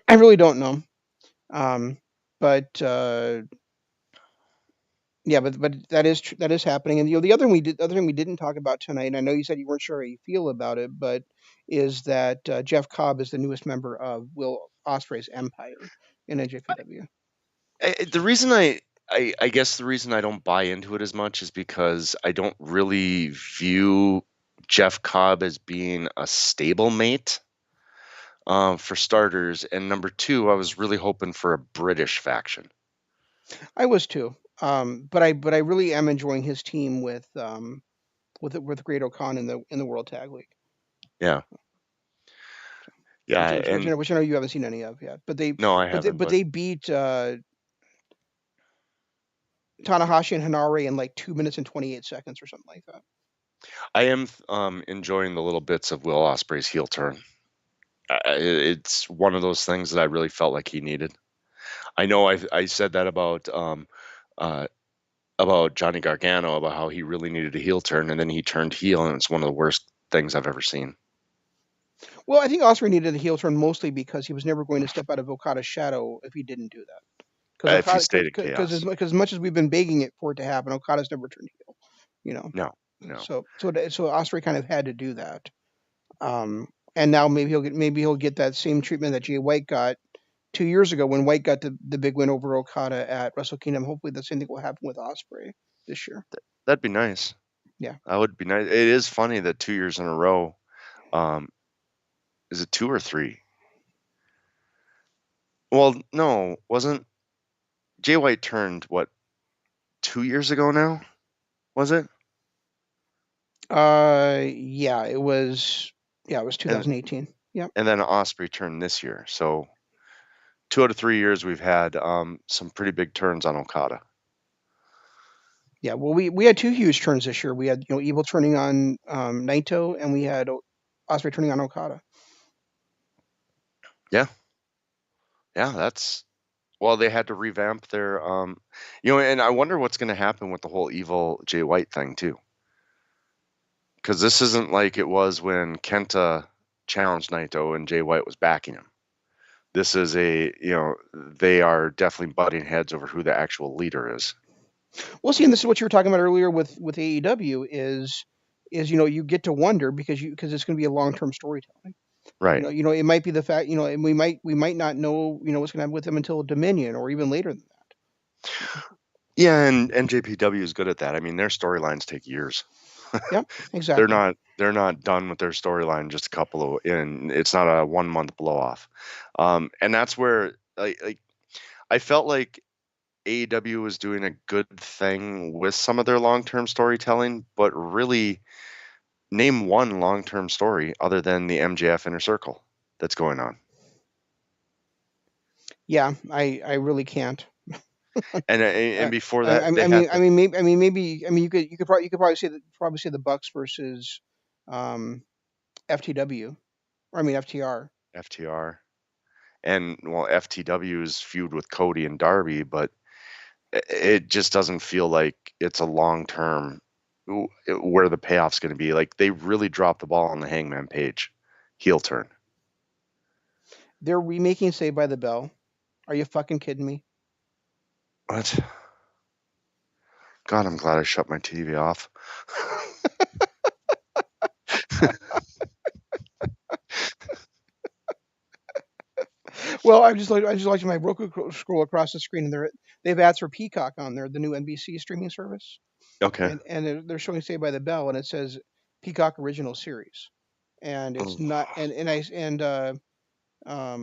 A: really don't know. But yeah, but that is happening. And the other thing we didn't talk about tonight, and I know you said you weren't sure how you feel about it, but is that Jeff Cobb is the newest member of Will Ospreay's Empire in NJPW.
B: The
A: So
B: reason I guess the reason I don't buy into it as much is because I don't really view Jeff Cobb as being a stable mate. For starters, and number two, I was really hoping for a British faction.
A: I was too. But I really am enjoying his team with Great O'Khan in the World Tag League.
B: Yeah,
A: Which
B: yeah,
A: which which, I
B: and
A: know, which I know you haven't seen any of yet. But they
B: no, I
A: but they,
B: haven't,
A: but
B: but
A: they beat Tanahashi and Hanare in like 2 minutes and 28 seconds or something like that.
B: I am enjoying the little bits of Will Ospreay's heel turn. It's one of those things that I really felt like he needed. I know I said that uh, about Johnny Gargano about how he really needed a heel turn, and then he turned heel, and it's one of the worst things I've ever seen.
A: Well, I think Osprey needed a heel turn mostly because he was never going to step out of Okada's shadow if he didn't do that. Because
B: If he
A: Okada,
B: stayed in
A: because
B: chaos,
A: as much as we've been begging it for it to happen, Okada's never turned heel. You know,
B: no, no.
A: so Osprey kind of had to do that. And now maybe he'll get that same treatment that Jay White got 2 years ago when White got the big win over Okada at Wrestle Kingdom. Hopefully, the same thing will happen with Osprey this year.
B: That'd be nice.
A: Yeah.
B: That would be nice. It is funny that 2 years in a row. Um, is it two or three? Well, no, wasn't Jay White turned what 2 years ago now? Was it?
A: Yeah, it was. Yeah, it was
B: And
A: 2018. Yeah.
B: and then Osprey turned this year. So 2 out of 3 years we've had some pretty big turns on Okada.
A: Yeah, well, we had two huge turns this year. We had Evil turning on Naito, and we had Osprey turning on Okada.
B: Yeah, yeah, that's well, they had to revamp their and I wonder what's going to happen with the whole evil Jay White thing too. Because this isn't like it was when Kenta challenged Naito and Jay White was backing him. This is they are definitely butting heads over who the actual leader is.
A: Well, see, and this is what you were talking about earlier with AEW is you get to wonder because it's going to be a long term storytelling.
B: Right.
A: It might be the fact and we might not know what's going to happen with them until Dominion or even later than that.
B: Yeah, and NJPW is good at that. I mean, their storylines take years.
A: Yep,
B: they're
A: exactly.
B: not they're not done with their storyline just a couple of in it's not a 1 month blow off. And that's where I felt like AEW was doing a good thing with some of their long-term storytelling, but really name one long-term story other than the MJF Inner Circle that's going on.
A: Yeah, I really can't.
B: And before
A: I,
B: that,
A: I,
B: they
A: I
B: had
A: mean, I mean, maybe, I mean, you could probably say the Bucks versus um, FTW, or I mean FTR.
B: FTR, and well, FTW's feud with Cody and Darby, but it just doesn't feel like it's a long term where the payoff's going to be. Like they really dropped the ball on the Hangman Page heel turn.
A: They're remaking Saved by the Bell. Are you fucking kidding me?
B: What? God, I'm glad I shut my TV off.
A: Well, I just watching my Roku scroll across the screen, and they have ads for Peacock on there, the new NBC streaming service,
B: Okay.
A: and they're showing Saved by the Bell, and it says Peacock original series, and it's not,
B: Ugh.
A: and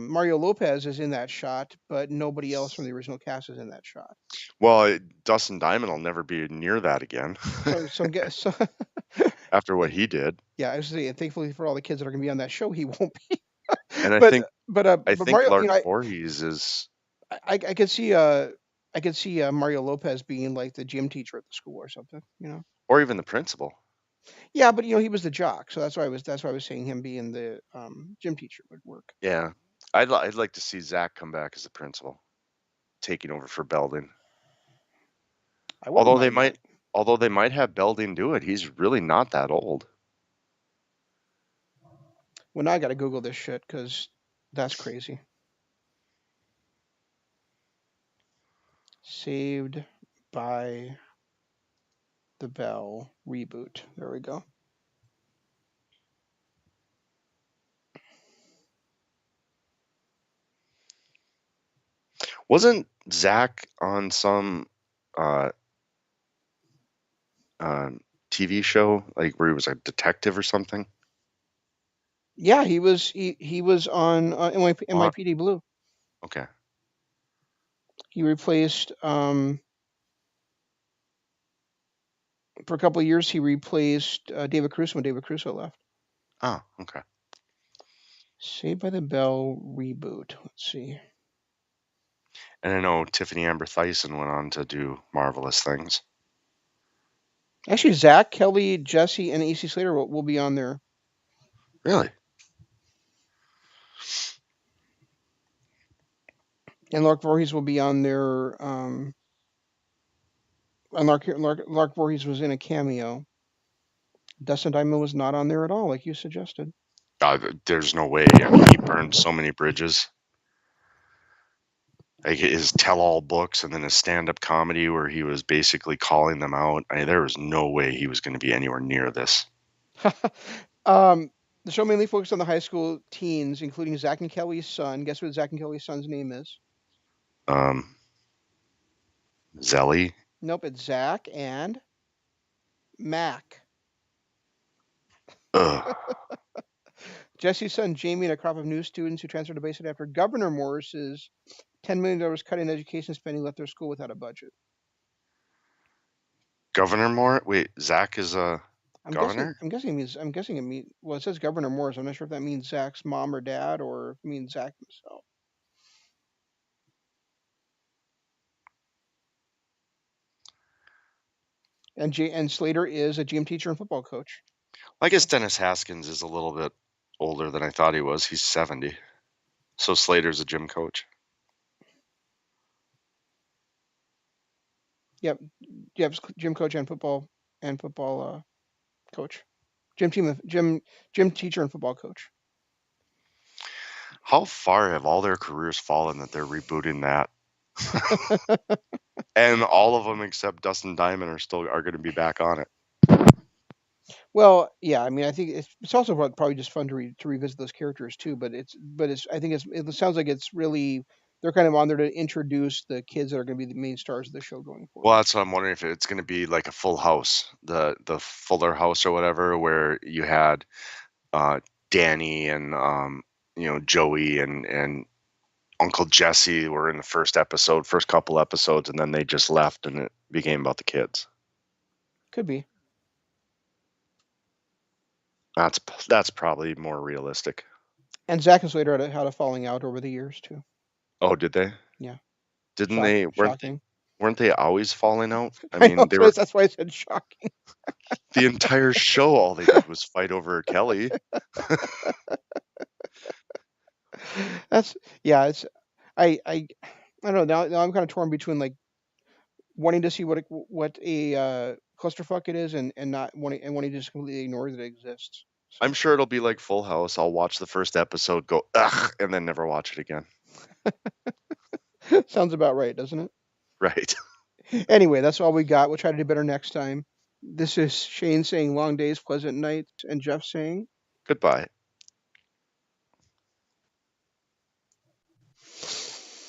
A: Mario Lopez is in that shot, but nobody else from the original cast is in that shot.
B: Well, Dustin Diamond will never be near that again
A: So I'm guess so.
B: after what he did.
A: Yeah, I was saying, thankfully for all the kids that are going to be on that show, he won't be.
B: And
A: but
B: I
A: but
B: think
A: Mario,
B: Lark Voorhees is
A: I could see I could see Mario Lopez being like the gym teacher at the school or something, you know.
B: or even the principal.
A: Yeah, but he was the jock, so that's why I was saying him being the gym teacher would work.
B: Yeah. I'd like to see Zach come back as the principal, taking over for Belding.
A: I wouldn't
B: Although they
A: mind that.
B: might although they might have Belding do it. He's really not that old.
A: Well, now I got to Google this shit because that's crazy. Saved by the Bell reboot. There we go.
B: Wasn't Zach on some uh uh TV show like where he was a detective or something?
A: Yeah, he was on
B: Uh,
A: NYPD Blue.
B: okay.
A: He replaced for a couple of years. He replaced David Crusoe when David Crusoe left.
B: Oh, okay.
A: Saved by the Bell reboot. Let's see.
B: And I know Tiffany Amber Thiessen went on to do marvelous things.
A: Actually, Zach, Kelly, Jesse, and AC Slater will be on there.
B: Really?
A: And Lark Voorhees will be on there. And Lark Voorhees was in a cameo. Dustin Diamond was not on there at all, like you suggested.
B: There's no way. I mean, he burned so many bridges. Like his tell-all books and then his stand-up comedy where he was basically calling them out. I mean, there was no way he was going to be anywhere near this.
A: um, the show mainly focused on the high school teens, including Zach and Kelly's son. Guess what Zach and Kelly's son's name is?
B: Um, Zelly.
A: Nope, it's Zach and Mac.
B: Ugh.
A: Jesse's son Jamie and a crop of new students who transferred to Basin after Governor Morris's $10 million cut in education spending left their school without a budget.
B: Governor Moore. Wait, Zach is a
A: I'm guessing.
B: governor?
A: I'm guessing it means. I'm guessing it means. Well, it says Governor Morris. I'm not sure if that means Zach's mom or dad, or if it means Zach himself. And Slater is a gym teacher and football coach.
B: I guess
A: So
B: Dennis Haskins is a little bit older than I thought he was. He's 70. So Slater's a gym coach.
A: yep, yep, gym coach and football coach, gym teacher and football coach.
B: How far have all their careers fallen that they're rebooting that? And all of them except Dustin Diamond are going to be back on it.
A: Well, yeah, I mean, I think it's also probably just fun to revisit those characters too. But I think it sounds like it's really they're kind of on there to introduce the kids that are going to be the main stars of the show going
B: Well,
A: forward.
B: that's what I'm wondering if it's going to be like a Full House, the Fuller House or whatever, where you had uh, Danny and Joey and Uncle Jesse were in the first couple episodes, and then they just left, and it became about the kids.
A: Could be.
B: That's probably more realistic.
A: And Zack and Slater had a falling out over the years too.
B: Oh, did they?
A: Yeah,
B: Didn't they? Weren't they?
A: shocking.
B: Weren't they always falling out? I
A: I know
B: mean, they were
A: that's why I said shocking.
B: the entire show. All they did was fight over Kelly.
A: That's yeah. It's I don't know. Now I'm kind of torn between like wanting to see what a clusterfuck it is and not wanting to just completely ignore that it exists.
B: I'm
A: So
B: sure it'll be like Full House. I'll watch the first episode, go ugh, and then never watch it again.
A: sounds about right, doesn't it?
B: Right.
A: Anyway, that's all we got. We'll try to do better next time. This is Shane saying long days, pleasant nights, and Jeff saying
B: Goodbye.